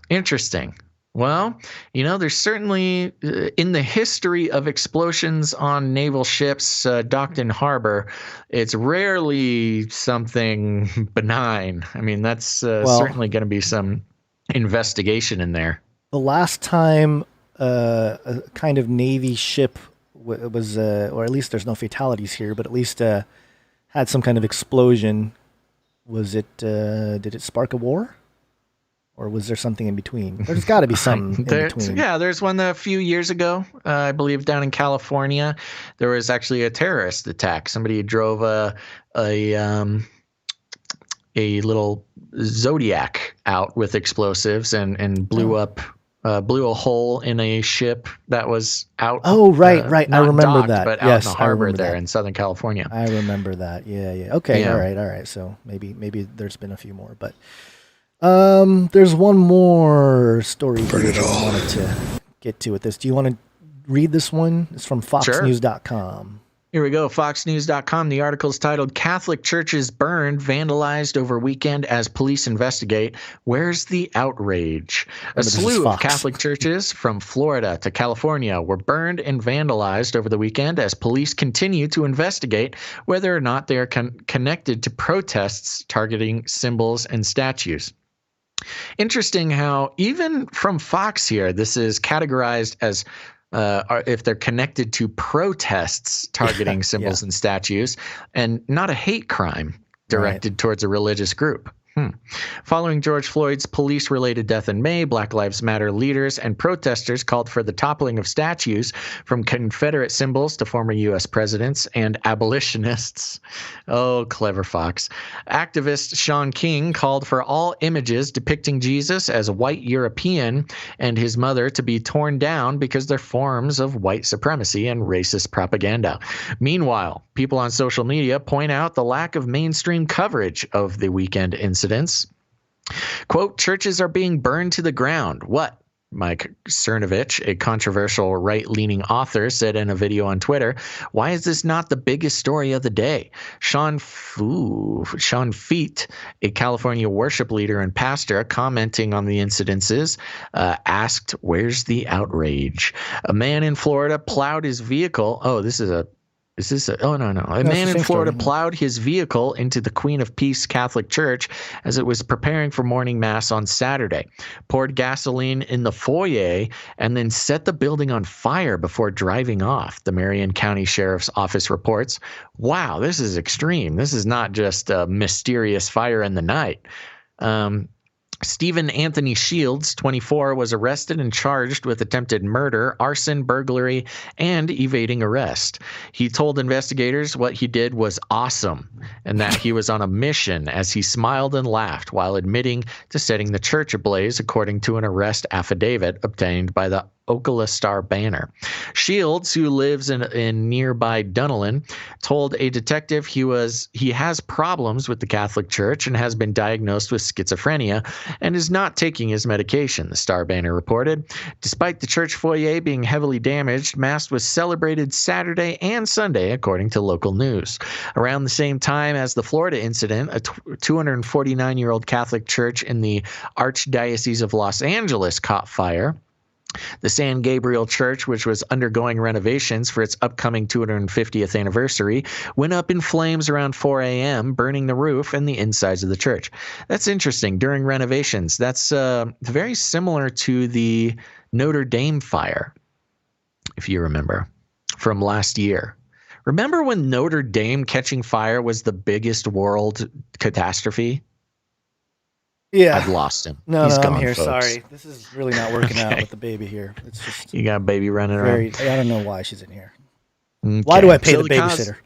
Interesting. Well, you know, there's certainly, in the history of explosions on naval ships docked in harbor, it's rarely something benign. I mean, that's certainly going to be some investigation in there. The last time a kind of Navy ship was, or at least there's no fatalities here, but at least had some kind of explosion, was it, did it spark a war? Or was there something in between? There's got to be something in between. Yeah, there's one a few years ago, I believe, down in California. There was actually a terrorist attack. Somebody drove a little Zodiac out with explosives and blew a hole in a ship that was out. Oh, right. I remember docked, that. But out in the harbor there in Southern California. I remember that. Yeah. Okay. Yeah. All right. So maybe there's been a few more, but. There's one more story here that I wanted to get to with this. Do you want to read this one? It's from FoxNews.com. Here we go. FoxNews.com. The article is titled "Catholic Churches Burned, Vandalized Over Weekend as Police Investigate. Where's the Outrage?" A slew of Catholic churches from Florida to California were burned and vandalized over the weekend as police continue to investigate whether or not they are connected to protests targeting symbols and statues. Interesting how even from Fox here, this is categorized as if they're connected to protests targeting symbols and statues, and not a hate crime directed towards a religious group. Following George Floyd's police-related death in May, Black Lives Matter leaders and protesters called for the toppling of statues from Confederate symbols to former U.S. presidents and abolitionists. Oh, clever Fox. Activist Sean King called for all images depicting Jesus as a white European and his mother to be torn down because they're forms of white supremacy and racist propaganda. Meanwhile, people on social media point out the lack of mainstream coverage of the weekend incidents. Quote, "Churches are being burned to the ground. What? Mike Cernovich, a controversial right-leaning author, said in a video on Twitter, "Why is this not the biggest story of the day?" Sean Feet, a California worship leader and pastor, commenting on the incidences, asked, "Where's the outrage?" A man in Florida plowed his vehicle. Oh, this is a oh, no. A man in Florida plowed his vehicle into the Queen of Peace Catholic Church as it was preparing for morning mass on Saturday, poured gasoline in the foyer, and then set the building on fire before driving off, the Marion County Sheriff's Office reports. Wow, this is extreme. This is not just a mysterious fire in the night. Stephen Anthony Shields, 24, was arrested and charged with attempted murder, arson, burglary, and evading arrest. He told investigators what he did was awesome and that he was on a mission as he smiled and laughed while admitting to setting the church ablaze, according to an arrest affidavit obtained by the Ocala Star-Banner. Shields, who lives in nearby Dunellen, told a detective he has problems with the Catholic Church and has been diagnosed with schizophrenia and is not taking his medication, the Star-Banner reported. Despite the church foyer being heavily damaged, Mass was celebrated Saturday and Sunday, according to local news. Around the same time as the Florida incident, a 249-year-old Catholic church in the Archdiocese of Los Angeles caught fire. The San Gabriel Church, which was undergoing renovations for its upcoming 250th anniversary, went up in flames around 4 a.m., burning the roof and the insides of the church. That's interesting. During renovations, that's very similar to the Notre Dame fire, if you remember, from last year. Remember when Notre Dame catching fire was the biggest world catastrophe? Yeah. I've lost him. No, He's I'm gone, here. folks. Sorry. This is really not working out with the baby here. It's just you got a baby running around. I don't know why she's in here. Okay. Why do I pay the babysitter?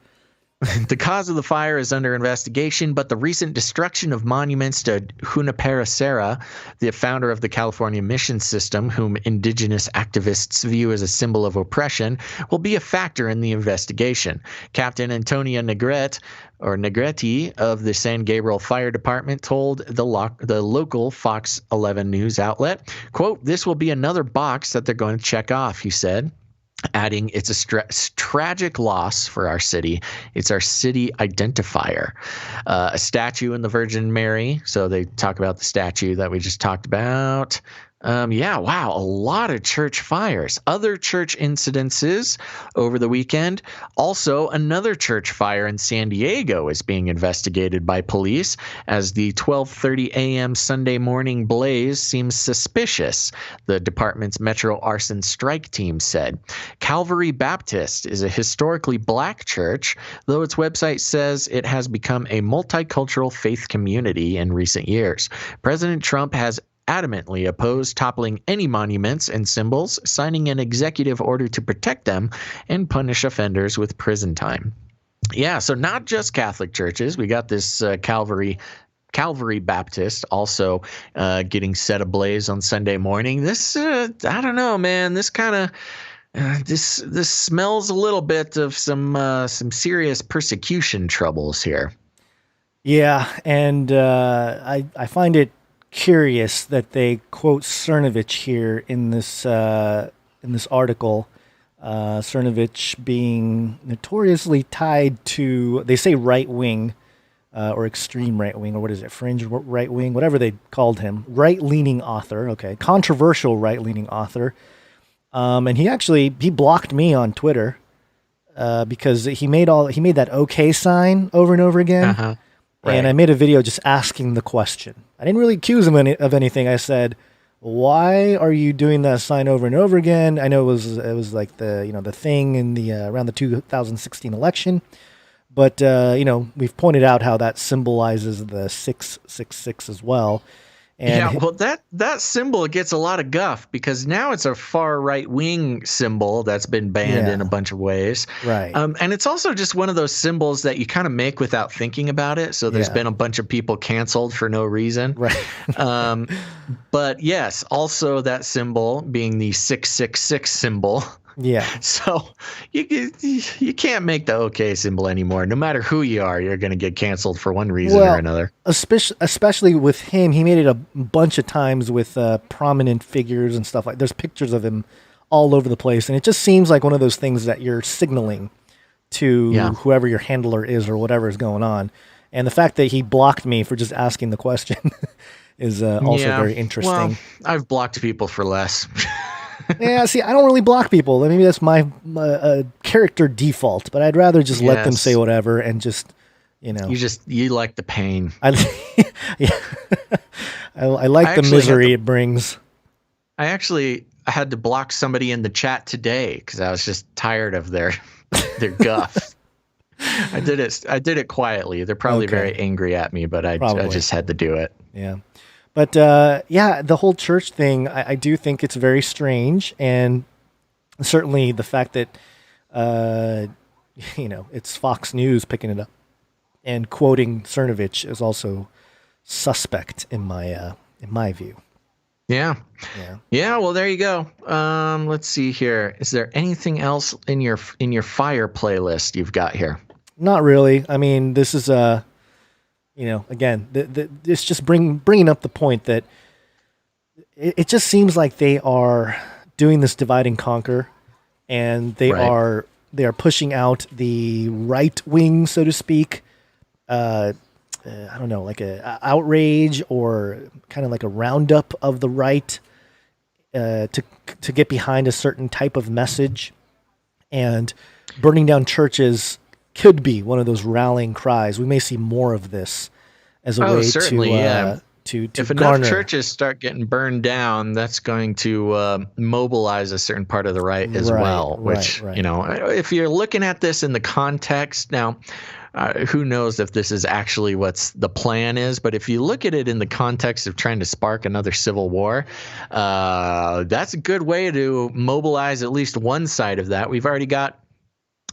The cause of the fire is under investigation, but the recent destruction of monuments to Junipero Serra, the founder of the California mission system, whom indigenous activists view as a symbol of oppression, will be a factor in the investigation. Captain Antonia Negretti of the San Gabriel Fire Department told the local Fox 11 news outlet, quote, "This will be another box that they're going to check off," he said, adding, "It's a tragic loss for our city. It's our city identifier." A statue in the Virgin Mary. So they talk about the statue that we just talked about. Wow, a lot of church fires. Other church incidences over the weekend. Also, another church fire in San Diego is being investigated by police as the 12:30 a.m. Sunday morning blaze seems suspicious, the department's Metro Arson Strike Team said. Calvary Baptist is a historically black church, though its website says it has become a multicultural faith community in recent years. President Trump has adamantly opposed toppling any monuments and symbols, signing an executive order to protect them and punish offenders with prison time. Yeah, so not just Catholic churches. We got this Calvary Baptist also getting set ablaze on Sunday morning. This, I don't know, man. This kind of this smells a little bit of some serious persecution troubles here. Yeah, and I find it curious that they quote Cernovich here in this article. Cernovich being notoriously tied to, they say, right wing or extreme right wing, or what is it, fringe right wing, whatever they called him, right leaning author. Okay, controversial right leaning author. And he blocked me on Twitter because he made that okay sign over and over again. Uh-huh. Right. And I made a video just asking the question. I didn't really accuse him of anything. I said, "Why are you doing that sign over and over again?" I know it was like the thing in the around the 2016 election, but we've pointed out how that symbolizes the 666 as well. And that symbol gets a lot of guff because now it's a far right wing symbol that's been banned in a bunch of ways. Right. And it's also just one of those symbols that you kind of make without thinking about it. So there's been a bunch of people canceled for no reason. Right. But yes, also that symbol being the 666 symbol Yeah. So you can't make the OK symbol anymore. No matter who you are, you're going to get canceled for one reason or another. Especially with him, he made it a bunch of times with prominent figures and stuff like. There's pictures of him all over the place, and it just seems like one of those things that you're signaling to whoever your handler is or whatever is going on. And the fact that he blocked me for just asking the question is also very interesting. Well, I've blocked people for less. Yeah, see, I don't really block people. Maybe that's my character default, but I'd rather just let them say whatever and just, You like the pain. I like the misery it brings. I had to block somebody in the chat today because I was just tired of their guff. I did it quietly. They're probably very angry at me, but I just had to do it. Yeah. But the whole church thing, I do think it's very strange, and certainly the fact that it's Fox News picking it up and quoting Cernovich is also suspect in my view. Yeah. Well, there you go. Let's see here. Is there anything else in your fire playlist you've got here? Not really. I mean, this is again, it's just bringing up the point that it just seems like they are doing this divide and conquer, and they are pushing out the right wing, so to speak. I don't know, like a outrage or kind of like a roundup of the right to get behind a certain type of message, and burning down churches could be one of those rallying cries. We may see more of this as a way to if garner. Enough churches start getting burned down, that's going to mobilize a certain part of the right as well. Which if you're looking at this in the context now. Who knows if this is actually what's the plan is, but if you look at it in the context of trying to spark another civil war, that's a good way to mobilize at least one side of that. We've already got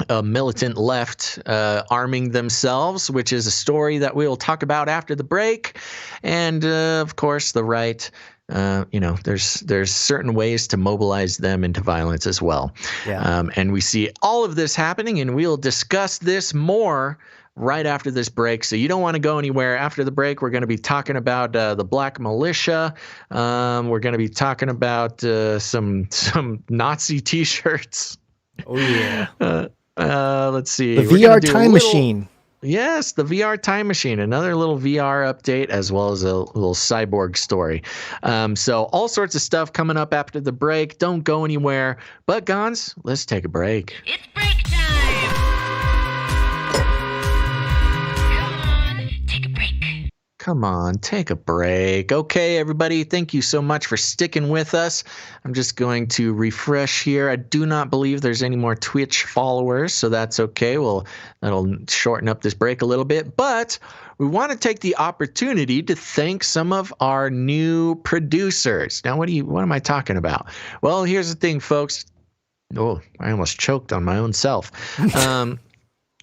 a militant left arming themselves, which is a story that we will talk about after the break. And of course, the right. There's certain ways to mobilize them into violence as well. Yeah. And we see all of this happening, and we'll discuss this more right after this break. So you don't want to go anywhere. After the break, we're going to be talking about the Black Militia. We're going to be talking about some Nazi T-shirts. Oh, yeah. Let's see. The VR time machine. Yes, the VR time machine, another little VR update, as well as a little cyborg story. So all sorts of stuff coming up after the break. Don't go anywhere. But Gons, let's take a break. It's break time. Come on, take a break. Okay, everybody, thank you so much for sticking with us. I'm just going to refresh here. I do not believe there's any more Twitch followers, so that's okay. Well, that'll shorten up this break a little bit. But we want to take the opportunity to thank some of our new producers. Now, what am I talking about? Well, here's the thing, folks. Oh, I almost choked on my own self.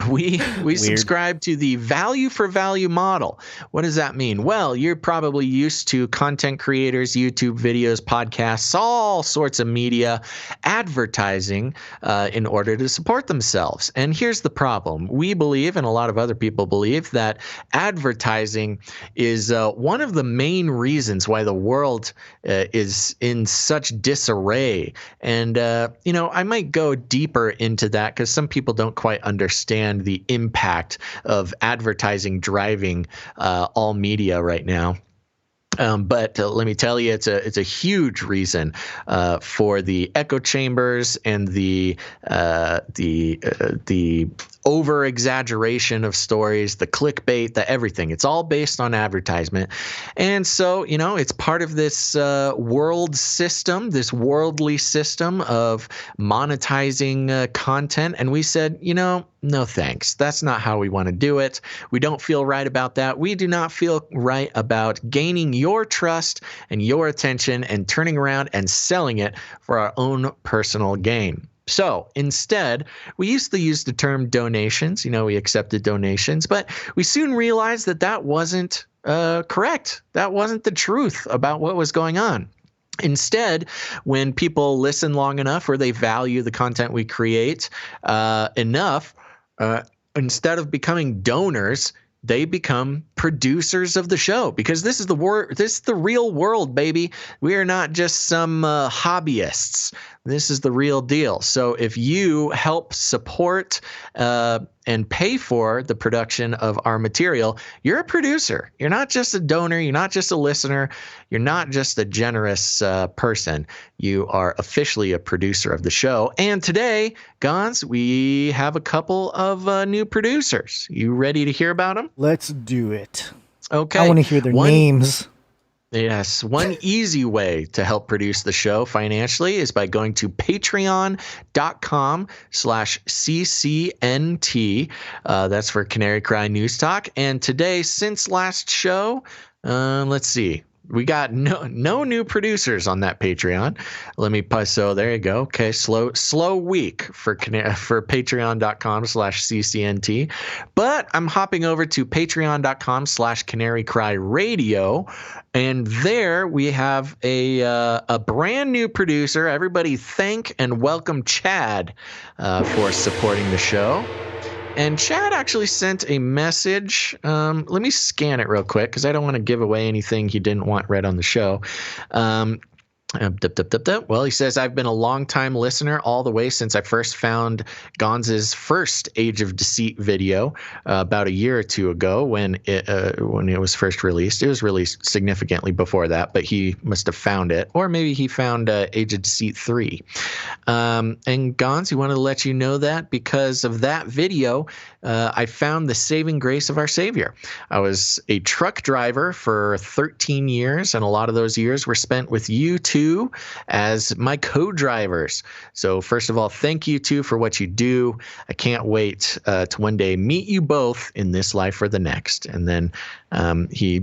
We subscribe to the value for value model. What does that mean? Well, you're probably used to content creators, YouTube videos, podcasts, all sorts of media, advertising in order to support themselves. And here's the problem. We believe, and a lot of other people believe, that advertising is one of the main reasons why the world is in such disarray. And, I might go deeper into that because some people don't quite understand the impact of advertising driving all media right now. But let me tell you, it's a huge reason for the echo chambers and the over exaggeration of stories, the clickbait, the everything. It's all based on advertisement. And so, it's part of this worldly system of monetizing content. And we said, no thanks. That's not how we want to do it. We don't feel right about that. We do not feel right about gaining your trust and your attention and turning around and selling it for our own personal gain. So instead, we used to use the term donations. We accepted donations, but we soon realized that wasn't correct. That wasn't the truth about what was going on. Instead, when people listen long enough or they value the content we create enough, instead of becoming donors, they become producers of the show, because this is the real world, baby. We are not just some hobbyists. This is the real deal. So if you help support and pay for the production of our material, you're a producer. You're not just a donor. You're not just a listener. You're not just a generous person. You are officially a producer of the show. And today, Gons, we have a couple of new producers. You ready to hear about them? Let's do it. Okay. I want to hear their names. Yes. One easy way to help produce the show financially is by going to patreon.com/CCNT. That's for Canary Cry News Talk. And today, since last show, let's see. We got no new producers on that Patreon. Let me pause. So there you go. Okay, slow week for patreon.com/CCNT. But I'm hopping over to patreon.com/Canary Cry Radio, and there we have a brand new producer. Everybody thank and welcome Chad for supporting the show. And Chad actually sent a message. Let me scan it real quick because I don't want to give away anything he didn't want read on the show. Well, he says, I've been a long-time listener all the way since I first found Gonz's first Age of Deceit video about a year or two ago when it was first released. It was released significantly before that, but he must have found it. Or maybe he found Age of Deceit 3. And Gonz, he wanted to let you know that because of that video, I found the saving grace of our Savior. I was a truck driver for 13 years, and a lot of those years were spent with you two as my co-drivers. So first of all, thank you two for what you do. I can't wait to one day meet you both in this life or the next. And then he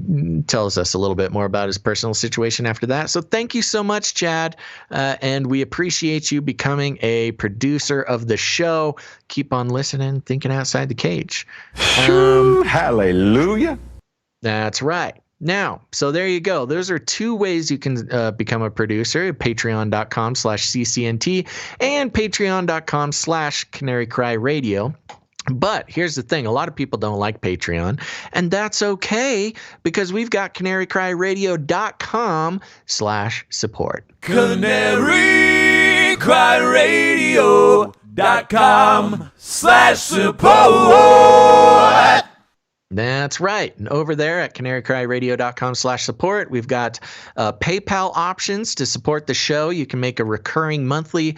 tells us a little bit more about his personal situation after that. So thank you so much, Chad. And we appreciate you becoming a producer of the show. Keep on listening, thinking outside the cage. Hallelujah. That's right. Now, so there you go. Those are two ways you can become a producer: patreon.com/CCNT and patreon.com/Canary Cry Radio. But here's the thing. A lot of people don't like Patreon, and that's okay because we've got canarycryradio.com/support. canarycryradio.com/support. That's right. And over there at canarycryradio.com/support, we've got PayPal options to support the show. You can make a recurring monthly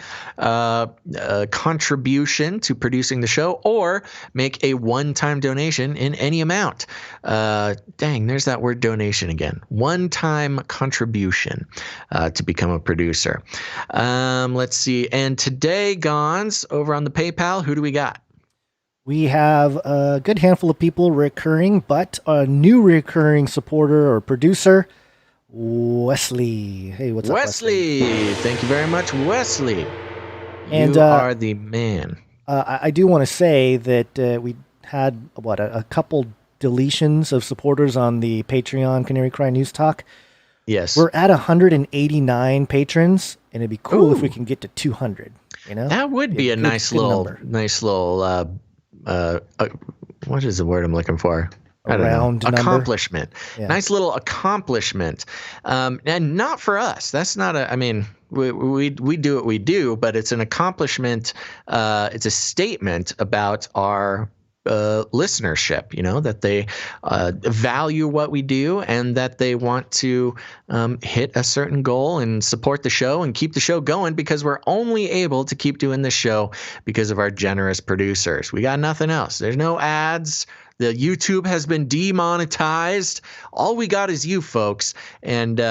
contribution to producing the show, or make a one-time donation in any amount. Dang, there's that word donation again. One-time contribution to become a producer. Let's see. And today, Gons, over on the PayPal, who do we got? We have a good handful of people recurring, but a new recurring supporter or producer, Wesley. Hey, what's up, Wesley? Thank you very much, Wesley. And you are the man. I do want to say that we had, a couple deletions of supporters on the Patreon Canary Cry News Talk. Yes. We're at 189 patrons, and it'd be cool if we can get to 200. You know, that would be a nice little what is the word I'm looking for? I don't know. Accomplishment. Yeah. Nice little accomplishment. And not for us. That's not I mean, we do what we do, but it's an accomplishment. It's a statement about our listenership, that they value what we do and that they want to hit a certain goal and support the show and keep the show going, because we're only able to keep doing this show because of our generous producers. We got nothing else. There's no ads. The YouTube has been demonetized. All we got is you folks. And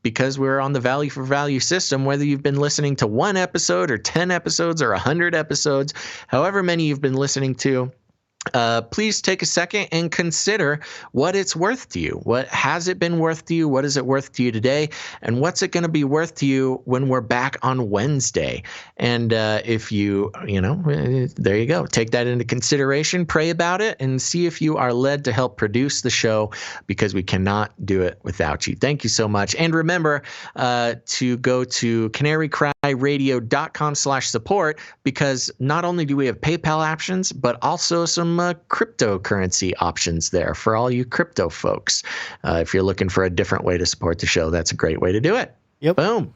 because we're on the value for value system, whether you've been listening to 1 episode or 10 episodes or 100 episodes, however many you've been listening to, please take a second and consider what it's worth to you. What has it been worth to you? What is it worth to you today? And what's it going to be worth to you when we're back on Wednesday? And if you there you go. Take that into consideration, pray about it, and see if you are led to help produce the show, because we cannot do it without you. Thank you so much. And remember to go to canarycryradio.com/support, because not only do we have PayPal options, but also some cryptocurrency options there for all you crypto folks. If you're looking for a different way to support the show, that's a great way to do it. Yep. Boom.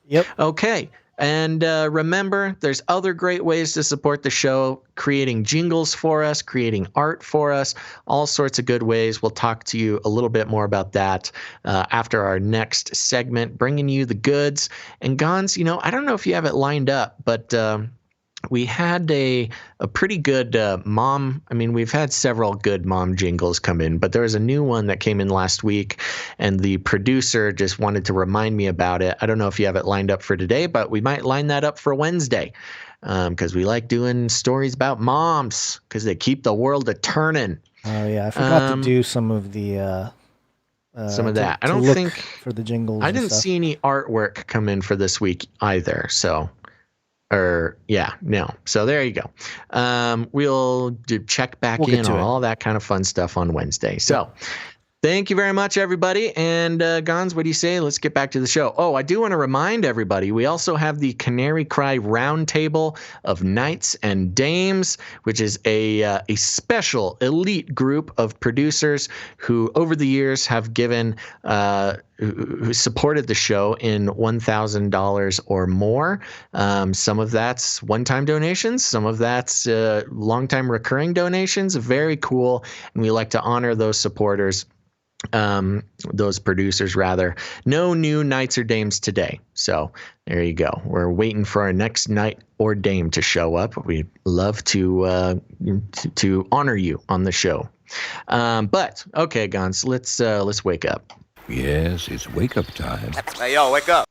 Yep. Okay. And remember, there's other great ways to support the show, creating jingles for us, creating art for us, all sorts of good ways. We'll talk to you a little bit more about that after our next segment, bringing you the goods. And Gons, I don't know if you have it lined up, but we had a pretty good mom. I mean, we've had several good mom jingles come in, but there was a new one that came in last week, and the producer just wanted to remind me about it. I don't know if you have it lined up for today, but we might line that up for Wednesday, because we like doing stories about moms, because they keep the world a-turning. Oh, yeah. I forgot to do some of the... some of that. I don't think... For the jingles I didn't see any artwork come in for this week either, so... So there you go. We'll check back in on all that kind of fun stuff on Wednesday. So thank you very much, everybody. And Gons, what do you say? Let's get back to the show. Oh, I do want to remind everybody, we also have the Canary Cry Roundtable of Knights and Dames, which is a special elite group of producers who over the years have given who supported the show in $1,000 or more. Some of that's one-time donations. Some of that's long-time recurring donations. Very cool. And we like to honor those supporters, those producers rather. No new knights or dames today. So there you go. We're waiting for our next knight or dame to show up. We'd love to honor you on the show. But okay, Gons, let's wake up. Yes, it's wake-up time. Hey, yo, wake up.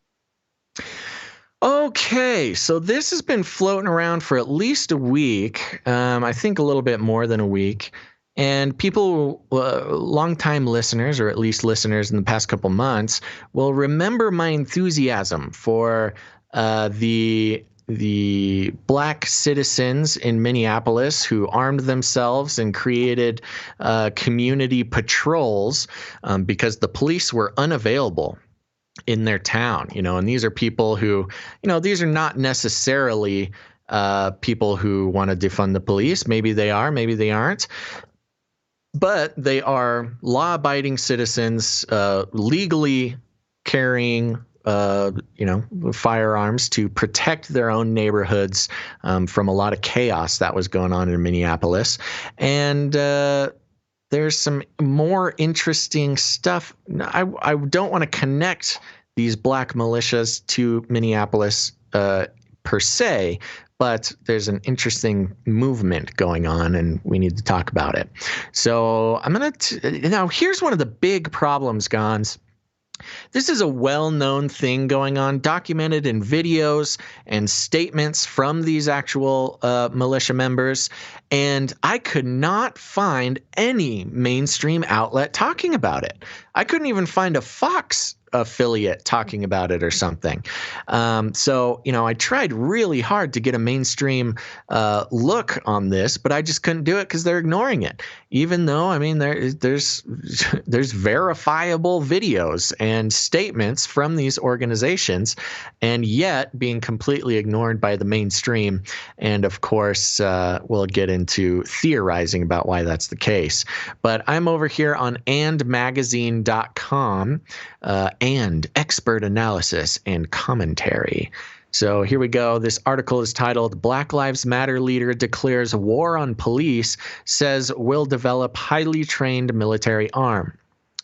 Okay, so this has been floating around for at least a week. I think a little bit more than a week. And people, longtime listeners, or at least listeners in the past couple months, will remember my enthusiasm for the black citizens in Minneapolis who armed themselves and created community patrols because the police were unavailable in their town, and these are people who, these are not necessarily people who want to defund the police. Maybe they are, maybe they aren't. But they are law-abiding citizens, legally carrying firearms to protect their own neighborhoods from a lot of chaos that was going on in Minneapolis. And there's some more interesting stuff. I don't want to connect these black militias to Minneapolis per se, but there's an interesting movement going on, and we need to talk about it. So I'm going to now here's one of the big problems, Gons. This is a well-known thing going on, documented in videos and statements from these actual militia members, and I could not find any mainstream outlet talking about it. I couldn't even find a Fox affiliate talking about it or something. So, I tried really hard to get a mainstream look on this, but I just couldn't do it because they're ignoring it. Even though, there's verifiable videos and statements from these organizations, and yet being completely ignored by the mainstream. And of course, we'll get into theorizing about why that's the case. But I'm over here on andmagazine.com. And expert analysis and commentary. So here we go. This article is titled Black Lives Matter Leader Declares War on Police, Says Will Develop Highly Trained Military Arm.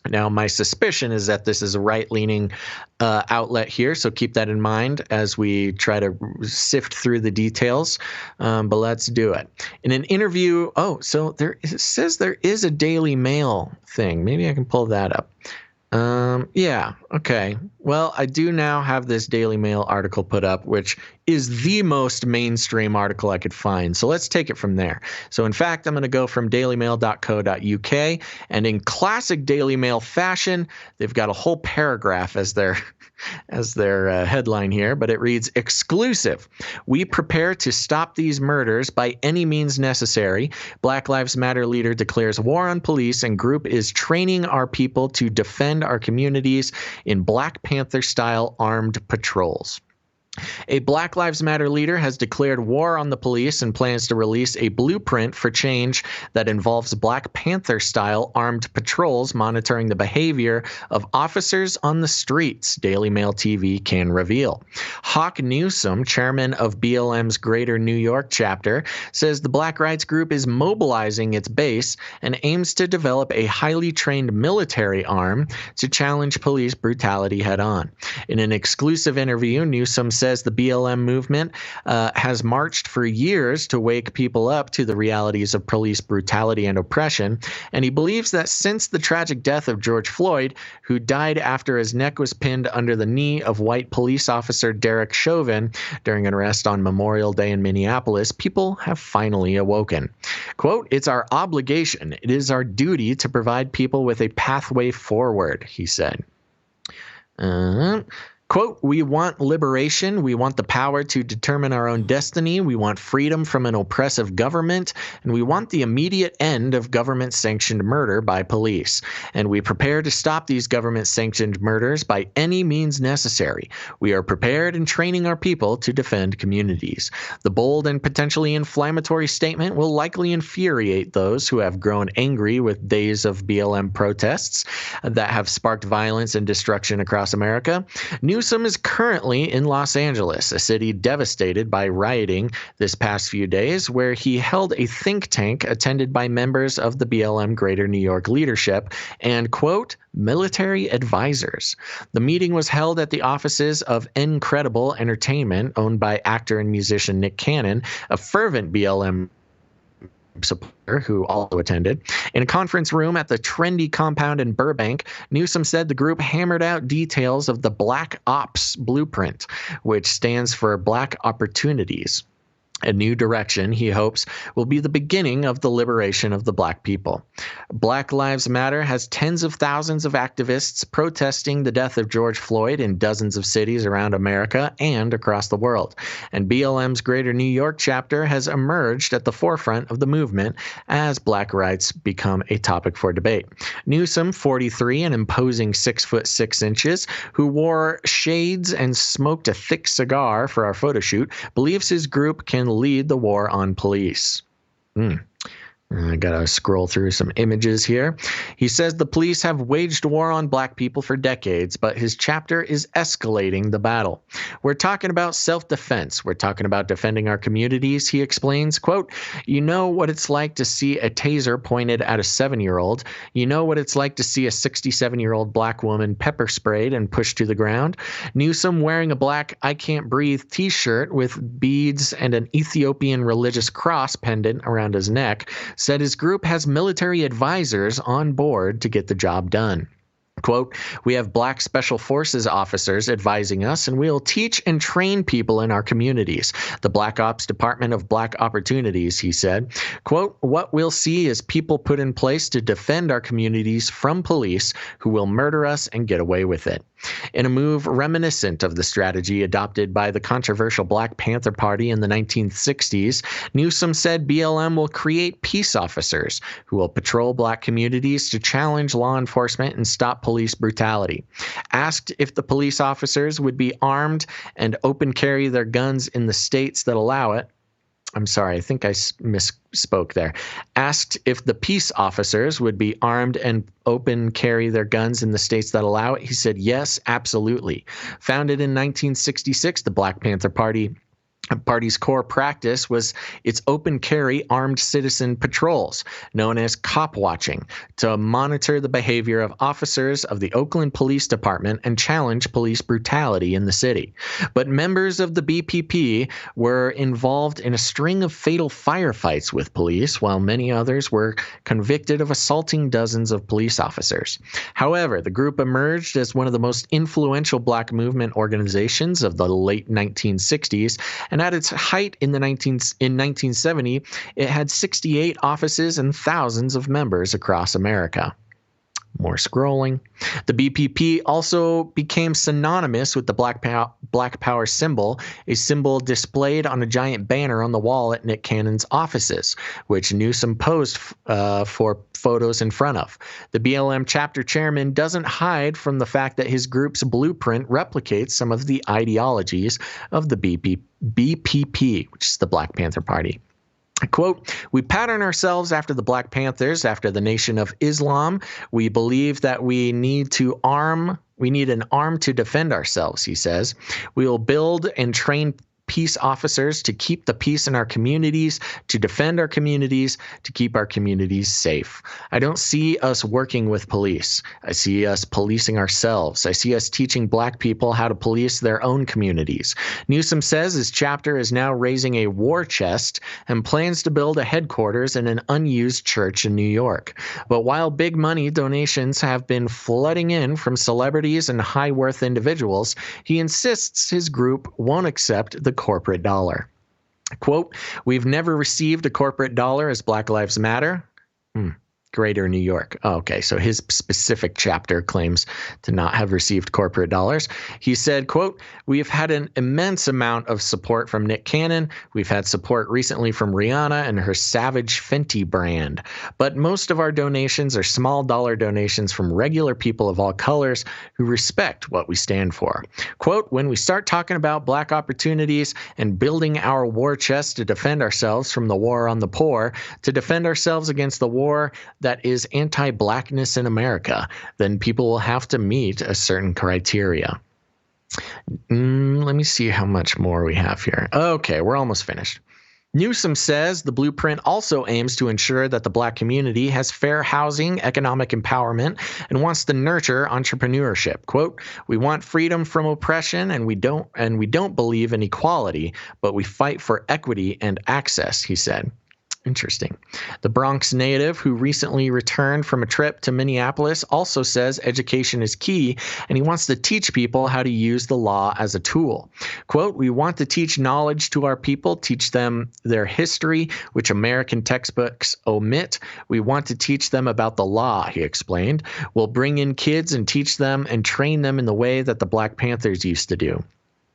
Now, my suspicion is that this is a right-leaning outlet here, so keep that in mind as we try to sift through the details, but let's do it. In an interview, it says there is a Daily Mail thing. Maybe I can pull that up. Yeah. Okay. Well, I do now have this Daily Mail article put up, which is the most mainstream article I could find. So let's take it from there. So in fact, I'm going to go from dailymail.co.uk, and in classic Daily Mail fashion, they've got a whole paragraph as their headline here, but it reads, "Exclusive. We prepare to stop these murders by any means necessary. Black Lives Matter leader declares war on police and group is training our people to defend our communities in Black Panther-style armed patrols." A Black Lives Matter leader has declared war on the police and plans to release a blueprint for change that involves Black Panther-style armed patrols monitoring the behavior of officers on the streets, Daily Mail TV can reveal. Hawk Newsom, chairman of BLM's Greater New York chapter, says the Black rights group is mobilizing its base and aims to develop a highly trained military arm to challenge police brutality head-on. In an exclusive interview, Newsom says the BLM movement has marched for years to wake people up to the realities of police brutality and oppression, and he believes that since the tragic death of George Floyd, who died after his neck was pinned under the knee of white police officer Derek Chauvin during an arrest on Memorial Day in Minneapolis, people have finally awoken. Quote, "It's our obligation, it is our duty to provide people with a pathway forward," he said. Quote, "We want liberation. We want the power to determine our own destiny. We want freedom from an oppressive government. And we want the immediate end of government-sanctioned murder by police. And we prepare to stop these government-sanctioned murders by any means necessary. We are prepared and training our people to defend communities." The bold and potentially inflammatory statement will likely infuriate those who have grown angry with days of BLM protests that have sparked violence and destruction across America. Newsom is currently in Los Angeles, a city devastated by rioting this past few days, where he held a think tank attended by members of the BLM Greater New York leadership and, quote, "military advisors." The meeting was held at the offices of Incredible Entertainment, owned by actor and musician Nick Cannon, a fervent BLM supporter who also attended. In a conference room at the trendy compound in Burbank, Newsom said the group hammered out details of the Black Ops blueprint, which stands for Black Opportunities. A new direction, he hopes, will be the beginning of the liberation of the Black people. Black Lives Matter has tens of thousands of activists protesting the death of George Floyd in dozens of cities around America and across the world. And BLM's Greater New York chapter has emerged at the forefront of the movement as Black rights become a topic for debate. Newsom, 43 and imposing 6'6", who wore shades and smoked a thick cigar for our photo shoot, believes his group can lead the war on police. I gotta scroll through some images here. He says the police have waged war on Black people for decades, but his chapter is escalating the battle. "We're talking about self-defense. We're talking about defending our communities," he explains. Quote, "You know what it's like to see a taser pointed at a 7-year-old. You know what it's like to see a 67-year-old Black woman pepper sprayed and pushed to the ground." Newsom, wearing a black "I Can't Breathe" t-shirt with beads and an Ethiopian religious cross pendant around his neck, said his group has military advisors on board to get the job done. Quote, "We have Black Special Forces officers advising us, and we'll teach and train people in our communities. The Black Ops Department of Black Opportunities," he said. Quote, "What we'll see is people put in place to defend our communities from police who will murder us and get away with it." In a move reminiscent of the strategy adopted by the controversial Black Panther Party in the 1960s, Newsom said BLM will create peace officers who will patrol Black communities to challenge law enforcement and stop police brutality. Asked if the police officers would be armed and open carry their guns in the states that allow it, I'm sorry, I think I misspoke there. Asked if the peace officers would be armed and open carry their guns in the states that allow it, he said, yes, absolutely. Founded in 1966, the Black Panther Party The party's core practice was its open carry armed citizen patrols, known as cop watching, to monitor the behavior of officers of the Oakland Police Department and challenge police brutality in the city. But members of the BPP were involved in a string of fatal firefights with police, while many others were convicted of assaulting dozens of police officers. However, the group emerged as one of the most influential black movement organizations of the late 1960s, and at its height in 1970, it had 68 offices and thousands of members across America. More scrolling. The BPP also became synonymous with the Black Power symbol, a symbol displayed on a giant banner on the wall at Nick Cannon's offices, which Newsom posed for photos in front of. The BLM chapter chairman doesn't hide from the fact that his group's blueprint replicates some of the ideologies of the BPP, which is the Black Panther Party. Quote, "We pattern ourselves after the Black Panthers, after the Nation of Islam. We believe that we need an arm to defend ourselves," he says. "We will build and train peace officers to keep the peace in our communities, to defend our communities, to keep our communities safe. I don't see us working with police. I see us policing ourselves. I see us teaching black people how to police their own communities." Newsom says his chapter is now raising a war chest and plans to build a headquarters in an unused church in New York. But while big money donations have been flooding in from celebrities and high-worth individuals, he insists his group won't accept the corporate dollar. Quote, "We've never received a corporate dollar as Black Lives Matter." Greater New York. Oh, okay, so his specific chapter claims to not have received corporate dollars. He said, quote, "We've had an immense amount of support from Nick Cannon. We've had support recently from Rihanna and her Savage Fenty brand. But most of our donations are small dollar donations from regular people of all colors who respect what we stand for. Quote, when we start talking about black opportunities and building our war chest to defend ourselves from the war on the poor, to defend ourselves against the war that is anti-blackness in America, then people will have to meet a certain criteria." Let me see how much more we have here. Okay, we're almost finished. Newsom says the blueprint also aims to ensure that the black community has fair housing, economic empowerment, and wants to nurture entrepreneurship. Quote, "We want freedom from oppression, and we don't believe in equality, but we fight for equity and access," he said. Interesting. The Bronx native who recently returned from a trip to Minneapolis also says education is key, and he wants to teach people how to use the law as a tool. Quote, "We want to teach knowledge to our people, teach them their history, which American textbooks omit. We want to teach them about the law," he explained. "We'll bring in kids and teach them and train them in the way that the Black Panthers used to do."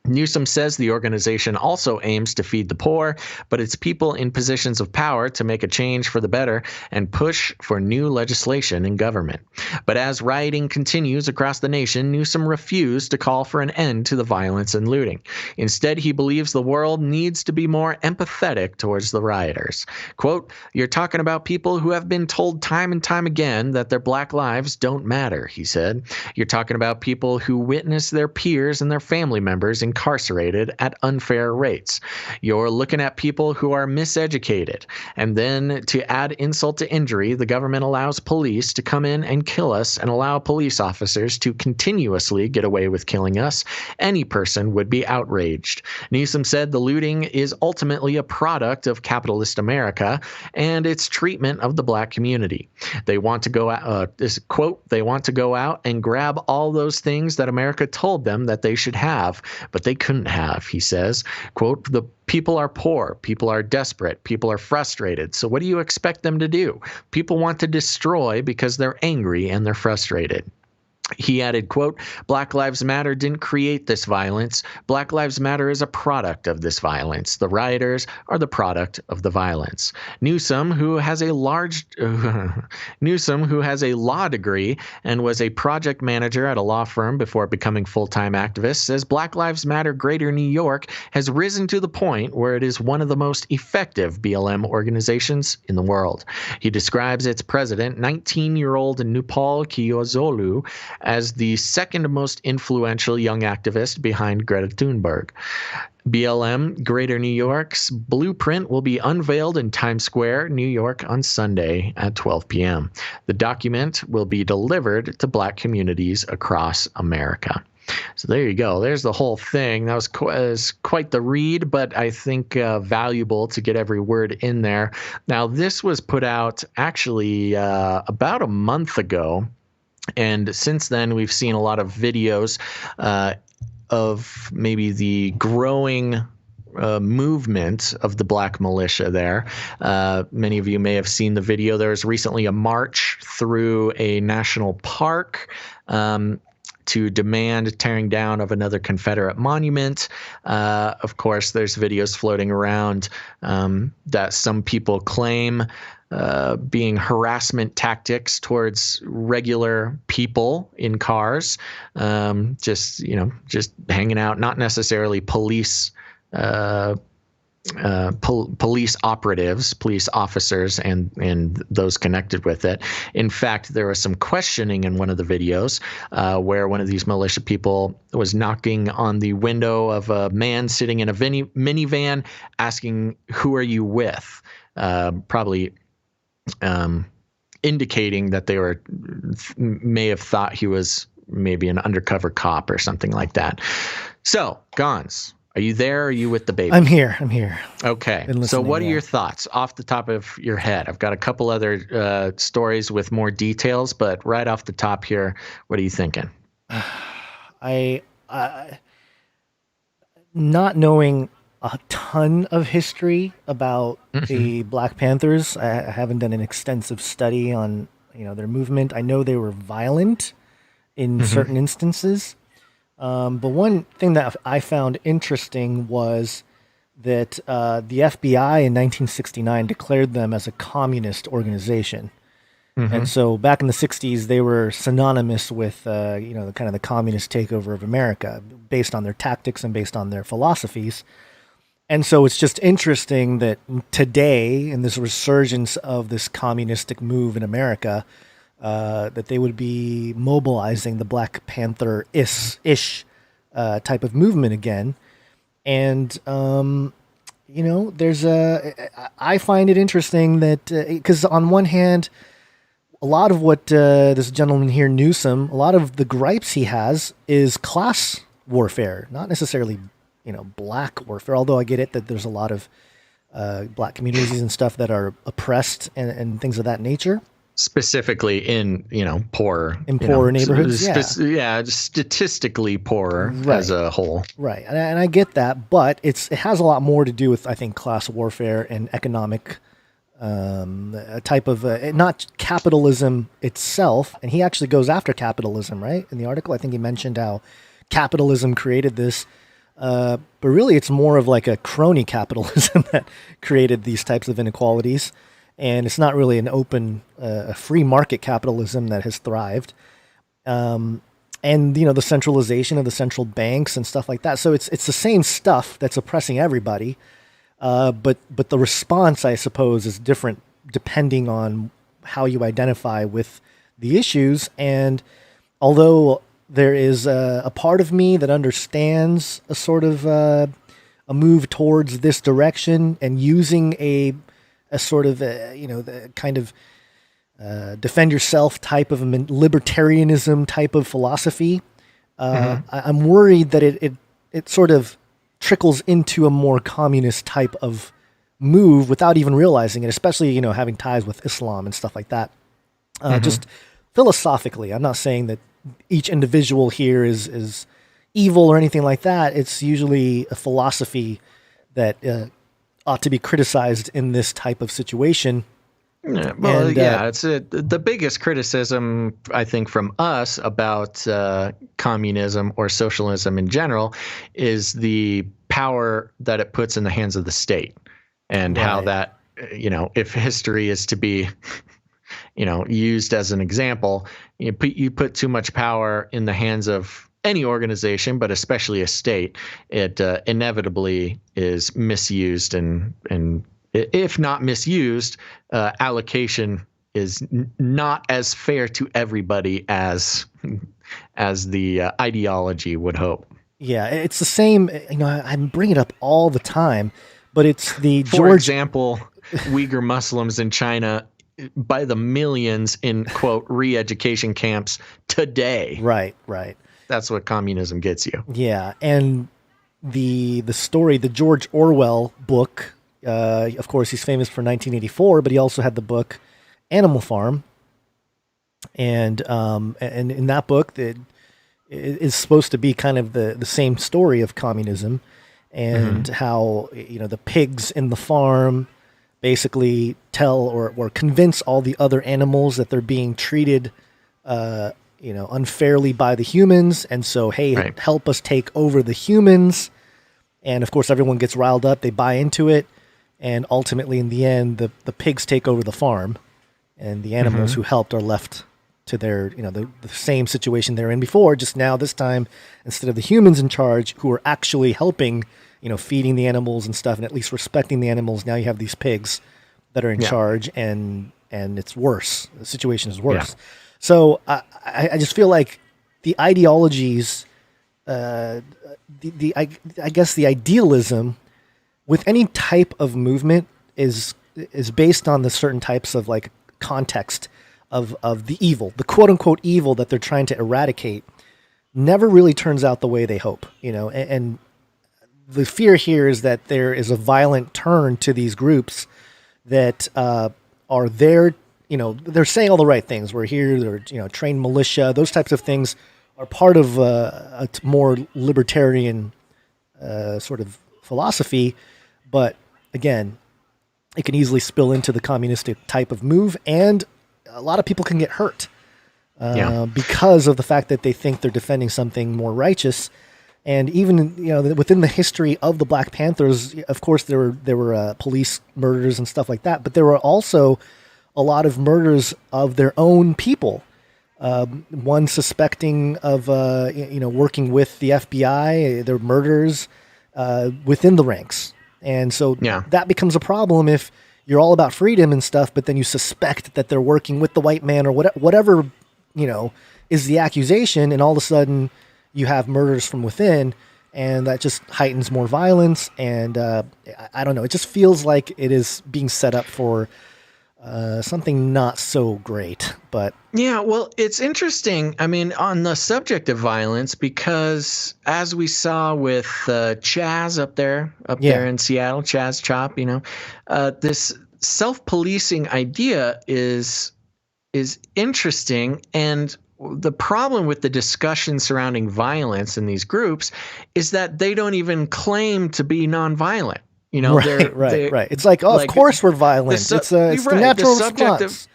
Newsom says the organization also aims to feed the poor, but it's people in positions of power to make a change for the better and push for new legislation in government. But as rioting continues across the nation, Newsom refused to call for an end to the violence and looting. Instead, he believes the world needs to be more empathetic towards the rioters. Quote, "You're talking about people who have been told time and time again that their black lives don't matter," he said. "You're talking about people who witness their peers and their family members incarcerated at unfair rates. You're looking at people who are miseducated. And then to add insult to injury, the government allows police to come in and kill us and allow police officers to continuously get away with killing us. Any person would be outraged." Newsom said the looting is ultimately a product of capitalist America and its treatment of the black community. They want to go out, "They want to go out and grab all those things that America told them that they should have, but they couldn't have," he says. Quote, "The people are poor, people are desperate, people are frustrated. So what do you expect them to do? People want to destroy because they're angry and they're frustrated." He added, quote, "Black Lives Matter didn't create this violence. Black Lives Matter is a product of this violence. The rioters are the product of the violence." Newsom, who has a law degree and was a project manager at a law firm before becoming full-time activist, says Black Lives Matter Greater New York has risen to the point where it is one of the most effective BLM organizations in the world. He describes its president, 19-year-old Nupal Kiozolu, as the second most influential young activist behind Greta Thunberg. BLM Greater New York's blueprint will be unveiled in Times Square, New York on Sunday at 12 p.m. The document will be delivered to Black communities across America. So there you go. There's the whole thing. That was quite the read, but I think valuable to get every word in there. Now, this was put out actually about a month ago. And since then, we've seen a lot of videos of maybe the growing movement of the Black militia there. Many of you may have seen the video. There was recently a march through a national park to demand tearing down of another Confederate monument. Of course, there's videos floating around that some people claim being harassment tactics towards regular people in cars, just hanging out, not necessarily police operatives, police officers, and those connected with it. In fact, there was some questioning in one of the videos where one of these militia people was knocking on the window of a man sitting in a minivan, asking, "Who are you with?" Probably indicating that they may have thought he was maybe an undercover cop or something like that. So, Gons, are you there? Or are you with the baby? I'm here. Okay. So what are your thoughts off the top of your head? I've got a couple other stories with more details, but right off the top here, what are you thinking? I not knowing a ton of history about the Black Panthers. I haven't done an extensive study on their movement. I know they were violent in certain instances. But one thing that I found interesting was that the FBI in 1969 declared them as a communist organization. And so back in the 60s, they were synonymous with, kind of the communist takeover of America based on their tactics and based on their philosophies. And so it's just interesting that today, in this resurgence of this communistic move in America, that they would be mobilizing the Black Panther-ish type of movement again. And, I find it interesting that, because on one hand, a lot of what this gentleman here, Newsom, a lot of the gripes he has is class warfare, not necessarily Black warfare, although I get it that there's a lot of Black communities and stuff that are oppressed and things of that nature. Specifically in, poorer. In poorer neighborhoods, statistically poorer as a whole. Right, and I get that, but it has a lot more to do with, I think, class warfare and economic a type of, not capitalism itself, and he actually goes after capitalism, right? In the article, I think he mentioned how capitalism created this. But really, it's more of like a crony capitalism that created these types of inequalities. And it's not really an open, free market capitalism that has thrived. And, the centralization of the central banks and stuff like that. So it's the same stuff that's oppressing everybody. But the response, I suppose, is different depending on how you identify with the issues. And although there is a part of me that understands a sort of a move towards this direction and using a sort of, the kind of defend yourself type of libertarianism type of philosophy. I'm worried that it sort of trickles into a more communist type of move without even realizing it, especially, having ties with Islam and stuff like that. Just philosophically, I'm not saying that each individual here is evil or anything like that. It's usually a philosophy that ought to be criticized in this type of situation. It's the biggest criticism, I think, from us about communism or socialism in general is the power that it puts in the hands of the state, and how that, if history is to be, used as an example, you put too much power in the hands of any organization, but especially a state, it inevitably is misused, and if not misused, allocation is not as fair to everybody as as the ideology would hope. Yeah, it's the same. I bring it up all the time, but it's the For example, Uyghur Muslims in China by the millions in, quote, re-education camps today. Right. That's what communism gets you. Yeah, and the story, the George Orwell book, of course, he's famous for 1984, but he also had the book Animal Farm. And in that book, it is supposed to be kind of the same story of communism and how, the pigs in the farm basically tell or convince all the other animals that they're being treated, unfairly by the humans. And so, hey, help us take over the humans. And of course, everyone gets riled up. They buy into it. And ultimately, in the end, the pigs take over the farm and the animals who helped are left to their, the same situation they're in before. Just now, this time, instead of the humans in charge who are actually helping, feeding the animals and stuff and at least respecting the animals, now you have these pigs that are in charge and it's worse. The situation is worse. Yeah. So I just feel like the ideologies, I guess the idealism with any type of movement is based on the certain types of like context of the evil, the quote unquote evil that they're trying to eradicate, never really turns out the way they hope, and the fear here is that there is a violent turn to these groups that are there. They're saying all the right things. We're here. They're, trained militia. Those types of things are part of a more libertarian sort of philosophy. But again, it can easily spill into the communistic type of move, and a lot of people can get hurt because of the fact that they think they're defending something more righteous. And even within the history of the Black Panthers, of course there were police murders and stuff like that, but there were also a lot of murders of their own people. One suspecting of working with the FBI, their murders within the ranks, and so that becomes a problem if you're all about freedom and stuff, but then you suspect that they're working with the white man or whatever is the accusation, and all of a sudden you have murders from within, and that just heightens more violence. And I don't know. It just feels like it is being set up for something not so great. But yeah, well, it's interesting. I mean, on the subject of violence, because as we saw with Chaz up there in Seattle, Chaz Chop, this self-policing idea is interesting. And the problem with the discussion surrounding violence in these groups is that they don't even claim to be nonviolent. Right. It's like, of course we're violent. It's the natural response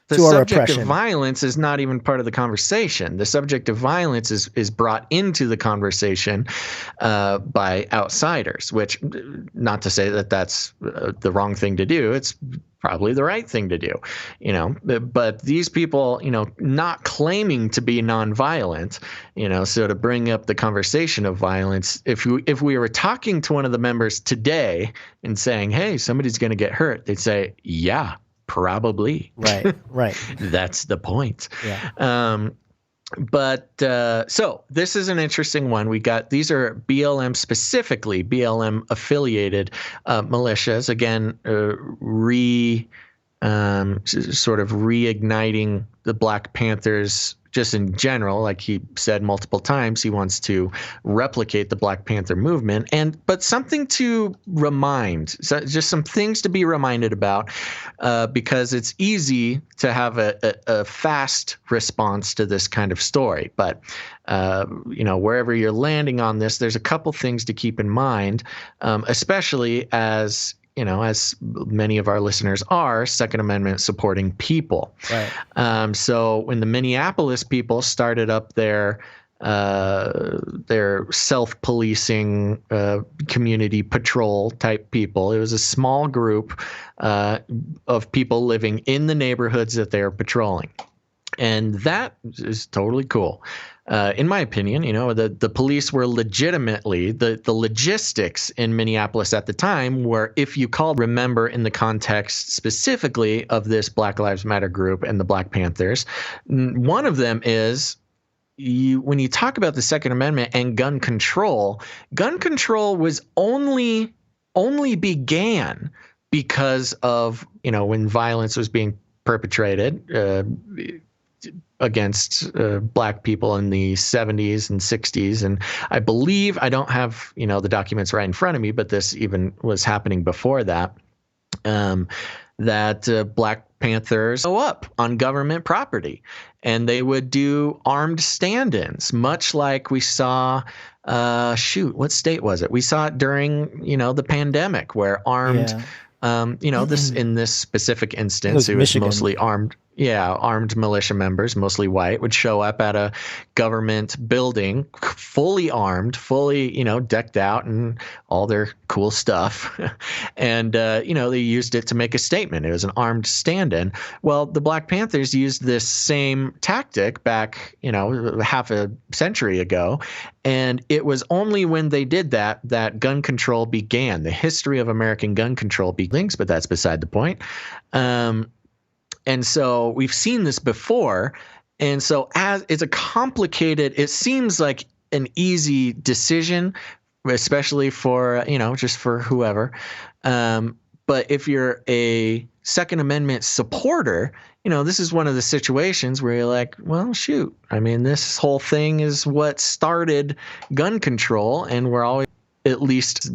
to our repression. The subject of violence is not even part of the conversation. The subject of violence is brought into the conversation by outsiders, which, not to say that that's the wrong thing to do. It's probably the right thing to do, but these people, not claiming to be nonviolent, so to bring up the conversation of violence, if we were talking to one of the members today and saying, hey, somebody's going to get hurt, they'd say, yeah, probably. Right. That's the point. Yeah. So this is an interesting one. These are BLM, specifically BLM affiliated militias, again, sort of reigniting the Black Panthers just in general. Like he said multiple times, he wants to replicate the Black Panther movement. But something to remind, just some things to be reminded about, because it's easy to have a fast response to this kind of story. But wherever you're landing on this, there's a couple things to keep in mind, especially as many of our listeners are Second Amendment supporting people. Right. So when the Minneapolis people started up their self-policing community patrol type people, it was a small group of people living in the neighborhoods that they are patrolling. And that is totally cool. In my opinion, the police were legitimately, the logistics in Minneapolis at the time were, if you remember in the context specifically of this Black Lives Matter group and the Black Panthers, one of them is when you talk about the Second Amendment and gun control was only began because of, when violence was being perpetrated against black people in the 70s and 60s. And I believe, I don't have, the documents right in front of me, but this even was happening before that, that Black Panthers go up on government property, and they would do armed stand-ins, much like we saw, what state was it? We saw it during, the pandemic, where armed, in this specific instance, it was Michigan. mostly armed militia members, mostly white, would show up at a government building, fully armed, fully, decked out and all their cool stuff. And, they used it to make a statement. It was an armed stand-in. Well, the Black Panthers used this same tactic back, half a century ago. And it was only when they did that gun control began. The history of American gun control begins, but that's beside the point. And so we've seen this before. And so as it's it seems like an easy decision, especially for, just for whoever. But if you're a Second Amendment supporter, this is one of the situations where you're like, well, shoot. I mean, this whole thing is what started gun control, and we're always, at least,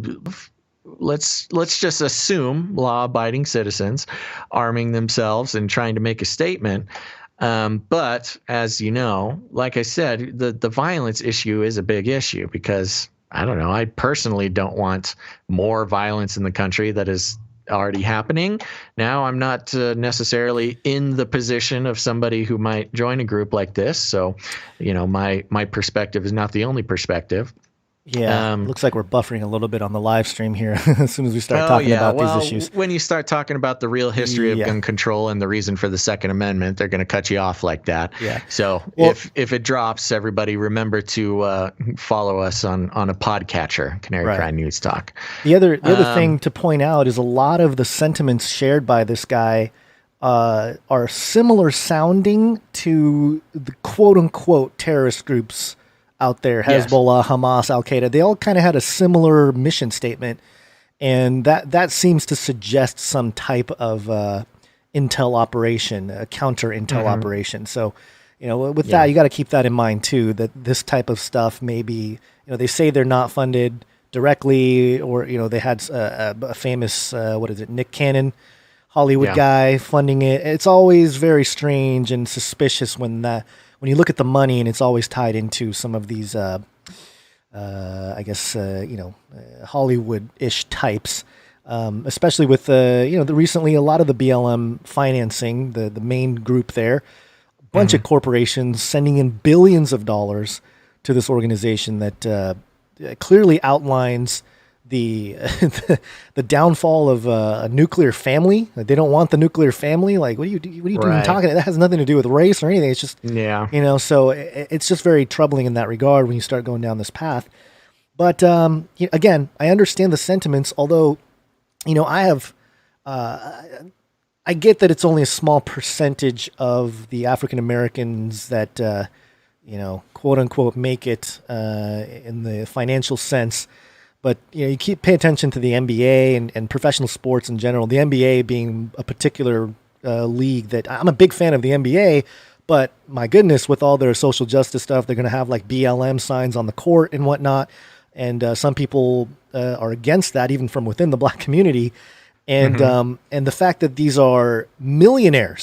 let's just assume law-abiding citizens arming themselves and trying to make a statement. But as you know, like I said, the violence issue is a big issue because, I don't know, I personally don't want more violence in the country that is already happening. Now, I'm not necessarily in the position of somebody who might join a group like this. So, my perspective is not the only perspective. Yeah, looks like we're buffering a little bit on the live stream here as soon as we start talking about these issues. When you start talking about the real history of gun control and the reason for the Second Amendment, they're going to cut you off like that. Yeah. So if it drops, everybody remember to follow us on a podcatcher, Canary Cry News Talk. The other thing to point out is a lot of the sentiments shared by this guy are similar sounding to the quote-unquote terrorist groups out there, Hezbollah, Hamas, Al-Qaeda. They all kind of had a similar mission statement, and that seems to suggest some type of intel operation, a counter intel operation. So, with that, you got to keep that in mind too, that this type of stuff may be, they say they're not funded directly, or, they had a famous, Nick Cannon, Hollywood guy funding it. It's always very strange and suspicious when you look at the money, and it's always tied into some of these, Hollywood-ish types, especially with recently a lot of the BLM financing, the main group there, a bunch of corporations sending in billions of dollars to this organization that clearly outlines the downfall of a nuclear family. Like, they don't want the nuclear family. Like, what are you doing talking? That has nothing to do with race or anything. It's just, so it's just very troubling in that regard when you start going down this path. But again, I understand the sentiments, although, I get that it's only a small percentage of the African Americans that, quote unquote, make it in the financial sense. But you pay attention to the NBA and professional sports in general. The NBA being a particular league that I'm a big fan of the NBA, but my goodness, with all their social justice stuff, they're going to have like BLM signs on the court and whatnot. And some people are against that, even from within the black community. And the fact that these are millionaire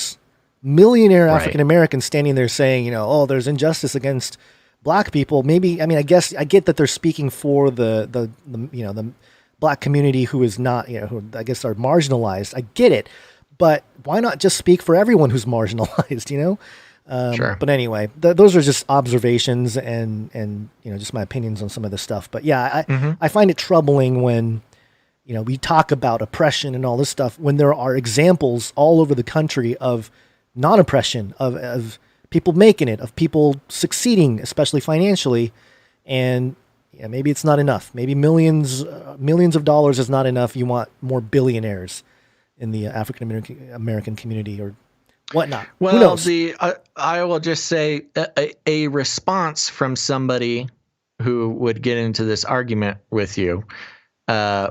African Americans standing there saying, there's injustice against black people. Maybe, I guess I get that they're speaking for the black community who is not, who I guess are marginalized. I get it, but why not just speak for everyone who's marginalized? Sure. But anyway, those are just observations and just my opinions on some of this stuff. But yeah, I find it troubling when we talk about oppression and all this stuff when there are examples all over the country of non-oppression, of people making it, of people succeeding, especially financially. And maybe it's not enough. Maybe millions of dollars is not enough. You want more billionaires in the African American community, or whatnot. Well, Who knows? I will just say a response from somebody who would get into this argument with you,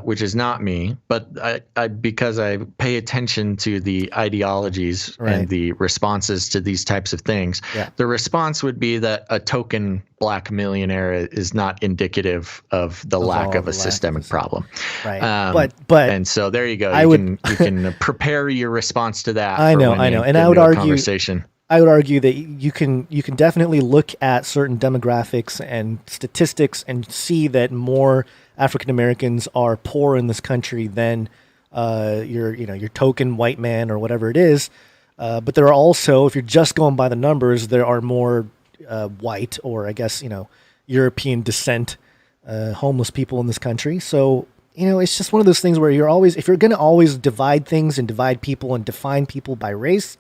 which is not me, but I because I pay attention to the ideologies and the responses to these types of things. Yeah. The response would be that a token black millionaire is not indicative of the lack of a systemic problem. Right. But and so there you go. You can prepare your response to that. I know. And I would argue that you can definitely look at certain demographics and statistics and see that more African Americans are poor in this country than your token white man or whatever it is. But there are also, if you're just going by the numbers, there are more white or I guess European descent homeless people in this country. So it's just one of those things where if you're going to always divide things and divide people and define people by race,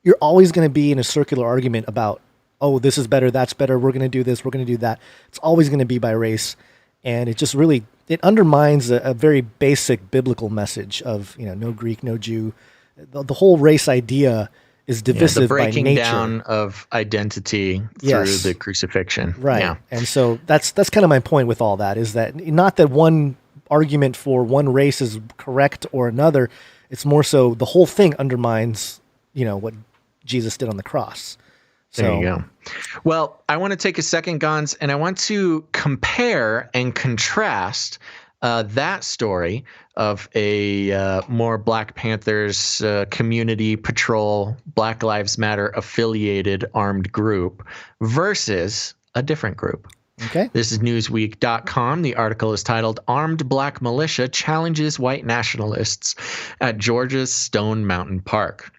you're always going to be in a circular argument about, oh, this is better, that's better, we're going to do this, we're going to do that. It's always going to be by race. And it just really, it undermines a very basic biblical message of, no Greek, no Jew. The whole race idea is divisive by nature. The breaking down of identity through the crucifixion. Right. Yeah. And so that's kind of my point with all that, is that not that one argument for one race is correct or another. It's more so the whole thing undermines, what Jesus did on the cross. There you go. Well, I want to take a second, Gons, and I want to compare and contrast that story of a more Black Panthers community patrol, Black Lives Matter affiliated armed group versus a different group. Okay. This is Newsweek.com. The article is titled "Armed Black Militia Challenges White Nationalists at Georgia's Stone Mountain Park."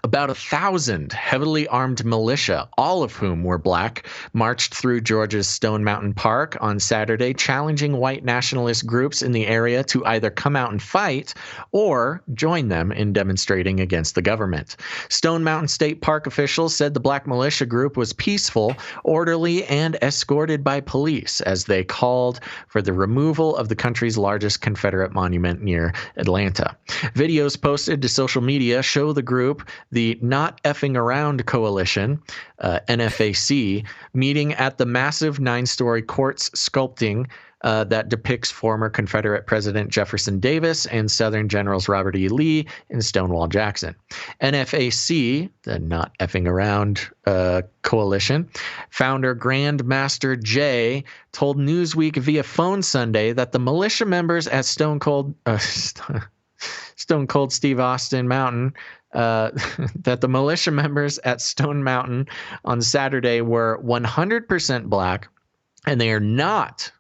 About 1,000 heavily armed militia, all of whom were black, marched through Georgia's Stone Mountain Park on Saturday, challenging white nationalist groups in the area to either come out and fight or join them in demonstrating against the government. Stone Mountain State Park officials said the black militia group was peaceful, orderly, and escorted by police as they called for the removal of the country's largest Confederate monument near Atlanta. Videos posted to social media show the group, the Not Effing Around Coalition, NFAC, meeting at the massive 9-story quartz sculpting that depicts former Confederate President Jefferson Davis and Southern Generals Robert E. Lee and Stonewall Jackson. NFAC, the Not Effing Around Coalition, founder Grandmaster Jay told Newsweek via phone Sunday that the militia members at Stone Cold Steve Austin Mountain that the militia members at Stone Mountain on Saturday were 100% black, and they are not,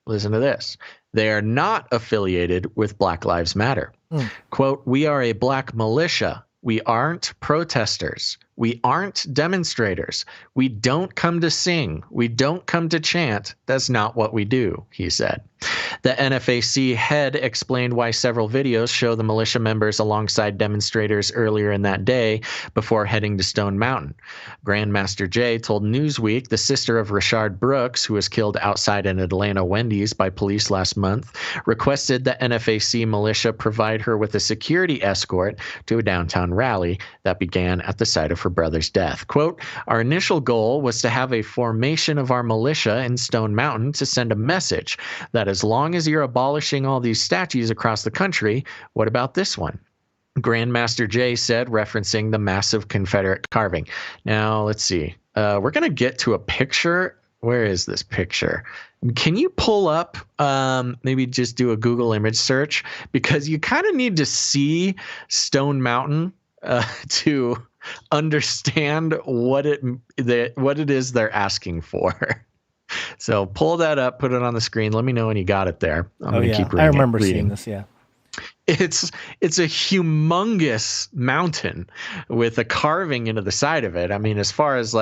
listen to this, they are not affiliated with Black Lives Matter. Quote, "We are a black militia. We aren't protesters. We aren't demonstrators. We don't come to sing. We don't come to chant. That's not what we do," he said. The NFAC head explained why several videos show the militia members alongside demonstrators earlier in that day before heading to Stone Mountain. Grandmaster Jay told Newsweek the sister of Rashard Brooks, who was killed outside an Atlanta Wendy's by police last month, requested the NFAC militia provide her with a security escort to a downtown rally that began at the site of her brother's death. Quote, "Our initial goal was to have a formation of our militia in Stone Mountain to send a message that as long as you're abolishing all these statues across the country, what about this one?" Grandmaster Jay said, referencing the massive Confederate carving. Now, let's see. We're going to get to a picture. Where is this picture? Can you pull up, maybe just do a Google image search? Because you kind of need to see Stone Mountain to understand what it is they're asking for. So pull that up, put it on the screen. Let me know when you got it there. I'm going to keep reading. I remember seeing this, yeah. It's a humongous mountain with a carving into the side of it. I mean, as far as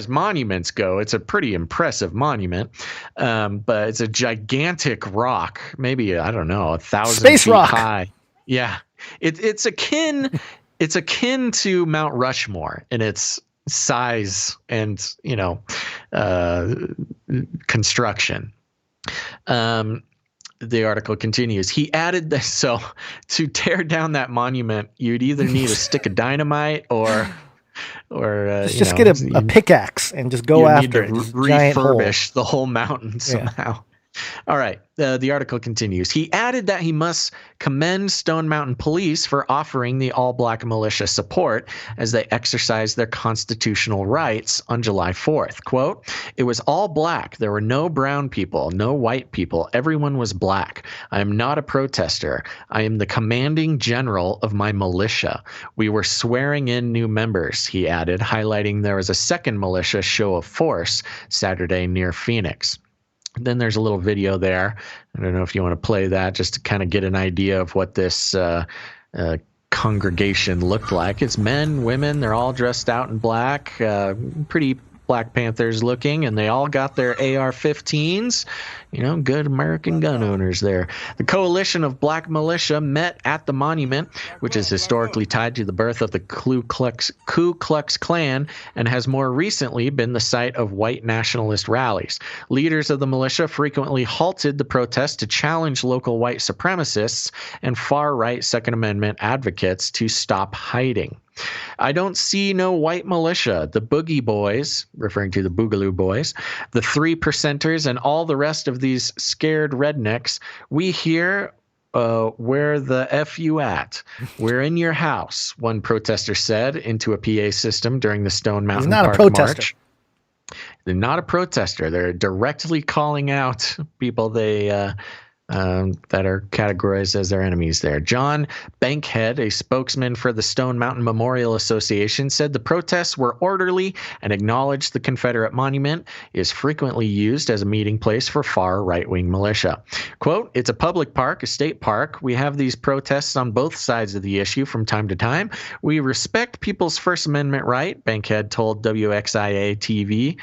monuments go, it's a pretty impressive monument. But it's a gigantic rock, maybe, I don't know, 1,000 Space feet rock. high. Yeah. It's akin to Mount Rushmore in its size and, construction. The article continues. He added this, so to tear down that monument, you'd either need a stick of dynamite or just get a pickaxe and just go after it. Refurbish the whole mountain somehow. All right. The article continues. He added that he must commend Stone Mountain Police for offering the all-black militia support as they exercised their constitutional rights on July 4th. Quote, "It was all black. There were no brown people, no white people. Everyone was black. I am not a protester. I am the commanding general of my militia. We were swearing in new members," he added, highlighting there was a second militia show of force Saturday near Phoenix. Then there's a little video there. I don't know if you want to play that just to kind of get an idea of what this congregation looked like. It's men, women. They're all dressed out in black, pretty Black Panthers looking, and they all got their AR-15s. You know, good American gun owners there. The coalition of black militia met at the monument, which is historically tied to the birth of the Ku Klux Klan and has more recently been the site of white nationalist rallies. Leaders of the militia frequently halted the protest to challenge local white supremacists and far-right Second Amendment advocates to stop hiding. "I don't see no white militia. The Boogie Boys," referring to the Boogaloo Boys, "the 3%ers, and all the rest of these scared rednecks. We here, where the F you at? We're in your house," one protester said into a PA system during the Stone Mountain Park March. They're not a protester. They're directly calling out people that are categorized as their enemies there. John Bankhead, a spokesman for the Stone Mountain Memorial Association, said the protests were orderly and acknowledged the Confederate monument is frequently used as a meeting place for far right-wing militia. Quote, "It's a public park, a state park. We have these protests on both sides of the issue from time to time. We respect people's First Amendment right," Bankhead told WXIA TV.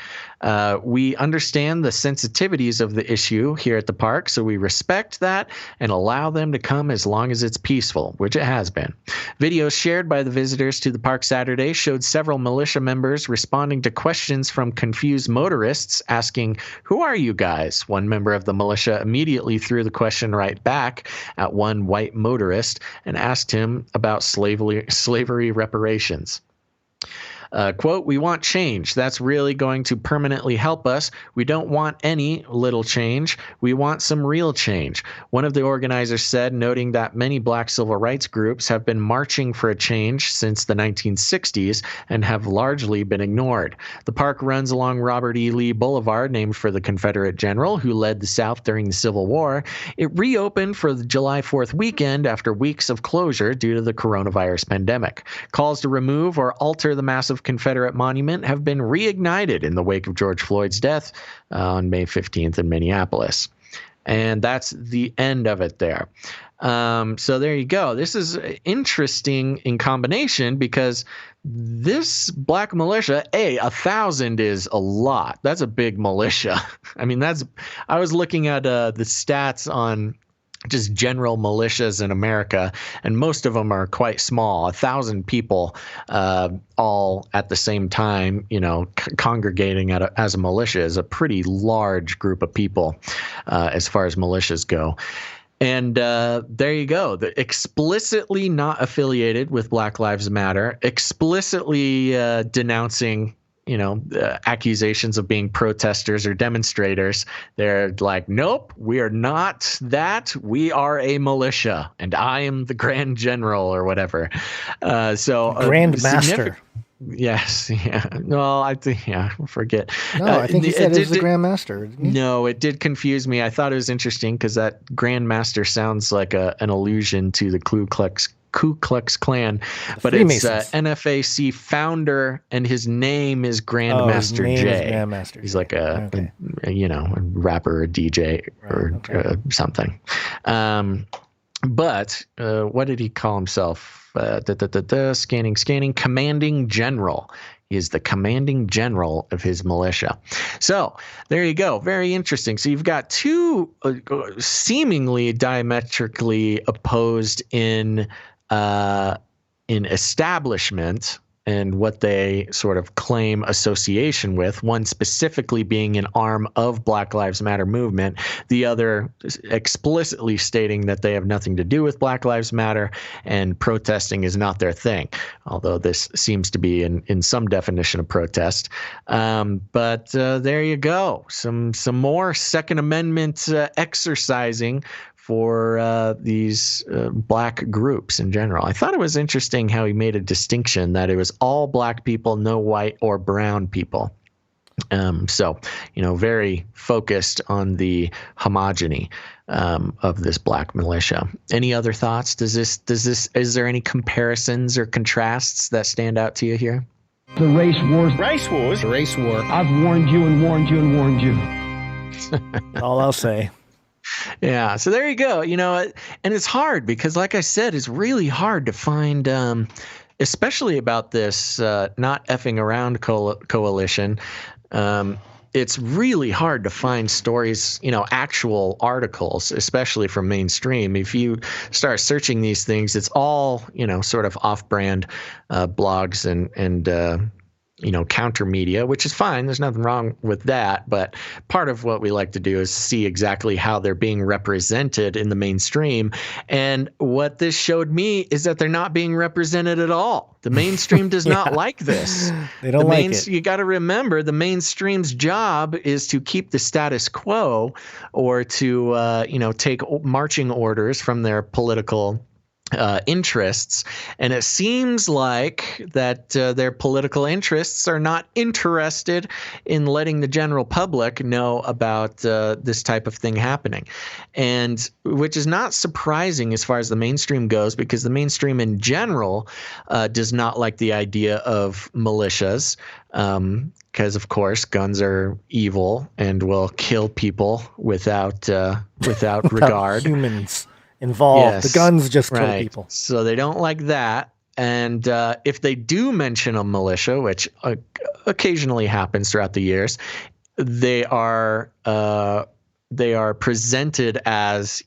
"We understand the sensitivities of the issue here at the park, so we respect that and allow them to come as long as it's peaceful," which it has been. Videos shared by the visitors to the park Saturday showed several militia members responding to questions from confused motorists asking, "Who are you guys?" One member of the militia immediately threw the question right back at one white motorist and asked him about slavery reparations. Quote, "We want change. That's really going to permanently help us. We don't want any little change. We want some real change," one of the organizers said, noting that many black civil rights groups have been marching for a change since the 1960s and have largely been ignored. The park runs along Robert E. Lee Boulevard, named for the Confederate general who led the South during the Civil War. It reopened for the July 4th weekend after weeks of closure due to the coronavirus pandemic. Calls to remove or alter the massive Confederate monument have been reignited in the wake of George Floyd's death on May 15th in Minneapolis. And that's the end of it there. So there you go. This is interesting in combination because this black militia, 1,000 is a lot. That's a big militia. I mean, I was looking at the stats on just general militias in America, and most of them are quite small. 1,000 people all at the same time, congregating as a militia is a pretty large group of people as far as militias go. And there you go. The explicitly not affiliated with Black Lives Matter, explicitly denouncing accusations of being protesters or demonstrators. They're like, "Nope, we are not that. We are a militia, and I am the Grand General," or whatever. Grand Master. Yes. Yeah. No, I think, forget. No, I think he said it was the Grand Master. No, it did confuse me. I thought it was interesting because that Grand Master sounds like an allusion to the Ku Klux Klan, but it's NFAC founder, and his name is Grandmaster Jay. He's like a rapper or DJ or something. But what did he call himself? Scanning. Commanding General. He is the commanding general of his militia. So there you go. Very interesting. So you've got two seemingly diametrically opposed in establishment and what they sort of claim association with, one specifically being an arm of Black Lives Matter movement, the other explicitly stating that they have nothing to do with Black Lives Matter and protesting is not their thing, although this seems to be in some definition of protest. But there you go. Some more Second Amendment exercising for these black groups in general. I thought it was interesting how he made a distinction that it was all black people, no white or brown people. So, very focused on the homogeny of this black militia. Any other thoughts? Is there any comparisons or contrasts that stand out to you here? The race wars. Race wars. Race war. I've warned you and warned you and warned you. All I'll say. Yeah, so there you go. And it's hard because, like I said, it's really hard to find, especially about this not effing around coalition. It's really hard to find stories, actual articles, especially from mainstream. If you start searching these things, it's all, sort of off-brand blogs and counter media, which is fine. There's nothing wrong with that. But part of what we like to do is see exactly how they're being represented in the mainstream. And what this showed me is that they're not being represented at all. The mainstream does not like this. They don't like it. You got to remember the mainstream's job is to keep the status quo or to, take marching orders from their political interests, and it seems like that their political interests are not interested in letting the general public know about this type of thing happening, and which is not surprising as far as the mainstream goes, because the mainstream in general does not like the idea of militias, because of course guns are evil and will kill people without regard. Humans involved. Yes, the guns just kill right. people. So they don't like that. And if they do mention a militia, which occasionally happens throughout the years, they are presented as,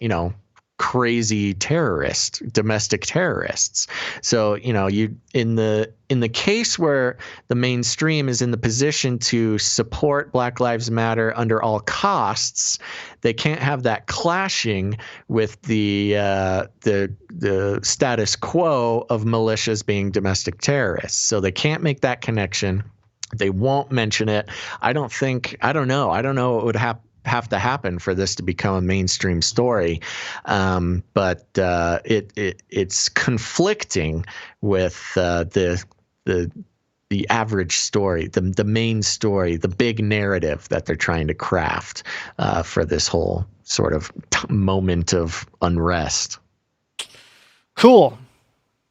crazy domestic terrorists. So, you in the case where the mainstream is in the position to support Black Lives Matter under all costs, they can't have that clashing with the status quo of militias being domestic terrorists. So they can't make that connection. They won't mention it. I don't know what would have to happen for this to become a mainstream story, but it's conflicting with the average story, the main story, the big narrative that they're trying to craft for this whole sort of moment of unrest. Cool.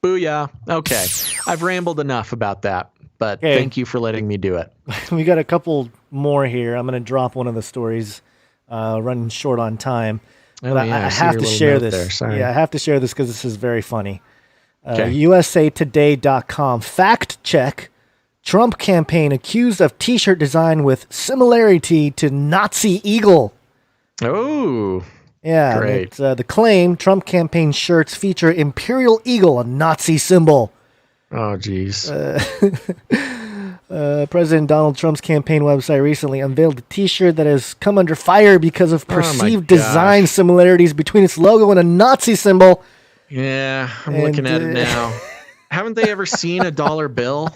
Booyah. Okay, I've rambled enough about that, but thank you for letting me do it. We got a couple more here. I'm going to drop one of the stories, running short on time. But I have to share this. Yeah, I have to share this because this is very funny. USAtoday.com. Fact check. Trump campaign accused of T-shirt design with similarity to Nazi eagle. Oh, yeah. Great. The claim, Trump campaign shirts feature Imperial Eagle, a Nazi symbol. Oh, geez. President Donald Trump's campaign website recently unveiled a T-shirt that has come under fire because of perceived design similarities between its logo and a Nazi symbol. Yeah, I'm looking at it now. Haven't they ever seen a dollar bill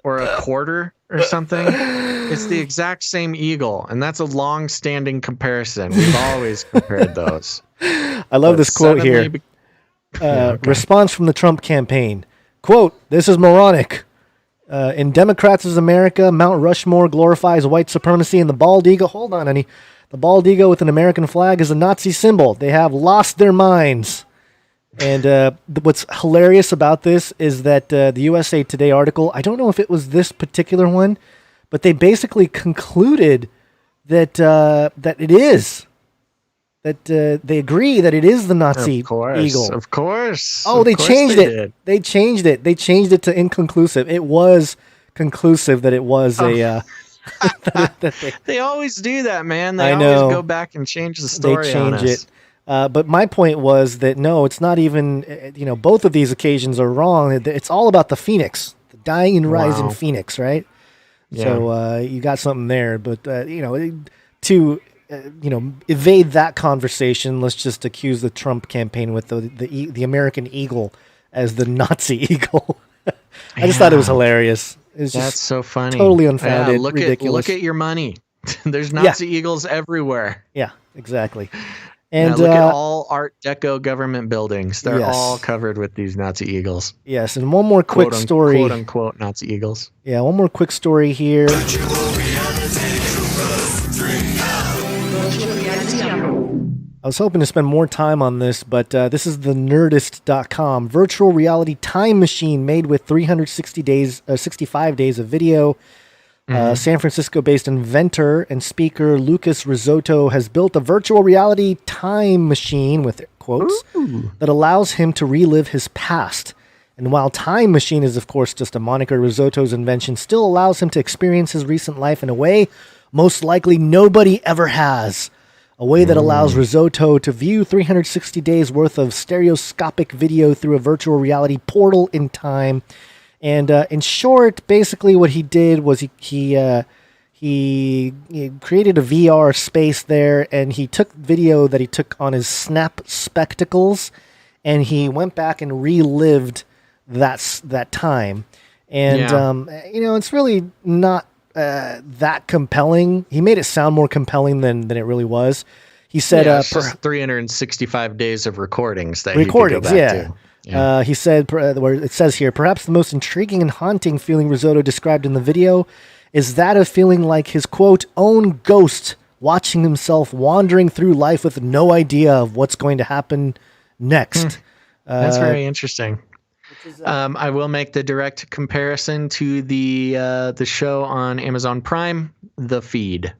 or a quarter or something? It's the exact same eagle, and that's a long-standing comparison. We've always compared those. I love this quote here. Response from the Trump campaign. Quote, "This is moronic. In Democrats' America, Mount Rushmore glorifies white supremacy, and the bald eagle," hold on, honey, "the bald eagle with an American flag is a Nazi symbol. They have lost their minds." And what's hilarious about this is that the USA Today article, I don't know if it was this particular one, but they basically concluded that that it is. That they agree that it is the Nazi eagle. Of course. Oh, they changed it. They changed it. They changed it to inconclusive. It was conclusive that it was a. They always do that, man. They always go back and change the story. They change it. But my point was that no, it's not even. Both of these occasions are wrong. It's all about the phoenix, the dying and rising phoenix, right? Yeah. So you got something there, but to evade that conversation, let's just accuse the Trump campaign with the American eagle as the Nazi eagle. I just thought it was hilarious. It's just That's so funny. Totally unfounded, Look ridiculous. at your money. There's Nazi eagles everywhere. Yeah, exactly. And look at all Art Deco government buildings. They're all covered with these Nazi eagles. Yes, and one more quick story. Quote unquote Nazi eagles. Yeah, one more quick story here. I was hoping to spend more time on this, but this is the Nerdist.com. Virtual reality time machine made with 65 days of video. San Francisco-based inventor and speaker Lucas Risotto has built a virtual reality time machine, with quotes, that allows him to relive his past. And while time machine is, of course, just a moniker, Risotto's invention still allows him to experience his recent life in a way most likely nobody ever has. A way that allows Risotto to view 360 days worth of stereoscopic video through a virtual reality portal in time. And in short, basically what he did was he created a VR space there, and he took video that he took on his Snap spectacles, and he went back and relived that time. And it's really not that compelling. He made it sound more compelling than it really was. He said, it's just 365 days of recordings that he could go back to. Yeah. He said, where it says here, perhaps the most intriguing and haunting feeling Risotto described in the video is that of feeling like his, quote, own ghost, watching himself wandering through life with no idea of what's going to happen next. That's very interesting. I will make the direct comparison to the show on Amazon Prime, The Feed,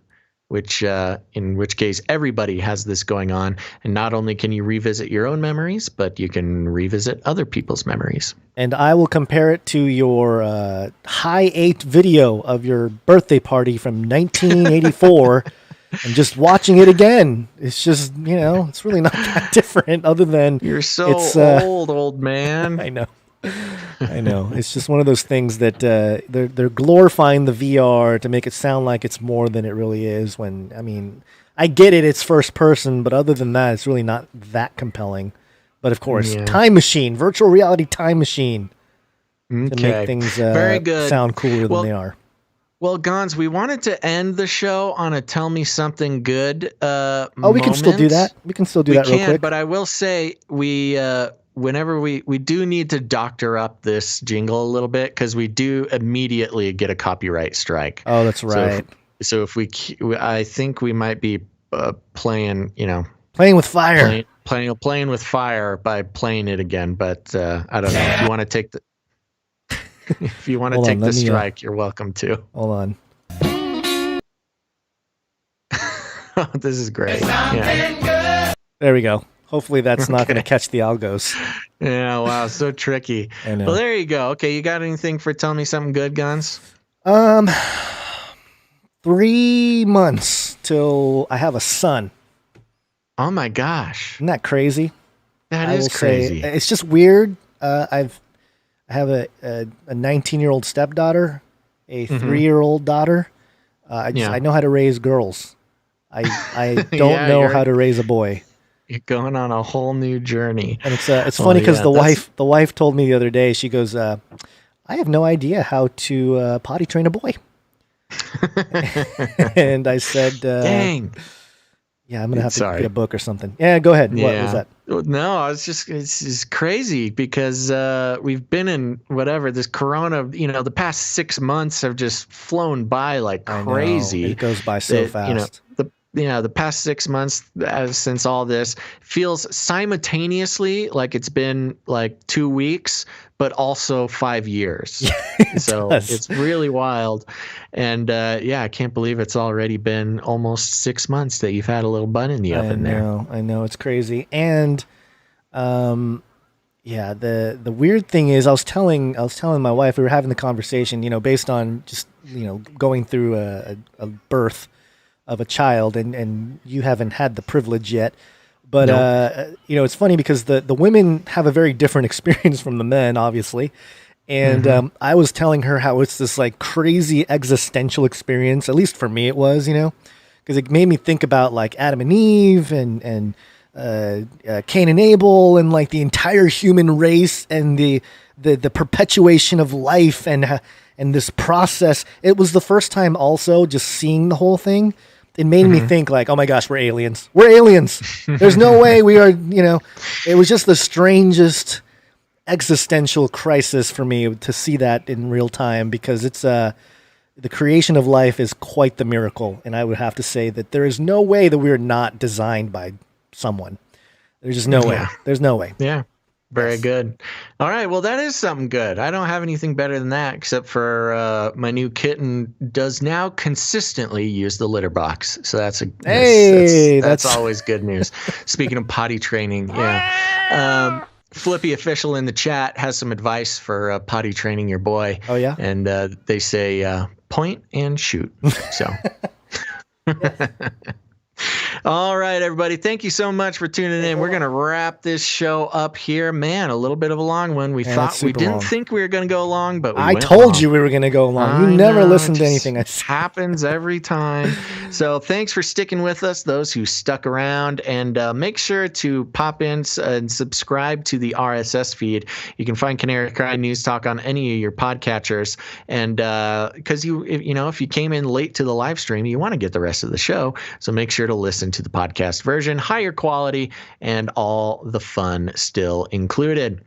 which in which case everybody has this going on, and not only can you revisit your own memories, but you can revisit other people's memories. And I will compare it to your High 8 video of your birthday party from 1984. And just watching it again, it's just, it's really not that different, other than you're so old man. I know. It's just one of those things that they're glorifying the VR to make it sound like it's more than it really is. When I get it, it's first person, but other than that, it's really not that compelling. But of course, time machine, virtual reality time machine, to make things very good. Sound cooler than they are. Well, Gons, we wanted to end the show on a "Tell Me Something Good" we can still do that. We can still do that real quick. But I will say whenever we do need to doctor up this jingle a little bit, because we do immediately get a copyright strike. Oh, that's right. So if I think we might be playing with fire. Playing with fire by playing it again. But I don't know if you want to take the. If you want to take the strike, you're welcome to. Hold on. This is great. Yeah. There we go. Hopefully that's not going to catch the algos. Yeah, wow, so tricky. I know. Well, there you go. Okay, you got anything for Tell Me Something Good, Guns? 3 months till I have a son. Oh my gosh. Isn't that crazy? That is crazy. It's just weird. I have a 19-year-old stepdaughter, a 3-year-old daughter. I know how to raise girls. I don't know how to raise a boy. You're going on a whole new journey. And it's funny because the wife told me the other day, she goes, I have no idea how to potty train a boy. And I said, dang. Yeah, I'm going to have to get a book or something. Yeah, go ahead. What was that? No, it's crazy because we've been in this corona, the past 6 months have just flown by like crazy. It goes by so fast. The past 6 months since all this feels simultaneously like it's been like 2 weeks, but also 5 years. So it's really wild. And I can't believe it's already been almost 6 months that you've had a little bun in the oven there. I know, it's crazy. And the weird thing is I was telling my wife, we were having the conversation, based on just, going through a birth of a child, and you haven't had the privilege yet, But it's funny because the women have a very different experience from the men, obviously. And I was telling her how it's this like crazy existential experience. At least for me, it was, because it made me think about like Adam and Eve and Cain and Abel and like the entire human race and the perpetuation of life and this process. It was the first time also just seeing the whole thing. It made me think like, oh my gosh, we're aliens. We're aliens. There's no way we are, it was just the strangest existential crisis for me to see that in real time, because it's the creation of life is quite the miracle. And I would have to say that there is no way that we're not designed by someone. There's just no way. There's no way. Yeah. Very good. All right. Well, that is something good. I don't have anything better than that, except for my new does now consistently use the litter box. So that's that's always good news. Speaking of potty training, yeah. Flippy Official in the chat has some advice for potty training your boy. Oh, yeah? And they say point and shoot. So. All right, everybody. Thank you so much for tuning in. We're going to wrap this show up here. Man, a little bit of a long one. We didn't think we were going to go long, but I told you we were going to go long. You never listen to anything I say. Happens every time. So thanks for sticking with us, those who stuck around, and make sure to pop in and subscribe to the RSS feed. You can find Canary Cry News Talk on any of your podcatchers, and because if you came in late to the live stream, you want to get the rest of the show. So make sure to listen to the podcast version, higher quality, and all the fun still included.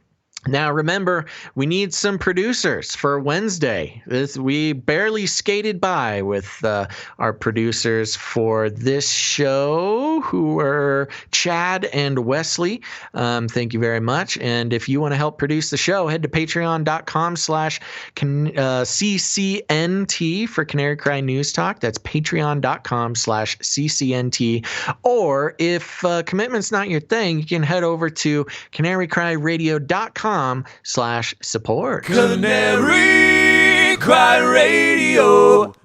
Now, remember, we need some producers for Wednesday. We barely skated by with our producers for this show, who are Chad and Wesley. Thank you very much. And if you want to help produce the show, head to patreon.com/CCNT for Canary Cry News Talk. That's patreon.com/CCNT. Or if commitment's not your thing, you can head over to canarycryradio.com/support. canarycryradio.com/support.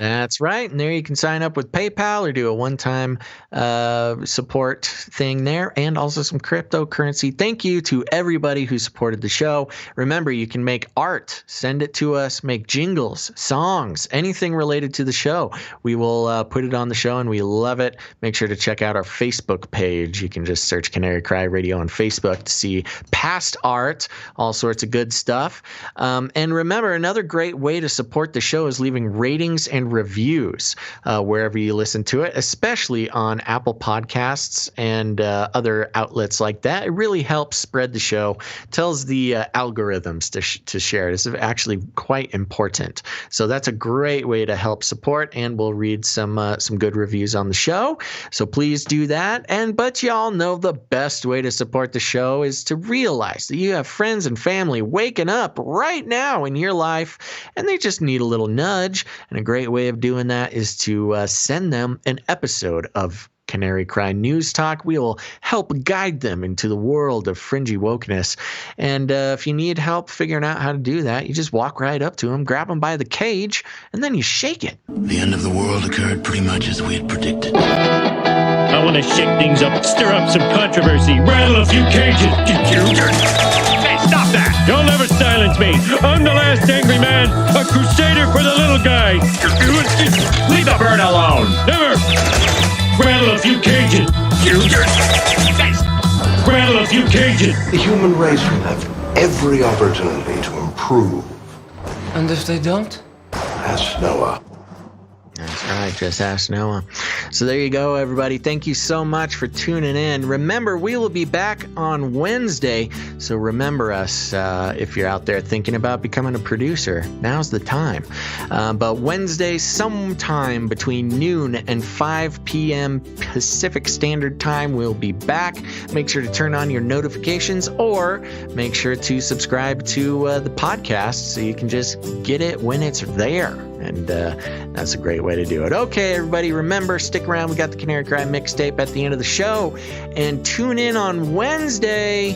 That's right. And there you can sign up with PayPal or do a one-time support thing there, and also some cryptocurrency. Thank you to everybody who supported the show. Remember, you can make art, send it to us, make jingles, songs, anything related to the show. We will put it on the show, and we love it. Make sure to check out our Facebook page. You can just search Canary Cry Radio on Facebook to see past art, all sorts of good stuff. And remember, another great way to support the show is leaving ratings and reviews wherever you listen to it, especially on Apple Podcasts and other outlets like that. It really helps spread the show, tells the algorithms to share it. It's actually quite important. So that's a great way to help support, and we'll read some good reviews on the show. So please do that. But y'all know the best way to support the show is to realize that you have friends and family waking up right now in your life, and they just need a little nudge. And a great way of doing that is to send them an episode of Canary Cry News Talk. We will help guide them into the world of fringy wokeness. And if you need help figuring out how to do that, you just walk right up to them, grab them by the cage, and then you shake it. The end of the world occurred pretty much as we had predicted. I want to shake things up, stir up some controversy, rattle a few cages. Hey, stop that! You'll never silence me. I'm the last angry man, a crusader for the little guy. Leave the bird alone. Never. Rattle a few cages. Rattle a few cages. The human race will have every opportunity to improve. And if they don't? Ask Noah. That's right, just ask Noah. So there you go, everybody. Thank you so much for tuning in. Remember, we will be back on Wednesday, so remember us if you're out there thinking about becoming a producer. Now's the time. But Wednesday, sometime between noon and 5 p.m. Pacific Standard Time, we'll be back. Make sure to turn on your notifications, or make sure to subscribe to the podcast so you can just get it when it's there. And that's a great way to do it. Okay, everybody, remember, stick around. We got the Canary Cry mixtape at the end of the show. And tune in on Wednesday.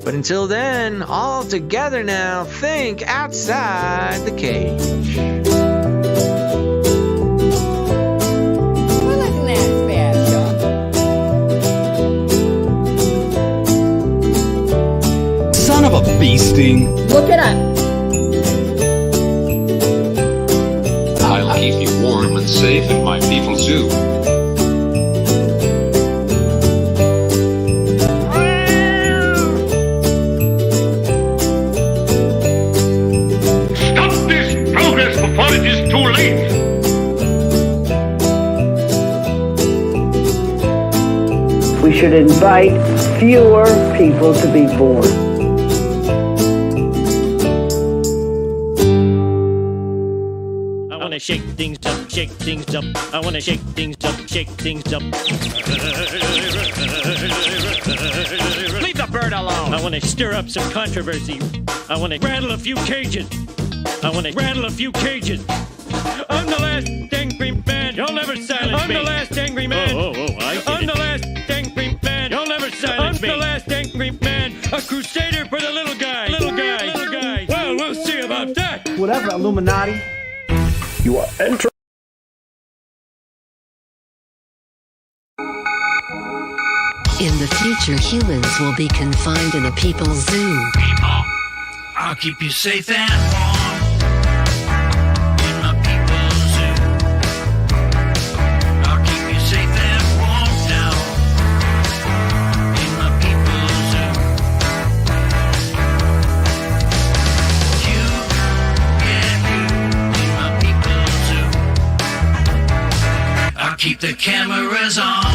But until then, all together now, think outside the cage. interesting. Look it up. I'll keep you warm and safe in my people's zoo. Stop this progress before it is too late. We should invite fewer people to be born. I wanna shake things up, shake things up. I wanna shake things up, shake things up. Leave the bird alone. I wanna stir up some controversy. I wanna rattle a few cages. I wanna rattle a few cages. I'm the last angry man. You'll never silence me. I'm the last angry man. I get I'm the last angry man. You'll never silence me. I'm the last angry man. A crusader for the little guy. Little guy. Little guy. Well, we'll see about that. Whatever, Illuminati. You are entering. In the future, humans will be confined in a people's zoo. People, I'll keep you safe and warm in my people's zoo. I'll keep you safe and warm now in my people's zoo. You, yeah, you in my people's zoo. I'll keep the cameras on.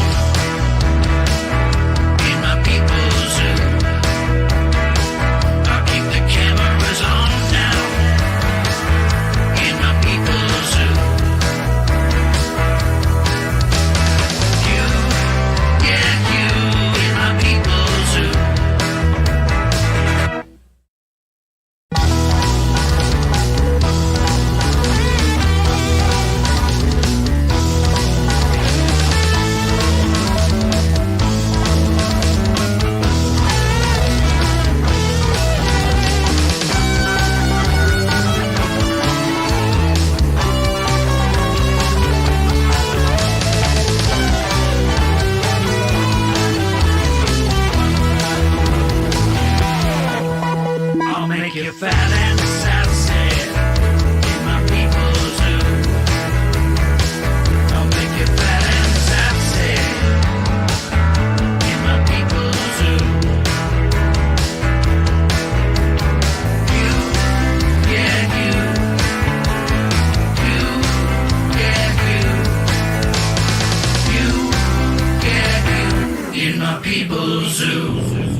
You fat and sassy in my people's zoo. I'll make you fat and sassy in my people's zoo. You, yeah, you, yeah, you, in my people's zoo.